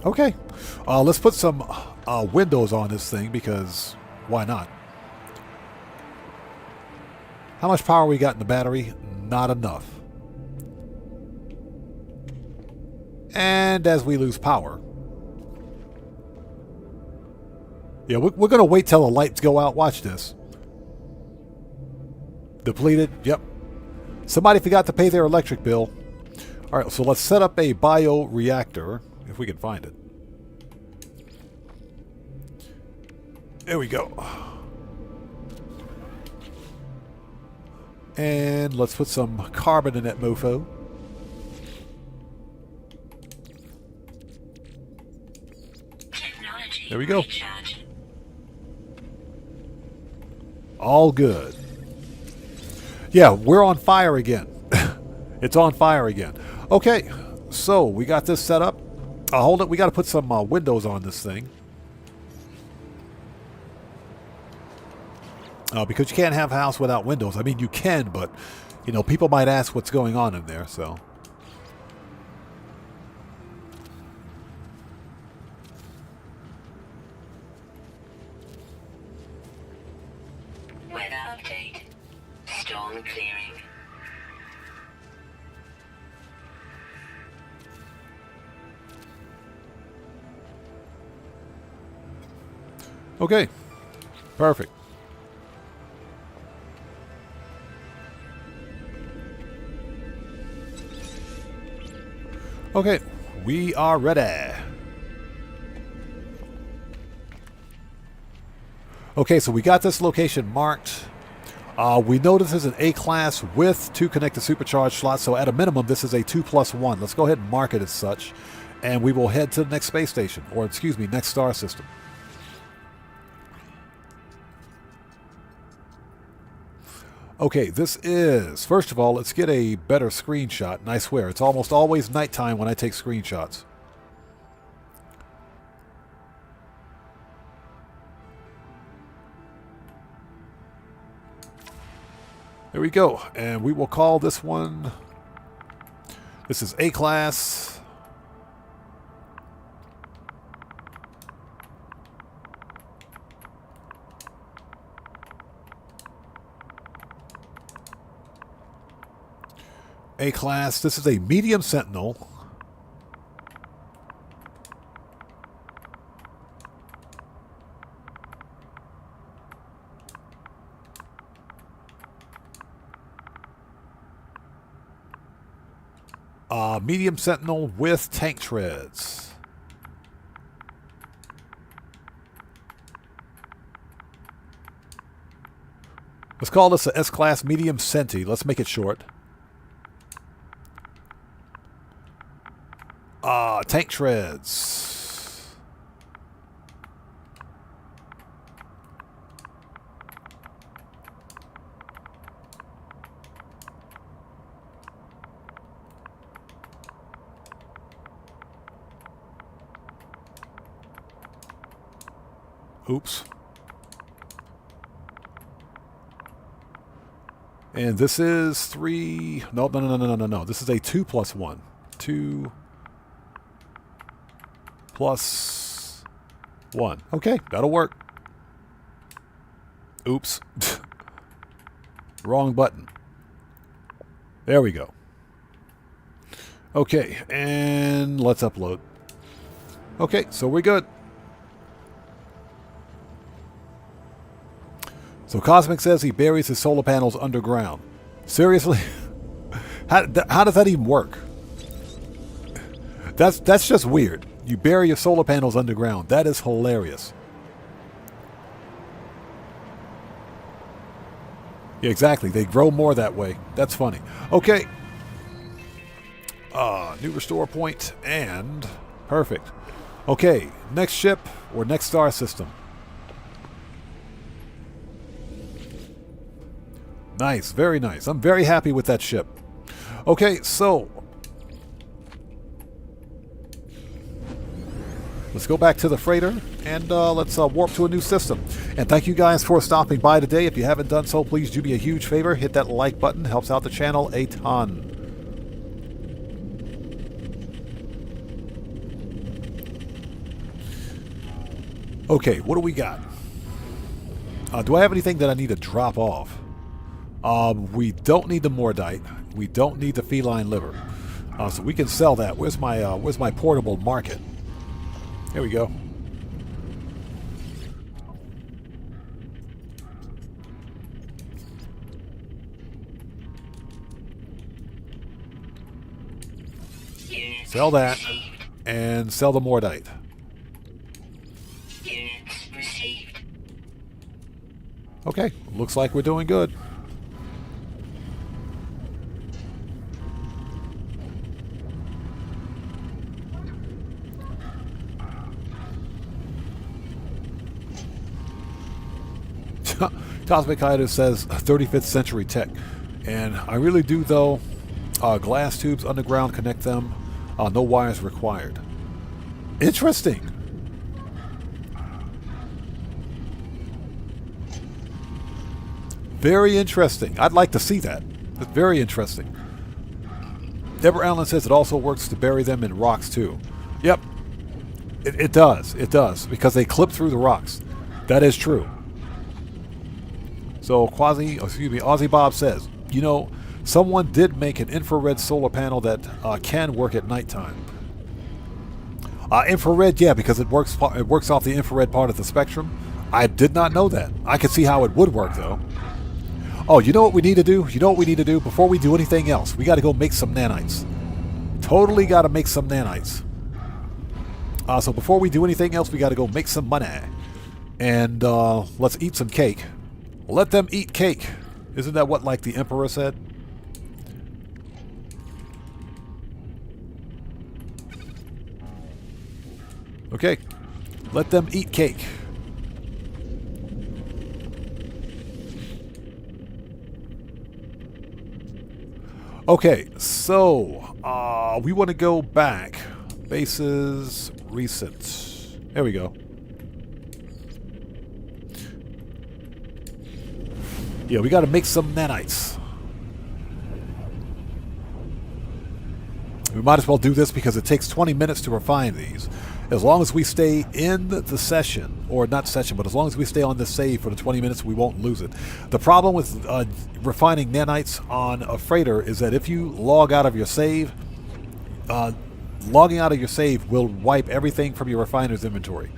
Okay. Let's put some windows on this thing because why not? How much power we got in the battery? Not enough. And as we lose power. Yeah, we're going to wait till the lights go out. Watch this. Depleted. Yep. Somebody forgot to pay their electric bill. All right, so let's set up a bioreactor, if we can find it. There we go. And let's put some carbon in that mofo. There we go. All good. Yeah, we're on fire again. It's on fire again. Okay, so we got this set up. Hold it. We got to put some windows on this thing. Because you can't have a house without windows. I mean, you can, but, you know, people might ask what's going on in there, so. Weather update. Storm clearing. Okay. Perfect. Okay, we are ready. Okay, so we got this location marked. We know this is an A-class with 2 connected supercharged slots, so at a minimum, this is a 2+1. Let's go ahead and mark it as such, and we will head to the next space station, or excuse me, next star system. Okay, this is, first of all, let's get a better screenshot, and I swear, it's almost always nighttime when I take screenshots. There we go. And we will call this one... This is A class. A class. This is a medium Sentinel. Medium Sentinel with tank treads. Let's call this a S-Class Medium Senti. Let's make it short. Tank treads. Oops. And this is 3... No. This is a 2 plus 1. 2 plus 1. Okay, that'll work. Oops. Wrong button. There we go. Okay, and let's upload. Okay, so we're good. So Cosmic says he buries his solar panels underground. Seriously? How does that even work? That's just weird. You bury your solar panels underground. That is hilarious. Yeah, exactly. They grow more that way. That's funny. Okay. New restore point and perfect. Okay, next ship or next star system. Nice, very nice. I'm very happy with that ship. Okay, so let's go back to the freighter and let's warp to a new system. And thank you guys for stopping by today. If you haven't done so, please do me a huge favor. Hit that like button. Helps out the channel a ton. Okay, what do we got? Do I have anything that I need to drop off? We don't need the Mordite. We don't need the feline liver. So we can sell that. Where's my portable market? Here we go. Sell that and sell the Mordite. Units received. Okay, looks like we're doing good. Cosmic Hider says 35th century tech. And I really do, though. Glass tubes underground, connect them. No wires required. Interesting. Very interesting. I'd like to see that. That's very interesting. Deborah Allen says it also works to bury them in rocks, too. Yep. It does. It does. Because they clip through the rocks. That is true. So Aussie Bob says, you know, someone did make an infrared solar panel that can work at nighttime. Infrared, yeah, because it works off the infrared part of the spectrum. I did not know that. I could see how it would work, though. Oh, you know what we need to do? You know what we need to do? Before we do anything else, we got to go make some nanites. Totally got to make some nanites. So before we do anything else, we got to go make some money. And let's eat some cake. Let them eat cake. Isn't that what, like, the Emperor said? Okay. Let them eat cake. Okay, so we want to go back. Bases, recent. There we go. Yeah, we got to make some nanites. We might as well do this because it takes 20 minutes to refine these. As long as we stay in the session, or not session, but as long as we stay on the save for the 20 minutes, we won't lose it. The problem with refining nanites on a freighter is that if you log out of your save, logging out of your save will wipe everything from your refiner's inventory.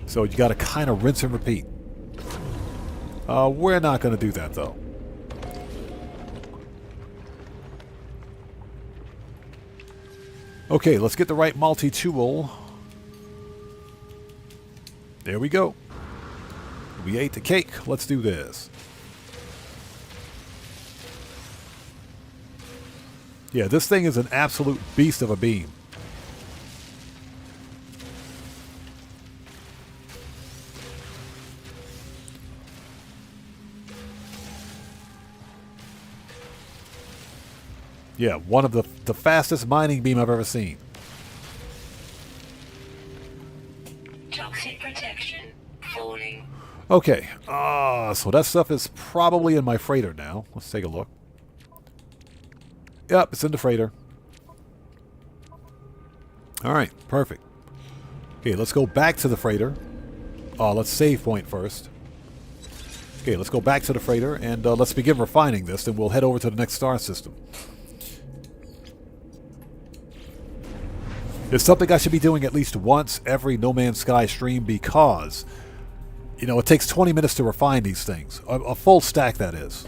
So you got to kind of rinse and repeat. We're not going to do that, though. Okay, let's get the right multi-tool. There we go. We ate the cake. Let's do this. Yeah, this thing is an absolute beast of a beam. Yeah, one of the fastest mining beam I've ever seen. Toxic protection falling. Okay, so that stuff is probably in my freighter now. Let's take a look. Yep, it's in the freighter. Alright, perfect. Okay, let's go back to the freighter. Let's save point first. Okay, let's go back to the freighter and let's begin refining this, and we'll head over to the next star system. It's something I should be doing at least once every No Man's Sky stream because, you know, it takes 20 minutes to refine these things. A full stack, that is.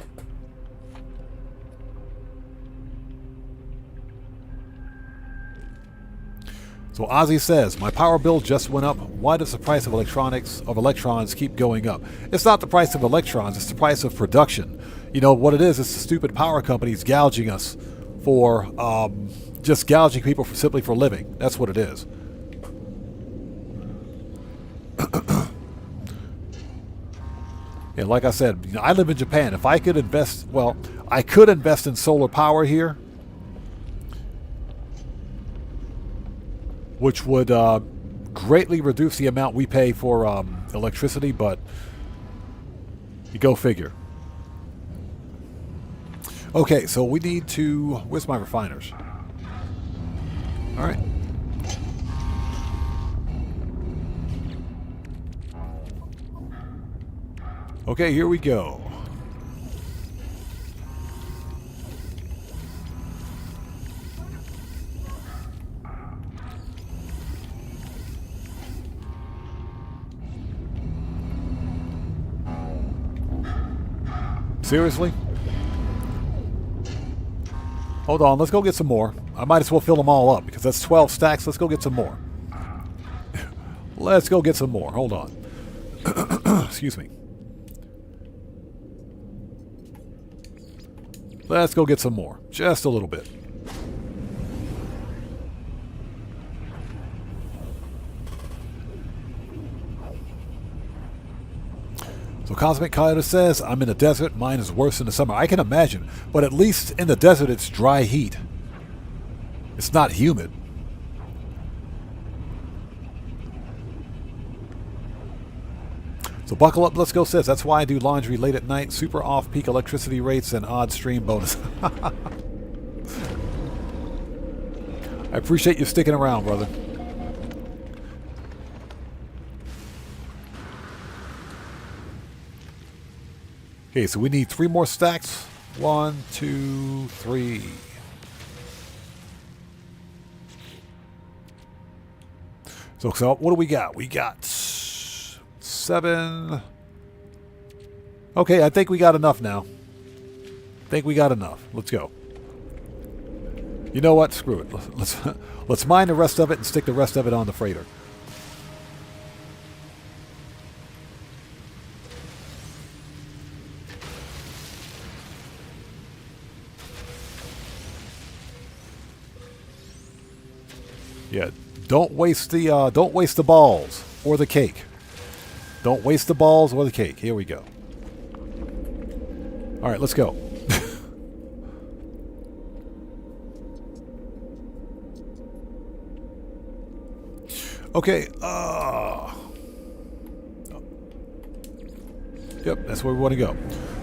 So Ozzy says, my power bill just went up. Why does the price of electrons keep going up? It's not the price of electrons, it's the price of production. You know what it is? It's the stupid power companies gouging us for just gouging people simply for living. That's what it is. And like I said, you know, I live in Japan. If I could invest, well, I could invest in solar power here, which would greatly reduce the amount we pay for electricity, but you go figure. Okay, so we need to... Where's my refiners? All right. Okay, here we go. Seriously? Hold on, let's go get some more. I might as well fill them all up because that's 12 stacks. Let's go get some more. Let's go get some more. Hold on. Excuse me. Let's go get some more. Just a little bit. So Cosmic Coyote says, I'm in the desert. Mine is worse in the summer. I can imagine. But at least in the desert, it's dry heat. It's not humid. So Buckle Up, Let's Go says, that's why I do laundry late at night. Super off-peak electricity rates and odd stream bonus. I appreciate you sticking around, brother. Okay, so we need 3 more stacks. 1, 2, 3. So what do we got? We got 7. Okay, I think we got enough now. Let's go. You know what? Screw it. Let's mine the rest of it and stick the rest of it on the freighter. Yeah, don't waste the balls or the cake. Don't waste the balls or the cake. Here we go. All right, let's go. Okay. Yep, that's where we want to go.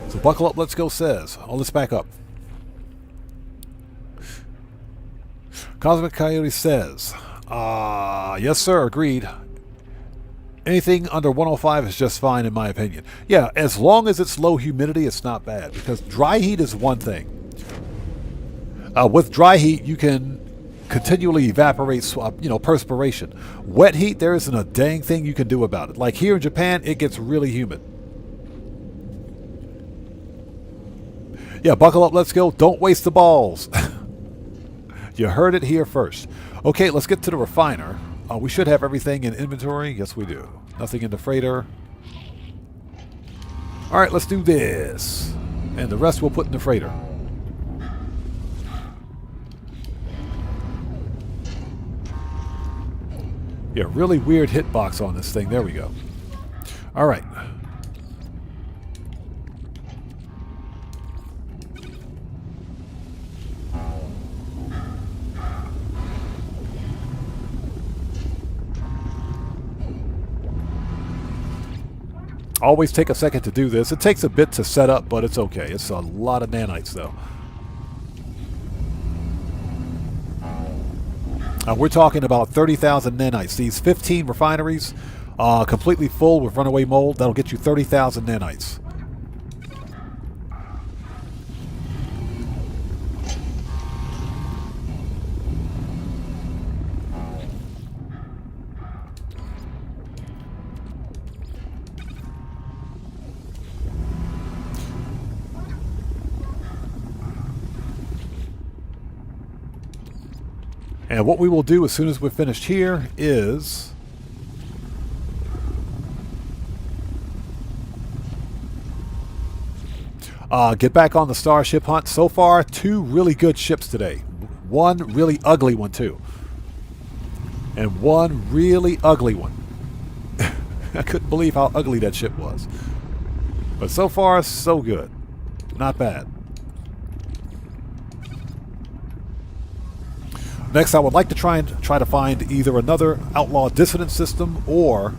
So Buckle Up, Let's Go says. Oh, let's back up. Cosmic Coyote says, yes, sir, agreed. Anything under 105 is just fine in my opinion. Yeah, as long as it's low humidity, it's not bad. Because dry heat is one thing. With dry heat, you can continually evaporate, perspiration. Wet heat, there isn't a dang thing you can do about it. Like here in Japan, it gets really humid. Yeah, buckle up, let's go. Don't waste the balls. You heard it here first. Okay, let's get to the refiner. We should have everything in inventory. Yes, we do. Nothing in the freighter. All right, let's do this. And the rest we'll put in the freighter. Yeah, really weird hitbox on this thing. There we go. All right. Always take a second to do this. It takes a bit to set up, but it's okay. It's a lot of nanites, though. We're talking about 30,000 nanites. These 15 refineries, completely full with runaway mold, that'll get you 30,000 nanites. And what we will do as soon as we're finished here is get back on the Starship hunt. So far, 2 really good ships today. 1 really ugly one, too. And 1 really ugly one. I couldn't believe how ugly that ship was. But so far, so good. Not bad. Next, I would like to try to find either another outlaw dissident system or,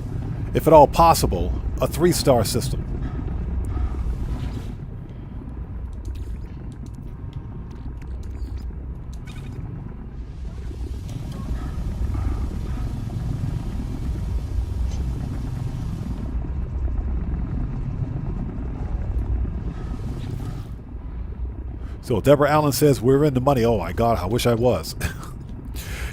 if at all possible, a 3-star system. So Deborah Allen says, we're in the money. Oh my God, I wish I was.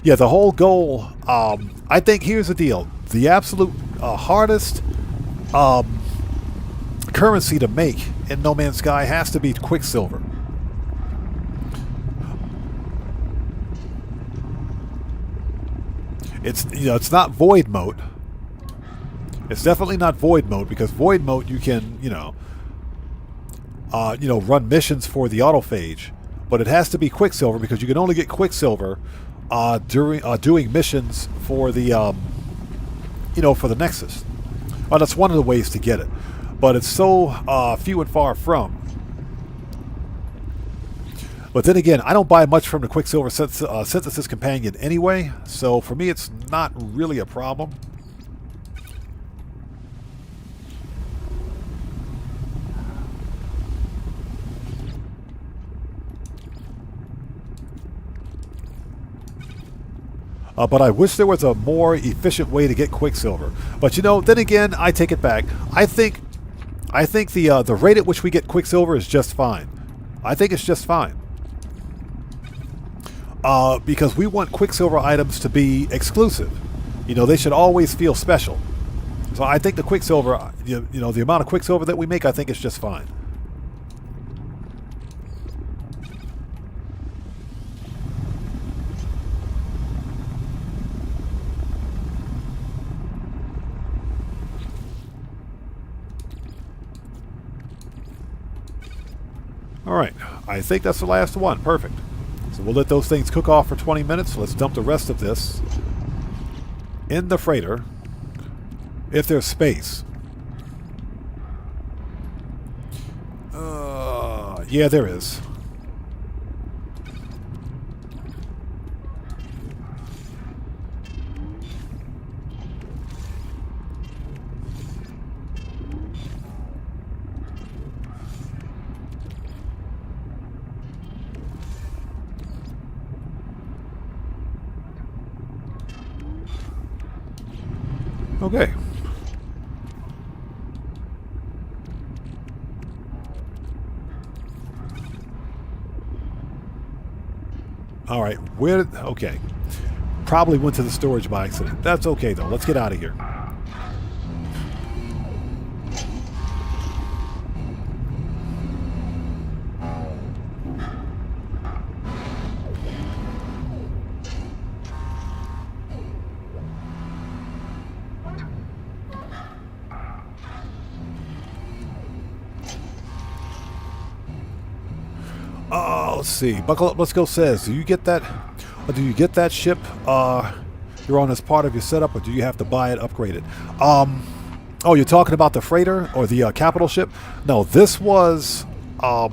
Yeah, the whole goal, I think here's the deal. The absolute hardest currency to make in No Man's Sky has to be Quicksilver. It's not Void Mode. It's definitely not Void Mode, because Void Mode you can, run missions for the autophage, but it has to be Quicksilver because you can only get Quicksilver during doing missions for the for the Nexus. That's one of the ways to get it, but it's so few and far from. But then again, I don't buy much from the Quicksilver Synthesis Companion anyway, so for me it's not really a problem. But I wish there was a more efficient way to get Quicksilver. But then again, I take it back. I think the rate at which we get Quicksilver is just fine. I think it's just fine. Because we want Quicksilver items to be exclusive. They should always feel special. So I think the Quicksilver, the amount of Quicksilver that we make, I think is just fine. Alright, I think that's the last one. Perfect. So we'll let those things cook off for 20 minutes. Let's dump the rest of this in the freighter, if there's space. Yeah, there is. Okay. All right. Where? Okay. Probably went to the storage by accident. That's okay, though. Let's get out of here. Let's see. Buckle Up, Let's Go says, do you get that? Do you get that ship you're on as part of your setup, or do you have to buy it, upgrade it? Oh, you're talking about the freighter or the capital ship? No, this was a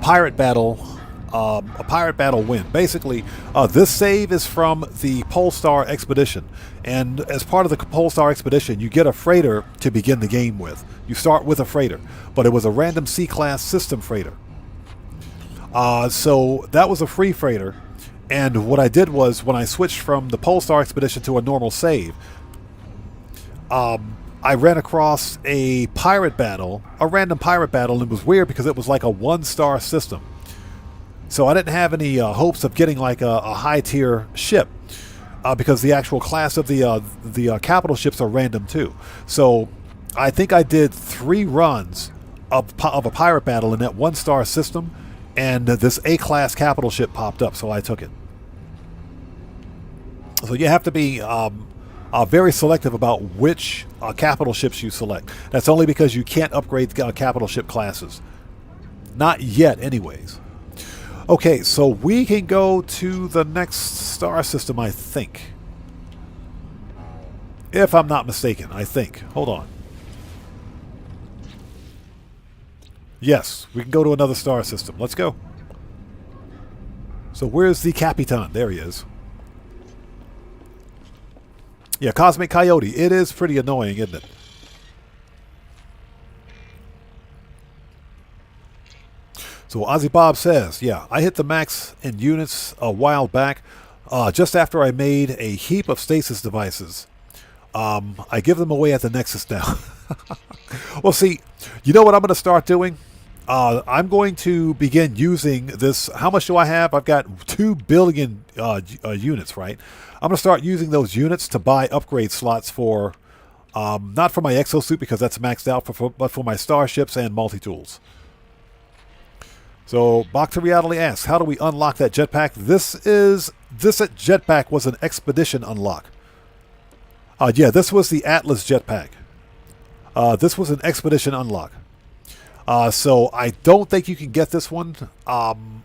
pirate battle. A pirate battle win. Basically, this save is from the Polestar expedition, and as part of the Polestar expedition, you get a freighter to begin the game with. You start with a freighter, but it was a random C-class system freighter. So that was a free freighter, and what I did was when I switched from the Polestar expedition to a normal save, I ran across a pirate battle, a random pirate battle, and it was weird because it was like a one-star system. So I didn't have any hopes of getting like a high-tier ship because the actual class of the capital ships are random too. So I think I did 3 runs of a pirate battle in that one-star system, and this A-class capital ship popped up, so I took it. So you have to be very selective about which capital ships you select. That's only because you can't upgrade capital ship classes. Not yet, anyways. Okay, so we can go to the next star system, I think. If I'm not mistaken, I think. Hold on. Yes, we can go to another star system. Let's go. So where's the Capitan? There he is. Yeah, Cosmic Coyote. It is pretty annoying, isn't it? So Ozzy Bob says, yeah, I hit the max in units a while back, just after I made a heap of stasis devices. I give them away at the Nexus now. Well, see, you know what I'm going to start doing? I'm going to begin using this. How much do I have? I've got 2 billion units, right? I'm going to start using those units to buy upgrade slots for, not for my exosuit because that's maxed out, but for my starships and multi-tools. So, Back to Reality asks, how do we unlock that jetpack? This jetpack was an expedition unlock. Yeah, this was the Atlas jetpack. This was an expedition unlock. So I don't think you can get this one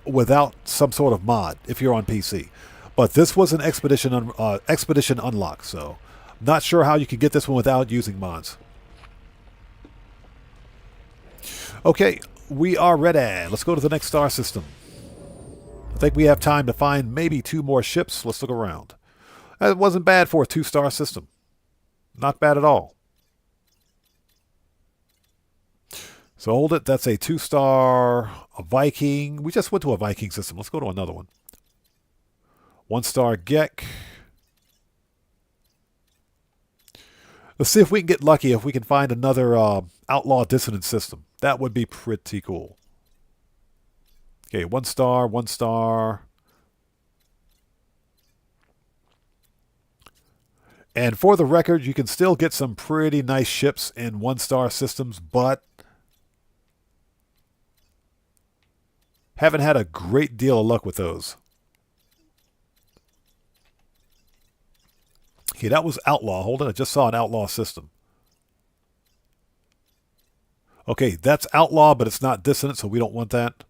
without some sort of mod if you're on PC. But this was an expedition unlock, so not sure how you can get this one without using mods. Okay, we are ready. Let's go to the next star system. I think we have time to find maybe 2 more ships. Let's look around. That wasn't bad for a 2-star system. Not bad at all. So hold it. That's a 2-star Viking. We just went to a Viking system. Let's go to another one. 1-star Gek. Let's see if we can get lucky, if we can find another Outlaw Dissonance system. That would be pretty cool. Okay, 1-star, 1-star. And for the record, you can still get some pretty nice ships in 1-star systems, but haven't had a great deal of luck with those. Okay, that was Outlaw. Hold on, I just saw an Outlaw system. Okay, that's Outlaw, but it's not Dissonant, so we don't want that.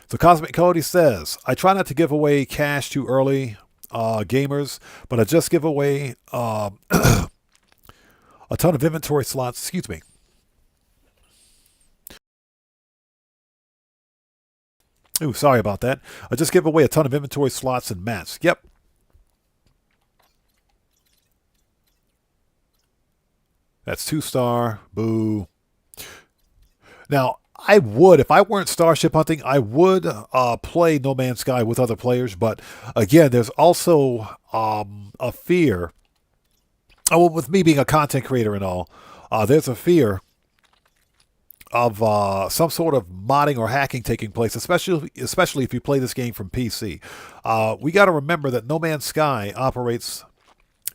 So Cosmic Cody says, I try not to give away cash too early, gamers, but I just give away a ton of inventory slots. Excuse me. Ooh, sorry about that. I just give away a ton of inventory slots and mats. Yep. That's 2-star. Boo. Now, I would, if I weren't Starship hunting, I would play No Man's Sky with other players. But again, there's also a fear. Oh, well, with me being a content creator and all, there's a fear of some sort of modding or hacking taking place, especially if you play this game from PC. We got to remember that No Man's Sky operates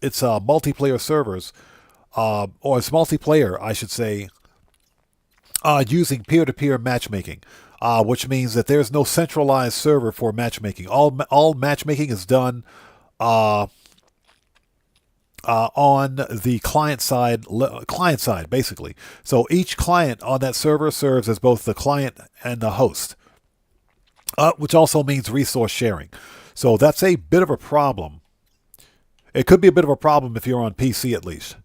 its multiplayer servers, or its multiplayer, I should say, using peer-to-peer matchmaking, which means that there's no centralized server for matchmaking. All matchmaking is done on the client side, basically. So each client on that server serves as both the client and the host, which also means resource sharing. So that's a bit of a problem. It could be a bit of a problem if you're on PC at least.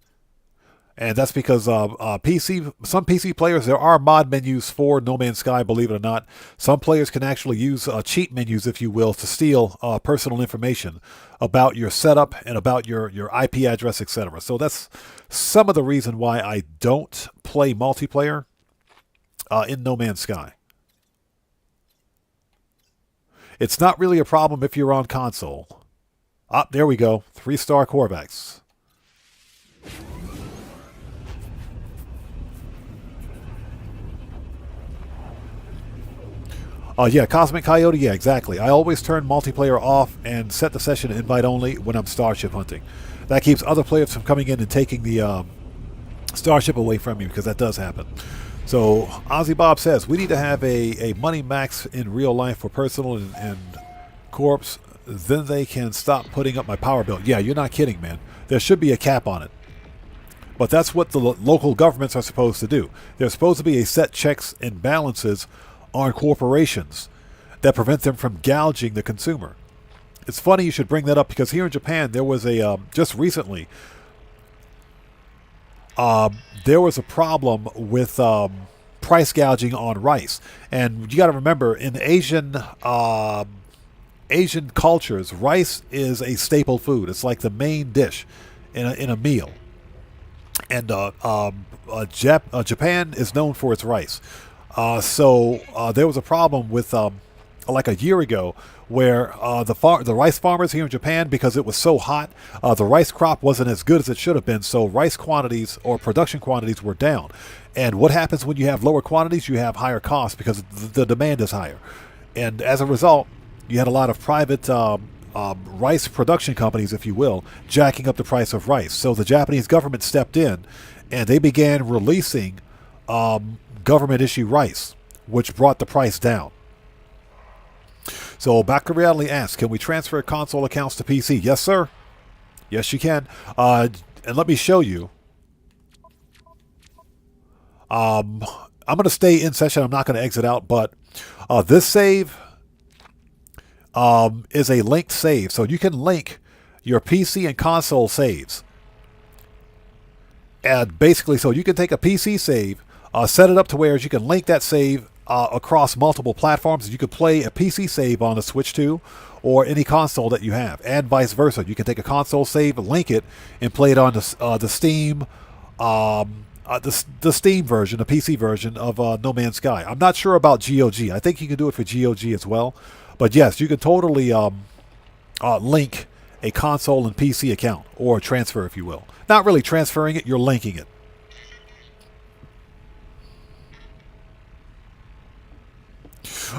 And that's because some PC players, there are mod menus for No Man's Sky, believe it or not. Some players can actually use cheat menus, if you will, to steal personal information about your setup and about your IP address, etc. So that's some of the reason why I don't play multiplayer in No Man's Sky. It's not really a problem if you're on console. There we go. 3-star Corvax. Yeah, Cosmic Coyote, yeah, exactly. I always turn multiplayer off and set the session invite only when I'm Starship hunting. That keeps other players from coming in and taking the Starship away from you, because that does happen. So, Ozzy Bob says, we need to have a money max in real life for personal and corps. Then they can stop putting up my power bill. Yeah, you're not kidding, man. There should be a cap on it. But that's what the local governments are supposed to do. There's supposed to be a set checks and balances on corporations that prevent them from gouging the consumer. It's funny you should bring that up, because here in Japan there was a just recently there was a problem with price gouging on rice. And you got to remember, in Asian cultures, rice is a staple food. It's like the main dish in a meal. And Japan is known for its rice. So there was a problem with like a year ago, where the rice farmers here in Japan, because it was so hot, the rice crop wasn't as good as it should have been. So rice quantities or production quantities were down. And what happens when you have lower quantities? You have higher costs because the demand is higher. And as a result, you had a lot of private rice production companies, if you will, jacking up the price of rice. So the Japanese government stepped in, and they began releasing government issue rice, which brought the price down. So Back to Reality asks, can we transfer console accounts to PC? Yes, sir. Yes, you can. And let me show you. I'm going to stay in session. I'm not going to exit out, but this save is a linked save. So you can link your PC and console saves. And basically, so you can take a PC save, set it up to where you can link that save across multiple platforms. You could play a PC save on a Switch 2 or any console that you have, and vice versa. You can take a console save, link it, and play it on the Steam, the Steam version, the PC version of No Man's Sky. I'm not sure about GOG. I think you can do it for GOG as well. But yes, you can totally link a console and PC account, or transfer, if you will. Not really transferring it, you're linking it.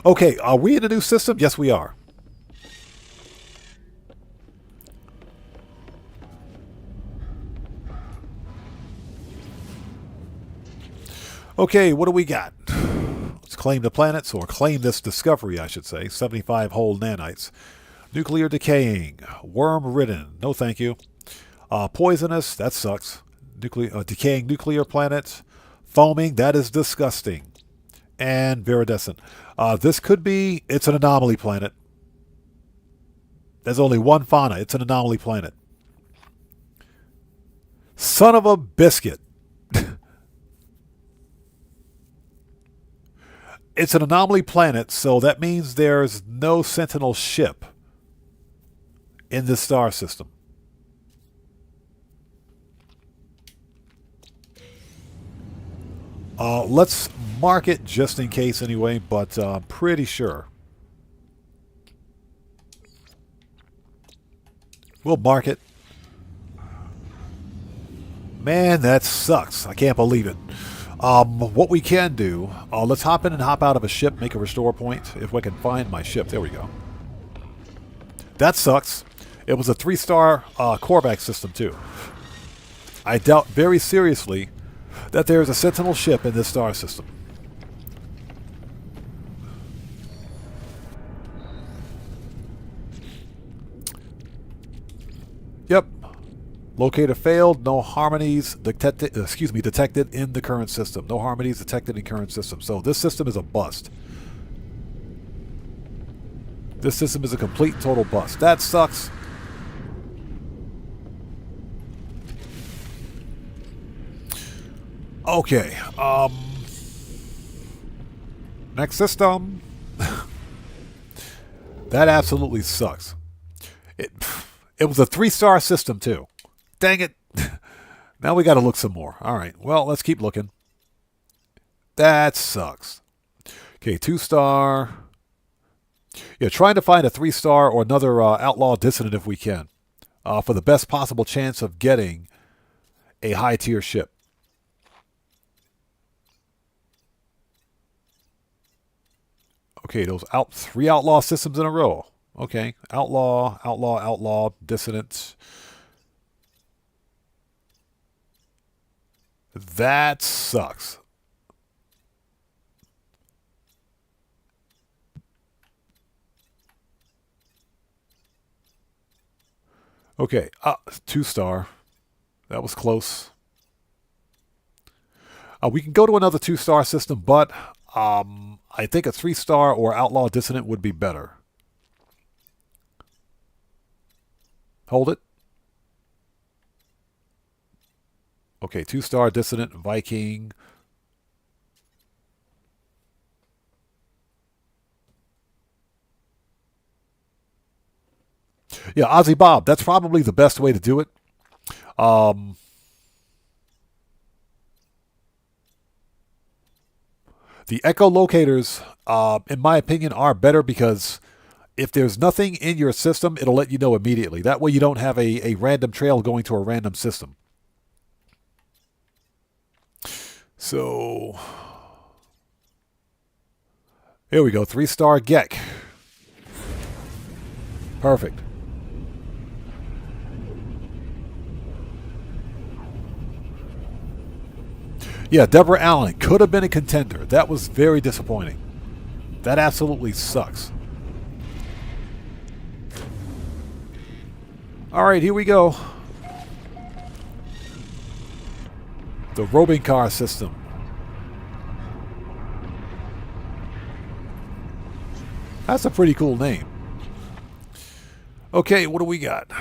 Okay, are we in a new system? Yes, we are. Okay, what do we got? Let's claim the planets, or claim this discovery, I should say. 75 whole nanites. Nuclear decaying. Worm-ridden. No thank you. Poisonous. That sucks. Decaying nuclear planet. Foaming. That is disgusting. And viridescent. This could be... It's an anomaly planet. There's only one fauna. It's an anomaly planet. Son of a biscuit. It's an anomaly planet, so that means there's no Sentinel ship in this star system. Let's mark it just in case anyway, but I'm pretty sure. We'll mark it. Man, that sucks. I can't believe it. What we can do, let's hop in and hop out of a ship, make a restore point. If we can find my ship. There we go. That sucks. It was a 3-star Corvax system, too. I doubt very seriously that there is a Sentinel ship in this star system. Yep. Locator failed. No harmonies detected in the current system. No harmonies detected in current system. So this system is a bust. This system is a complete and total bust. That sucks. Okay. Next system. That absolutely sucks. It was a 3-star system too. Dang it. Now we got to look some more. All right. Well, let's keep looking. That sucks. Okay, 2-star. Yeah, trying to find a 3-star or another outlaw dissident if we can, for the best possible chance of getting a high-tier ship. Okay, those 3 outlaw systems in a row. Okay, outlaw, outlaw, outlaw, dissident. That sucks. Okay, 2-star. That was close. We can go to another 2-star system, but I think a 3-star or outlaw dissident would be better. Hold it. Okay, 2-star dissident, Viking. Yeah, Ozzy Bob. That's probably the best way to do it. The echolocators, in my opinion, are better because if there's nothing in your system, it'll let you know immediately. That way you don't have a random trail going to a random system. So, here we go. 3-star Gek. Perfect. Yeah, Deborah Allen could have been a contender. That was very disappointing. That absolutely sucks. All right, here we go. The roving car system. That's a pretty cool name. Okay, what do we got?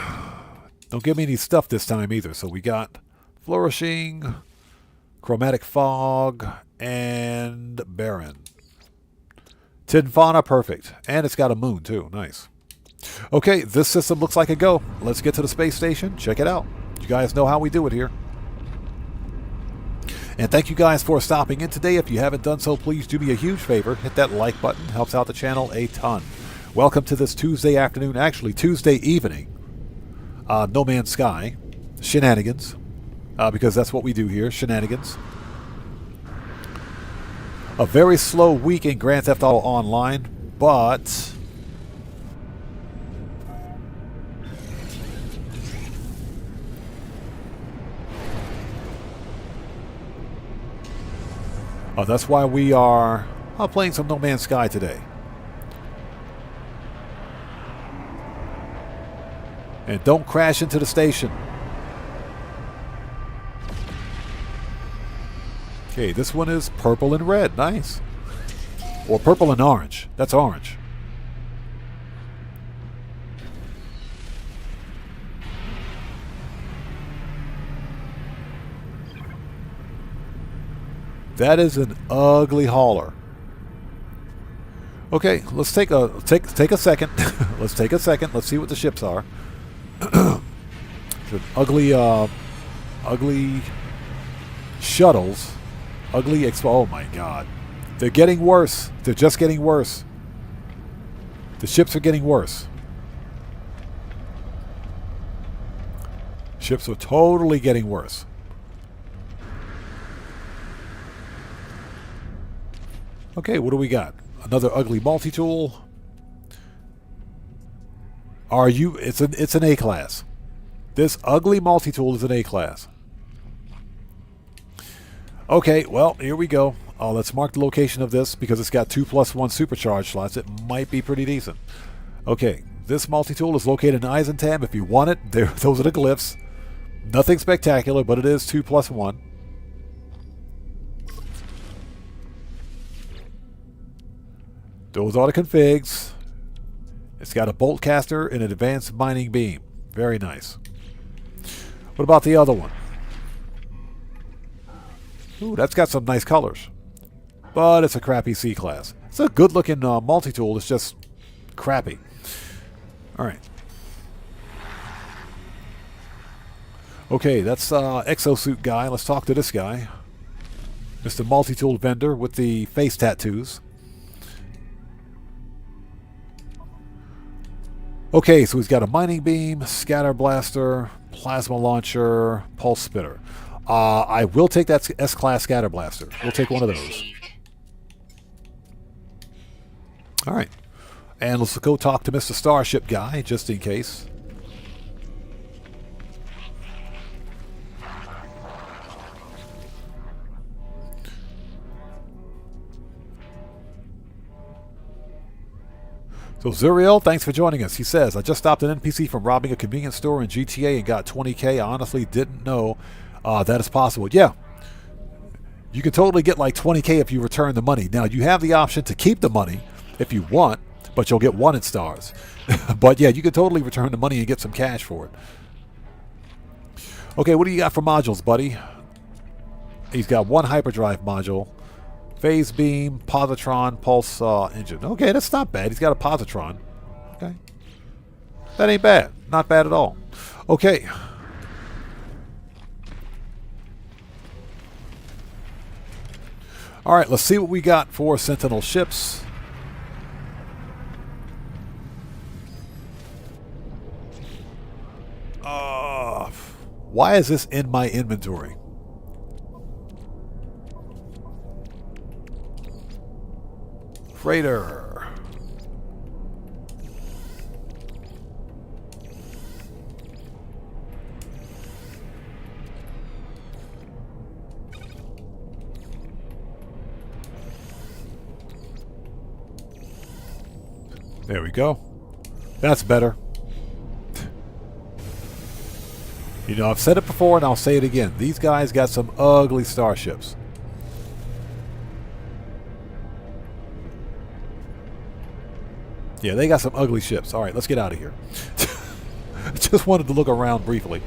Don't give me any stuff this time either. So we got Flourishing, Chromatic Fog, and Barren. Tin Fauna, perfect. And it's got a moon too. Nice. Okay, this system looks like a go. Let's get to the space station. Check it out. You guys know how we do it here. And thank you guys for stopping in today. If you haven't done so, please do me a huge favor. Hit that like button. Helps out the channel a ton. Welcome to this Tuesday afternoon, actually Tuesday evening. No Man's Sky. Shenanigans. Because that's what we do here. Shenanigans. A very slow week in Grand Theft Auto Online, but that's why we are playing some No Man's Sky today. And don't crash into the station. Okay, this one is purple and red. Nice. Or purple and orange. That's orange. That is an ugly hauler. Okay, let's take a second. Let's take a second. Let's see what the ships are. Ugly shuttles. Oh my God. They're getting worse. They're just getting worse. The ships are getting worse. Ships are totally getting worse. Okay, what do we got? Another ugly multi-tool. It's an A class. This ugly multi-tool is an A class. Okay, well, here we go. Let's mark the location of this because it's got 2+1 supercharge slots. It might be pretty decent. Okay, this multi-tool is located in Eisentam. If you want it, those are the glyphs. Nothing spectacular, but it is 2+1. Those are the configs. It's got a bolt caster and an advanced mining beam. Very nice. What about the other one? Ooh, that's got some nice colors. But it's a crappy C class. It's a good looking multi-tool. It's just crappy. Alright. Okay, that's exosuit guy. Let's talk to this guy. Mr. Multi-tool vendor with the face tattoos. Okay, so he's got a mining beam, scatter blaster, plasma launcher, pulse spitter. I will take that S-class scatter blaster. We'll take one of those. Received. All right. And let's go talk to Mr. Starship guy, just in case. So Zuriel, thanks for joining us. He says, I just stopped an NPC from robbing a convenience store in GTA and got 20K. I honestly didn't know that is possible. Yeah. You can totally get like 20K if you return the money. Now, you have the option to keep the money if you want, but you'll get wanted stars. But yeah, you can totally return the money and get some cash for it. Okay, what do you got for modules, buddy? He's got one hyperdrive module. Phase beam, positron, pulse engine. Okay, that's not bad. He's got a positron. Okay. That ain't bad. Not bad at all. Okay. All right, let's see what we got for Sentinel ships. Why is this in my inventory? Freighter. There we go. That's better. You know, I've said it before and I'll say it again. These guys got some ugly starships. Yeah, they got some ugly ships. All right, let's get out of here. Just wanted to look around briefly.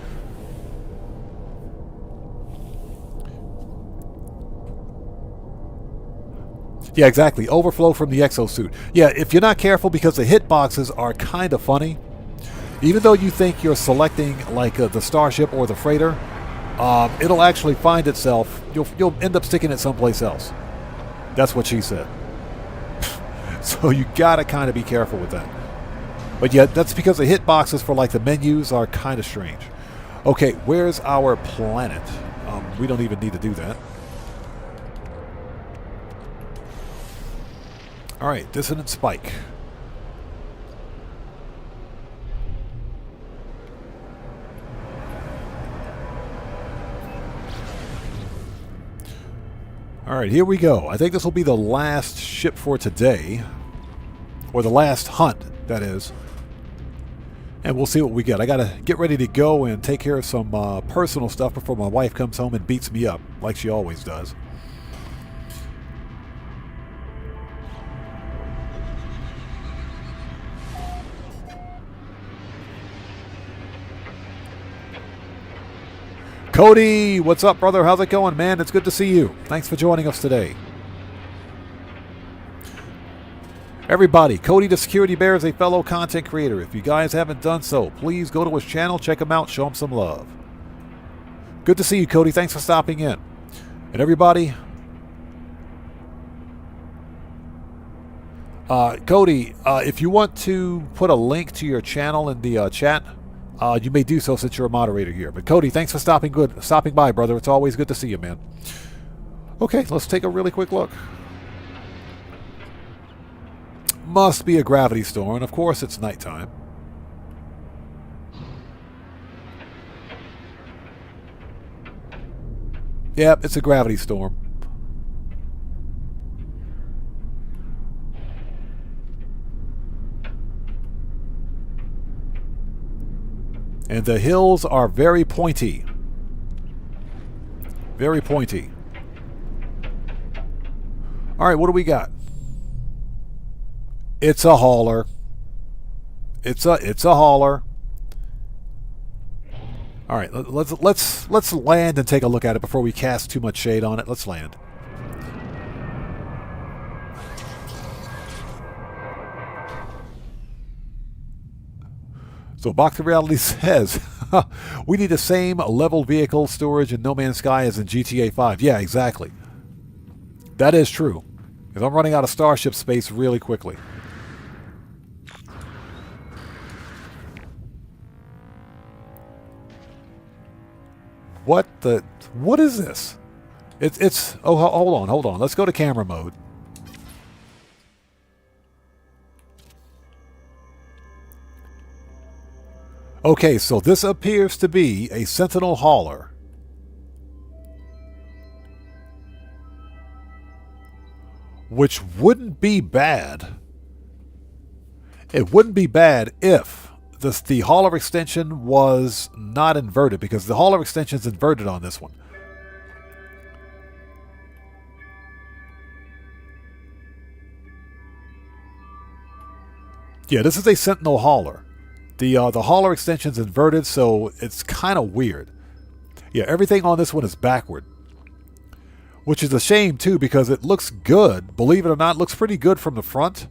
Yeah, exactly. Overflow from the exosuit. Yeah, if you're not careful, because the hitboxes are kind of funny. Even though you think you're selecting like the starship or the freighter, it'll actually find itself. You'll end up sticking it someplace else. That's what she said. So you gotta kind of be careful with that. But yeah, that's because the hitboxes for like the menus are kind of strange. Okay, where's our planet? We don't even need to do that. All right, dissonant spike. All right, here we go. I think this will be the last ship for today. Or the last hunt, that is. And we'll see what we get. I got to get ready to go and take care of some personal stuff before my wife comes home and beats me up, like she always does. Cody, what's up, brother? How's it going, man? It's good to see you. Thanks for joining us today. Everybody, Cody the Security Bear is a fellow content creator. If you guys haven't done so, please go to his channel, check him out, show him some love. Good to see you, Cody. Thanks for stopping in. And everybody, Cody, if you want to put a link to your channel in the chat, you may do so since you're a moderator here. But Cody, thanks for stopping by, brother. It's always good to see you, man. Okay, let's take a really quick look. Must be a gravity storm, and of course it's nighttime. Yep, it's a gravity storm. And the hills are very pointy. Very pointy. Alright, what do we got? It's a hauler. It's a hauler. Alright, let's land and take a look at it before we cast too much shade on it. Let's land. So Box of Reality says, we need the same level vehicle storage in No Man's Sky as in GTA 5. Yeah, exactly. That is true. Because I'm running out of Starship space really quickly. What is this? Oh, hold on. Let's go to camera mode. Okay, so this appears to be a Sentinel hauler. Which wouldn't be bad. It wouldn't be bad if the hauler extension was not inverted, because the hauler extension is inverted on this one. Yeah, this is a Sentinel hauler. The hauler extension is inverted, so it's kind of weird. Yeah, everything on this one is backward. Which is a shame, too, because it looks good. Believe it or not, it looks pretty good from the front.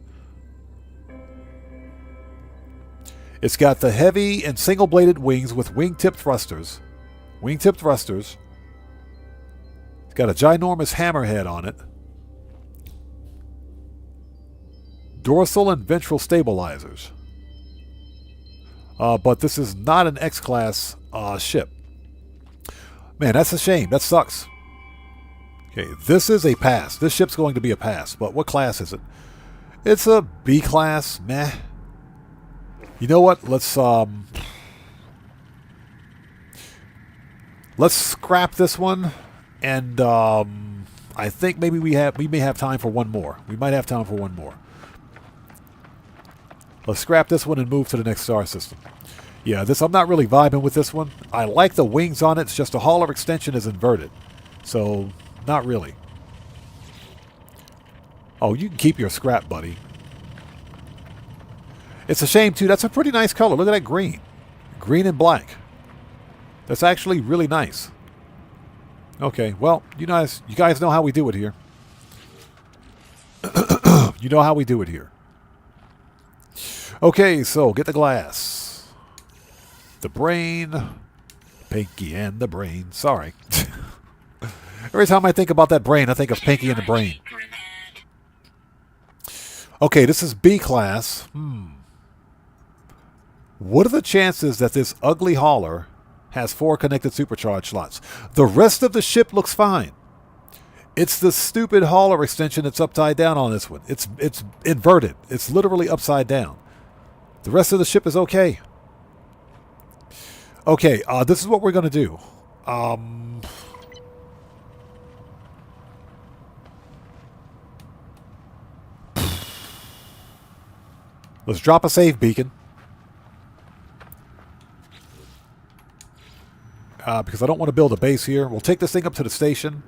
It's got the heavy and single-bladed wings with wingtip thrusters. Wingtip thrusters. It's got a ginormous hammerhead on it. Dorsal and ventral stabilizers. But this is not an X-Class ship. Man, that's a shame. That sucks. Okay, this is a pass. This ship's going to be a pass. But what class is it? It's a B-Class. Meh. You know what? Let's scrap this one. And I think maybe we may have time for one more. We might have time for one more. Let's scrap this one and move to the next star system. Yeah, I'm not really vibing with this one. I like the wings on it. It's just the hauler extension is inverted. So, not really. Oh, you can keep your scrap, buddy. It's a shame, too. That's a pretty nice color. Look at that green. Green and black. That's actually really nice. Okay, well, you guys know how we do it here. You know how we do it here. Okay, so get the glass. The brain. Pinky and the brain. Sorry. Every time I think about that brain, I think of Pinky and the brain. Okay, this is B class. What are the chances that this ugly hauler has 4 connected supercharge slots? The rest of the ship looks fine. It's the stupid hauler extension that's upside down on this one. It's inverted. It's literally upside down. The rest of the ship is okay. Okay, this is what we're going to do. Let's drop a save beacon. Because I don't want to build a base here. We'll take this thing up to the station.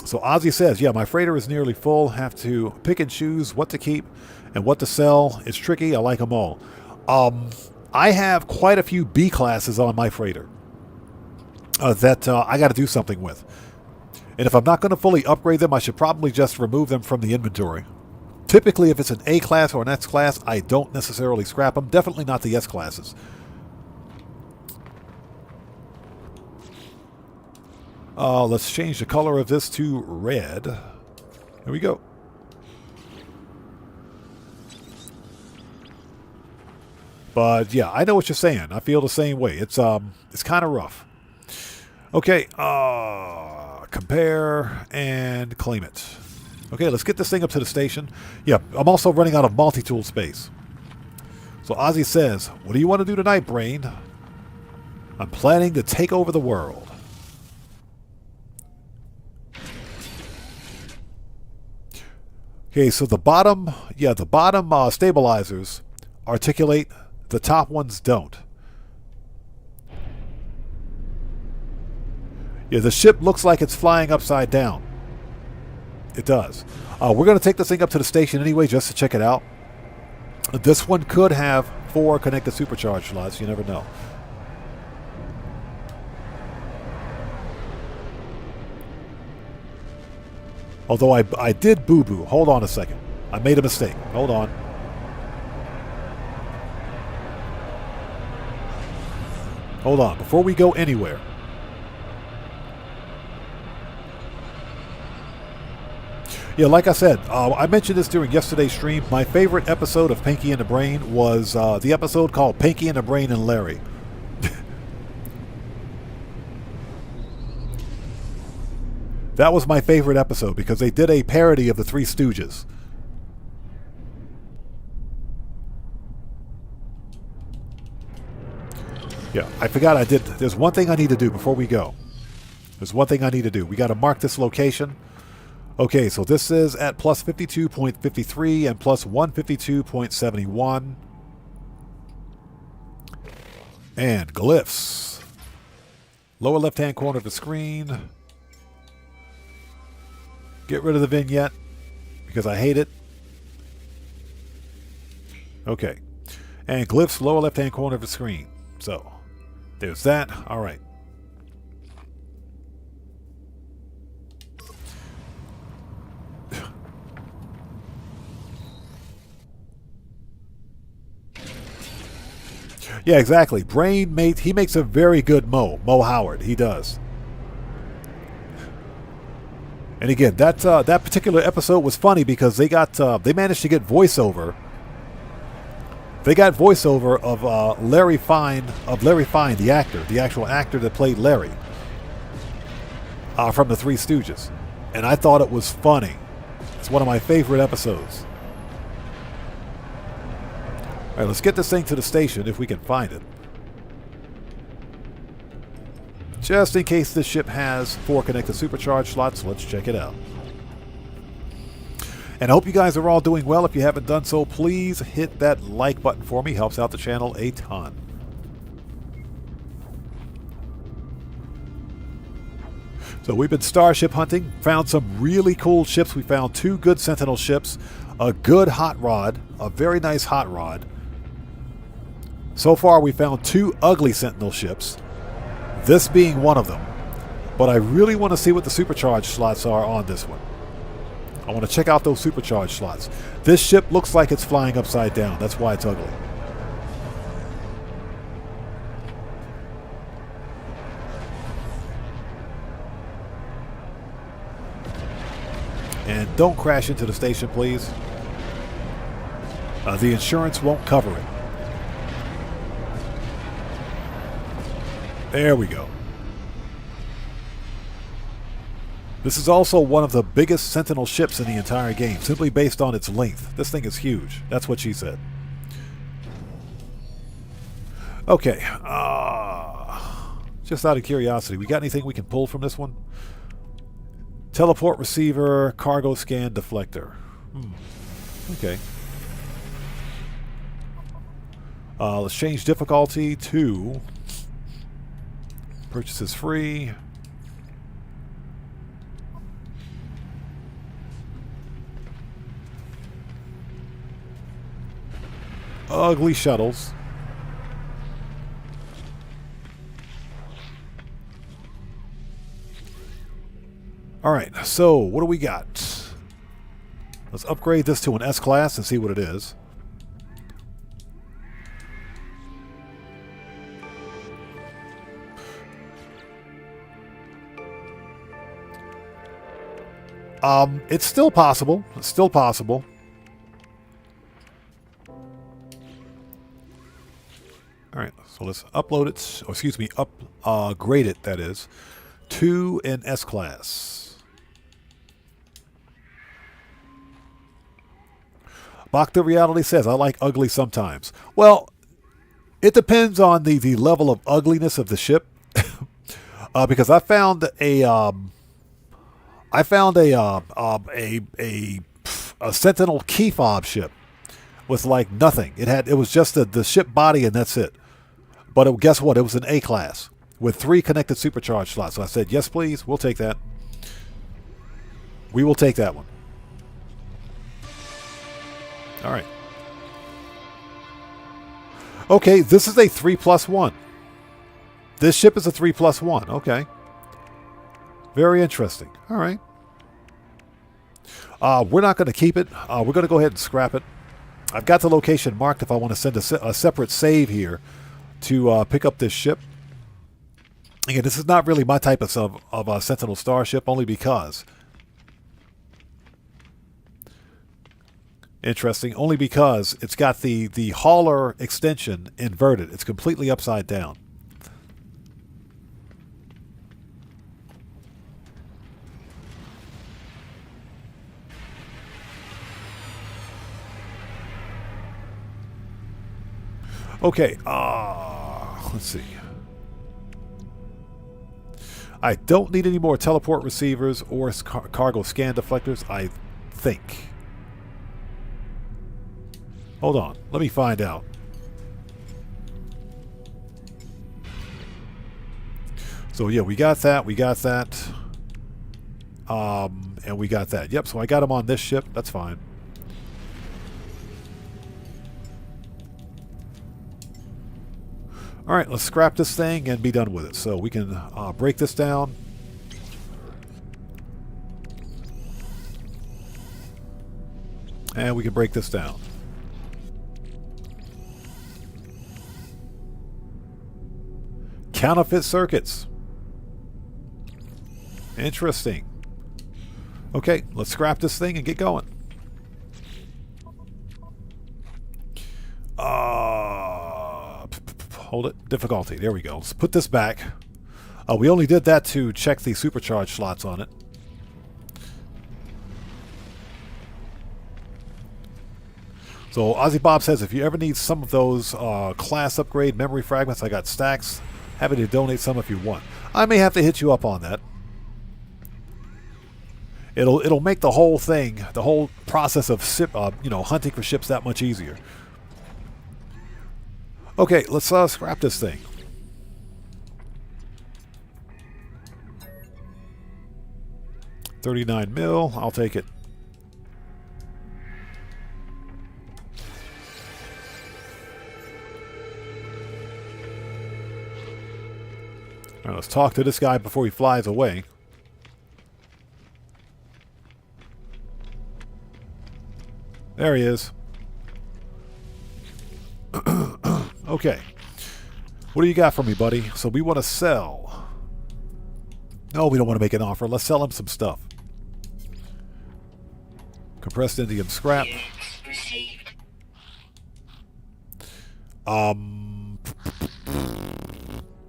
So Ozzy says, yeah, my freighter is nearly full. Have to pick and choose what to keep and what to sell. It's tricky. I like them all. I have quite a few B classes on my freighter that I got to do something with. And if I'm not going to fully upgrade them, I should probably just remove them from the inventory. Typically, if it's an A class or an S class, I don't necessarily scrap them. Definitely not the S classes. Let's change the color of this to red. There we go. But yeah, I know what you're saying. I feel the same way. It's kind of rough. Okay, compare and claim it. Okay, let's get this thing up to the station. Yeah, I'm also running out of multi-tool space. So Ozzy says, "What do you want to do tonight, Brain?" "I'm planning to take over the world." Okay, so the bottom stabilizers articulate. The top ones don't. Yeah, the ship looks like it's flying upside down. It does. We're going to take this thing up to the station anyway just to check it out. This one could have 4 connected supercharge slots. You never know. Although I did boo-boo. Hold on a second. I made a mistake. Hold on. Hold on. Before we go anywhere. Yeah, like I said, I mentioned this during yesterday's stream. My favorite episode of Pinky and the Brain was the episode called Pinky and the Brain and Larry. That was my favorite episode because they did a parody of the Three Stooges. Yeah, I forgot I did. There's one thing I need to do before we go. There's one thing I need to do. We got to mark this location. Okay, so this is at plus 52.53 and plus 152.71. And glyphs. Lower left-hand corner of the screen. Get rid of the vignette because I hate it. Okay. And glyphs, lower left-hand corner of the screen. So, there's that. All right. Yeah, exactly. Brain mate, he makes a very good Mo Howard. He does. And again, that particular episode was funny because they managed to get voiceover. They got voiceover of Larry Fine, the actor, the actual actor that played Larry from the Three Stooges. And I thought it was funny. It's one of my favorite episodes. All right, let's get this thing to the station if we can find it. Just in case this ship has 4 connected supercharge slots, let's check it out. And I hope you guys are all doing well. If you haven't done so, please hit that like button for me. Helps out the channel a ton. So we've been Starship hunting. Found some really cool ships. We found 2 good Sentinel ships. A good hot rod. A very nice hot rod. So far we found 2 ugly Sentinel ships. This being one of them. But I really want to see what the supercharge slots are on this one. I want to check out those supercharge slots. This ship looks like it's flying upside down. That's why it's ugly. And don't crash into the station, please. The insurance won't cover it. There we go. This is also one of the biggest Sentinel ships in the entire game, simply based on its length. This thing is huge. That's what she said. Okay. Just out of curiosity, we got anything we can pull from this one? Teleport receiver, cargo scan, deflector. Okay. Let's change difficulty to... Purchase is free. Ugly shuttles. Alright, so what do we got? Let's upgrade this to an S-Class and see what it is. It's still possible. It's still possible. All right, so let's upload it, or excuse me, upgrade it, that is, to an S-Class. Bhakta Reality says, I like ugly sometimes. Well, it depends on the level of ugliness of the ship. Because I found a Sentinel key fob ship with like nothing. It was just the ship body and that's it. But guess what? It was an A-class with 3 connected supercharged slots. So I said, yes, please. We'll take that. We will take that one. All right. Okay, this is a 3+1. This ship is a 3+1. Okay. Very interesting. All right. We're not going to keep it. We're going to go ahead and scrap it. I've got the location marked if I want to send a separate save here to pick up this ship. Again, this is not really my type of Sentinel Starship, only because. Interesting. Only because it's got the hauler extension inverted. It's completely upside down. Okay, let's see. I don't need any more teleport receivers or cargo scan deflectors, I think. Hold on, let me find out. So yeah, we got that, and we got that. Yep, so I got them on this ship, that's fine. All right, let's scrap this thing and be done with it. So we can break this down. And we can break this down. Counterfeit circuits. Interesting. Okay, let's scrap this thing and get going. Hold it. Difficulty. There we go. Let's put this back. We only did that to check the supercharged slots on it. So Ozzy Bob says, if you ever need some of those class upgrade memory fragments, I got stacks. Happy to donate some if you want. I may have to hit you up on that. It'll make the whole thing, the whole process of hunting for ships that much easier. Okay, let's scrap this thing. $39 mil. I'll take it. All right, let's talk to this guy before he flies away. There he is. Okay. What do you got for me, buddy? So we want to sell. No, we don't want to make an offer. Let's sell him some stuff. Compressed indium scrap.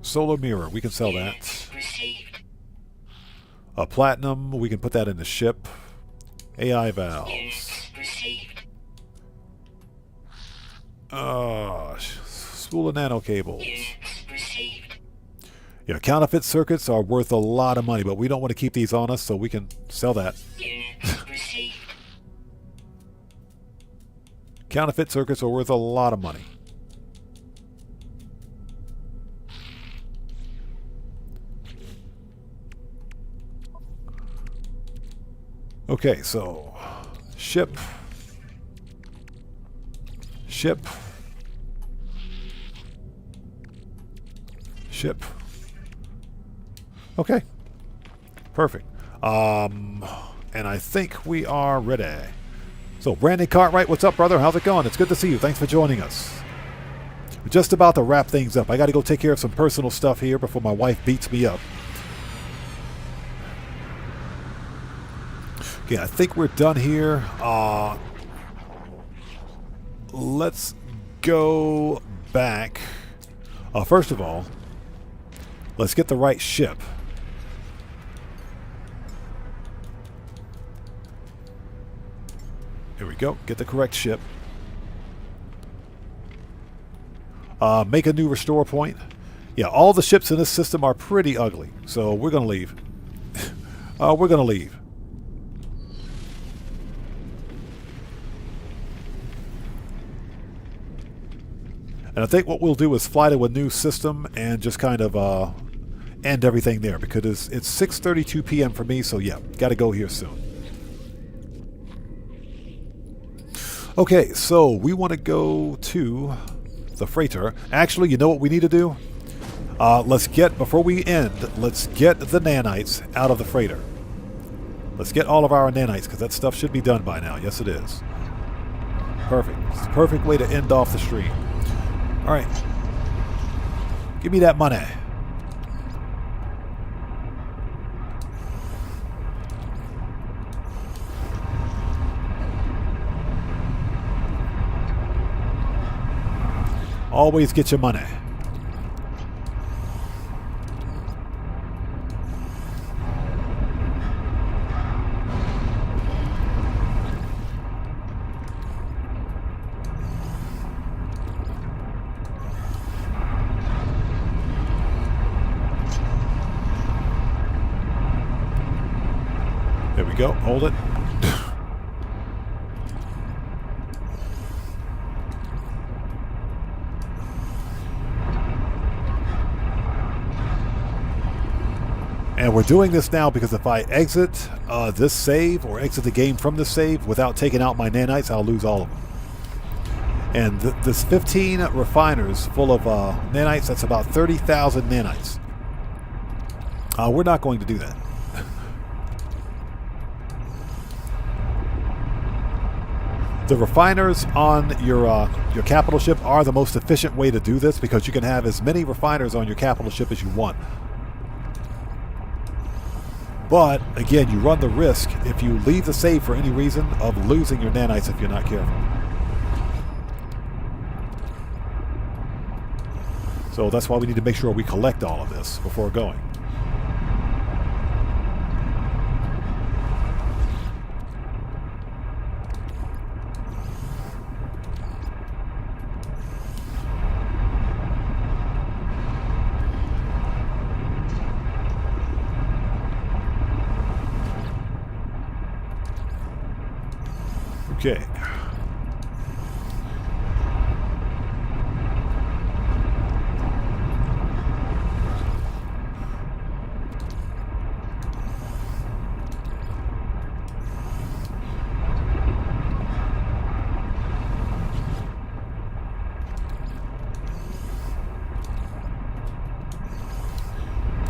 Solar mirror. We can sell that. Platinum. We can put that in the ship. AI valves. Spool of nano cables. Yeah, counterfeit circuits are worth a lot of money, but we don't want to keep these on us, so we can sell that. Counterfeit circuits are worth a lot of money. Okay, so ship. Ship. Okay. Perfect. And I think we are ready. So, Brandon Cartwright, what's up, brother? How's it going? It's good to see you. Thanks for joining us. We're just about to wrap things up. I got to go take care of some personal stuff here before my wife beats me up. Okay, I think we're done here. Let's go back. First of all, let's get the right ship. Here we go. Get the correct ship. Make a new restore point. Yeah, all the ships in this system are pretty ugly, so we're going to leave. We're going to leave. And I think what we'll do is fly to a new system and just kind of end everything there, because it's 6:32 p.m. for me, so yeah, got to go here soon. Okay, so we want to go to the freighter. Actually, you know what we need to do? Before we end, let's get the nanites out of the freighter. Let's get all of our nanites, because that stuff should be done by now. Yes, it is. Perfect. It's the perfect way to end off the stream. All right. Give me that money. Always get your money. There we go. Hold it. And we're doing this now because if I exit this save or exit the game from this save without taking out my nanites, I'll lose all of them. And this 15 refiners full of nanites, that's about 30,000 nanites. We're not going to do that. The refiners on your capital ship are the most efficient way to do this, because you can have as many refiners on your capital ship as you want. But, again, you run the risk, if you leave the save for any reason, of losing your nanites if you're not careful. So that's why we need to make sure we collect all of this before going. Okay.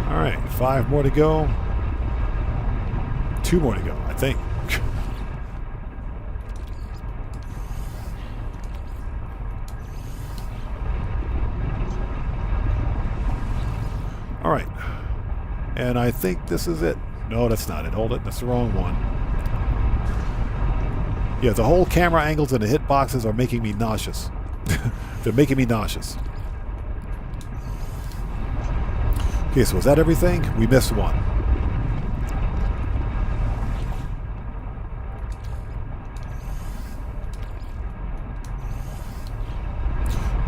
All right, 5 more to go. 2 more to go, I think. All right, and I think this is it. No, that's not it. Hold it. That's the wrong one. Yeah, the whole camera angles and the hitboxes are making me nauseous. They're making me nauseous. Okay, so is that everything? We missed one.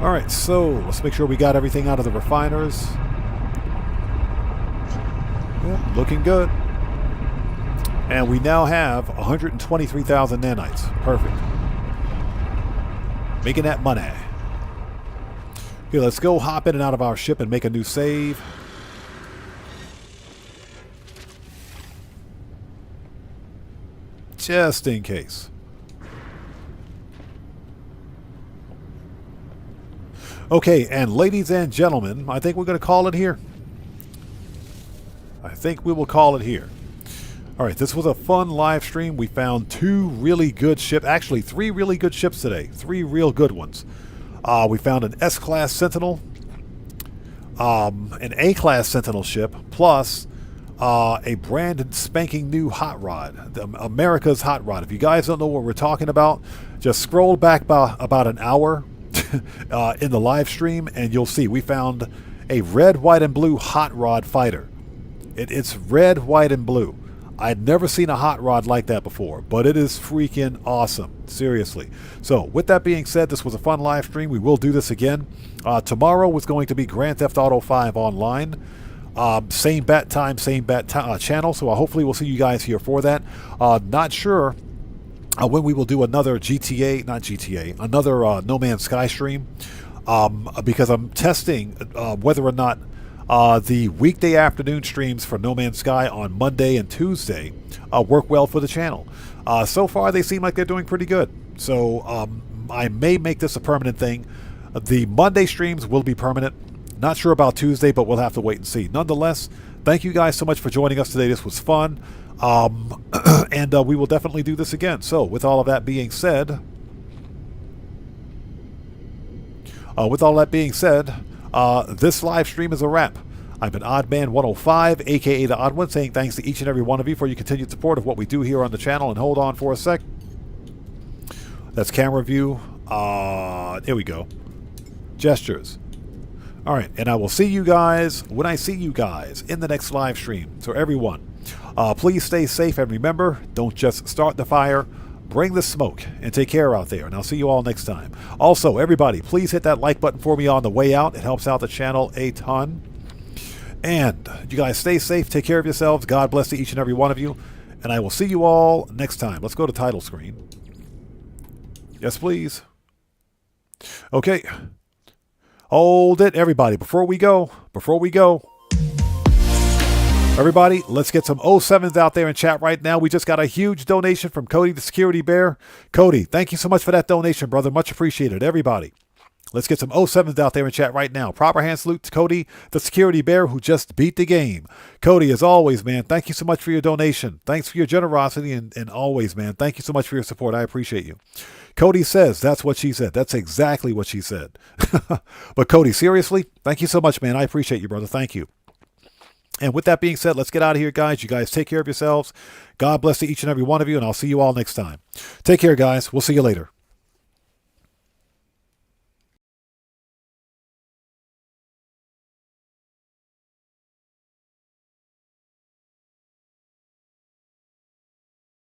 All right, so let's make sure we got everything out of the refiners. Yep, looking good. And we now have 123,000 nanites. Perfect. Making that money. Okay, let's go hop in and out of our ship and make a new save. Just in case. Okay, and ladies and gentlemen, I think we're going to call it here. I think we will call it here. All right, this was a fun live stream. We found 2 really good ships, actually 3 really good ships today, 3 real good ones. We found an S-class Sentinel, an A-class Sentinel ship, plus a brand spanking new hot rod, America's hot rod. If you guys don't know what we're talking about, just scroll back about an hour in the live stream and you'll see we found a red, white, and blue hot rod fighter. It's red, white, and blue. I'd never seen a hot rod like that before, but it is freaking awesome. Seriously. So with that being said, this was a fun live stream. We will do this again. Tomorrow was going to be Grand Theft Auto 5 online. Same bat time, same bat channel. So hopefully we'll see you guys here for that. Not sure when we will do another another No Man's Sky stream. Because I'm testing whether or not the weekday afternoon streams for No Man's Sky on Monday and Tuesday work well for the channel. So far, they seem like they're doing pretty good. So I may make this a permanent thing. The Monday streams will be permanent. Not sure about Tuesday, but we'll have to wait and see. Nonetheless, thank you guys so much for joining us today. This was fun. And we will definitely do this again. So with all of that being said, this live stream is a wrap. I've been Oddman105, aka The Odd One, saying thanks to each and every one of you for your continued support of what we do here on the channel. And hold on for a sec. That's camera view. Here we go. Gestures. All right, and I will see you guys when I see you guys in the next live stream. So everyone, please stay safe and remember, don't just start the fire. Bring the smoke and take care out there, and I'll see you all next time. Also, everybody, please hit that like button for me on the way out. It helps out the channel a ton. And you guys stay safe, take care of yourselves. God bless to each and every one of you, and I will see you all next time. Let's go to title screen. Yes, please. Okay. Hold it, everybody. Before we go. Everybody, let's get some 07s out there in chat right now. We just got a huge donation from Cody the Security Bear. Cody, thank you so much for that donation, brother. Much appreciated. Everybody, let's get some 07s out there in chat right now. Proper hand salute to Cody the Security Bear, who just beat the game. Cody, as always, man, thank you so much for your donation. Thanks for your generosity, and always, man, thank you so much for your support. I appreciate you. Cody says, that's what she said. That's exactly what she said. But Cody, seriously, thank you so much, man. I appreciate you, brother. Thank you. And with that being said, let's get out of here, guys. You guys take care of yourselves. God bless to each and every one of you, and I'll see you all next time. Take care, guys. We'll see you later.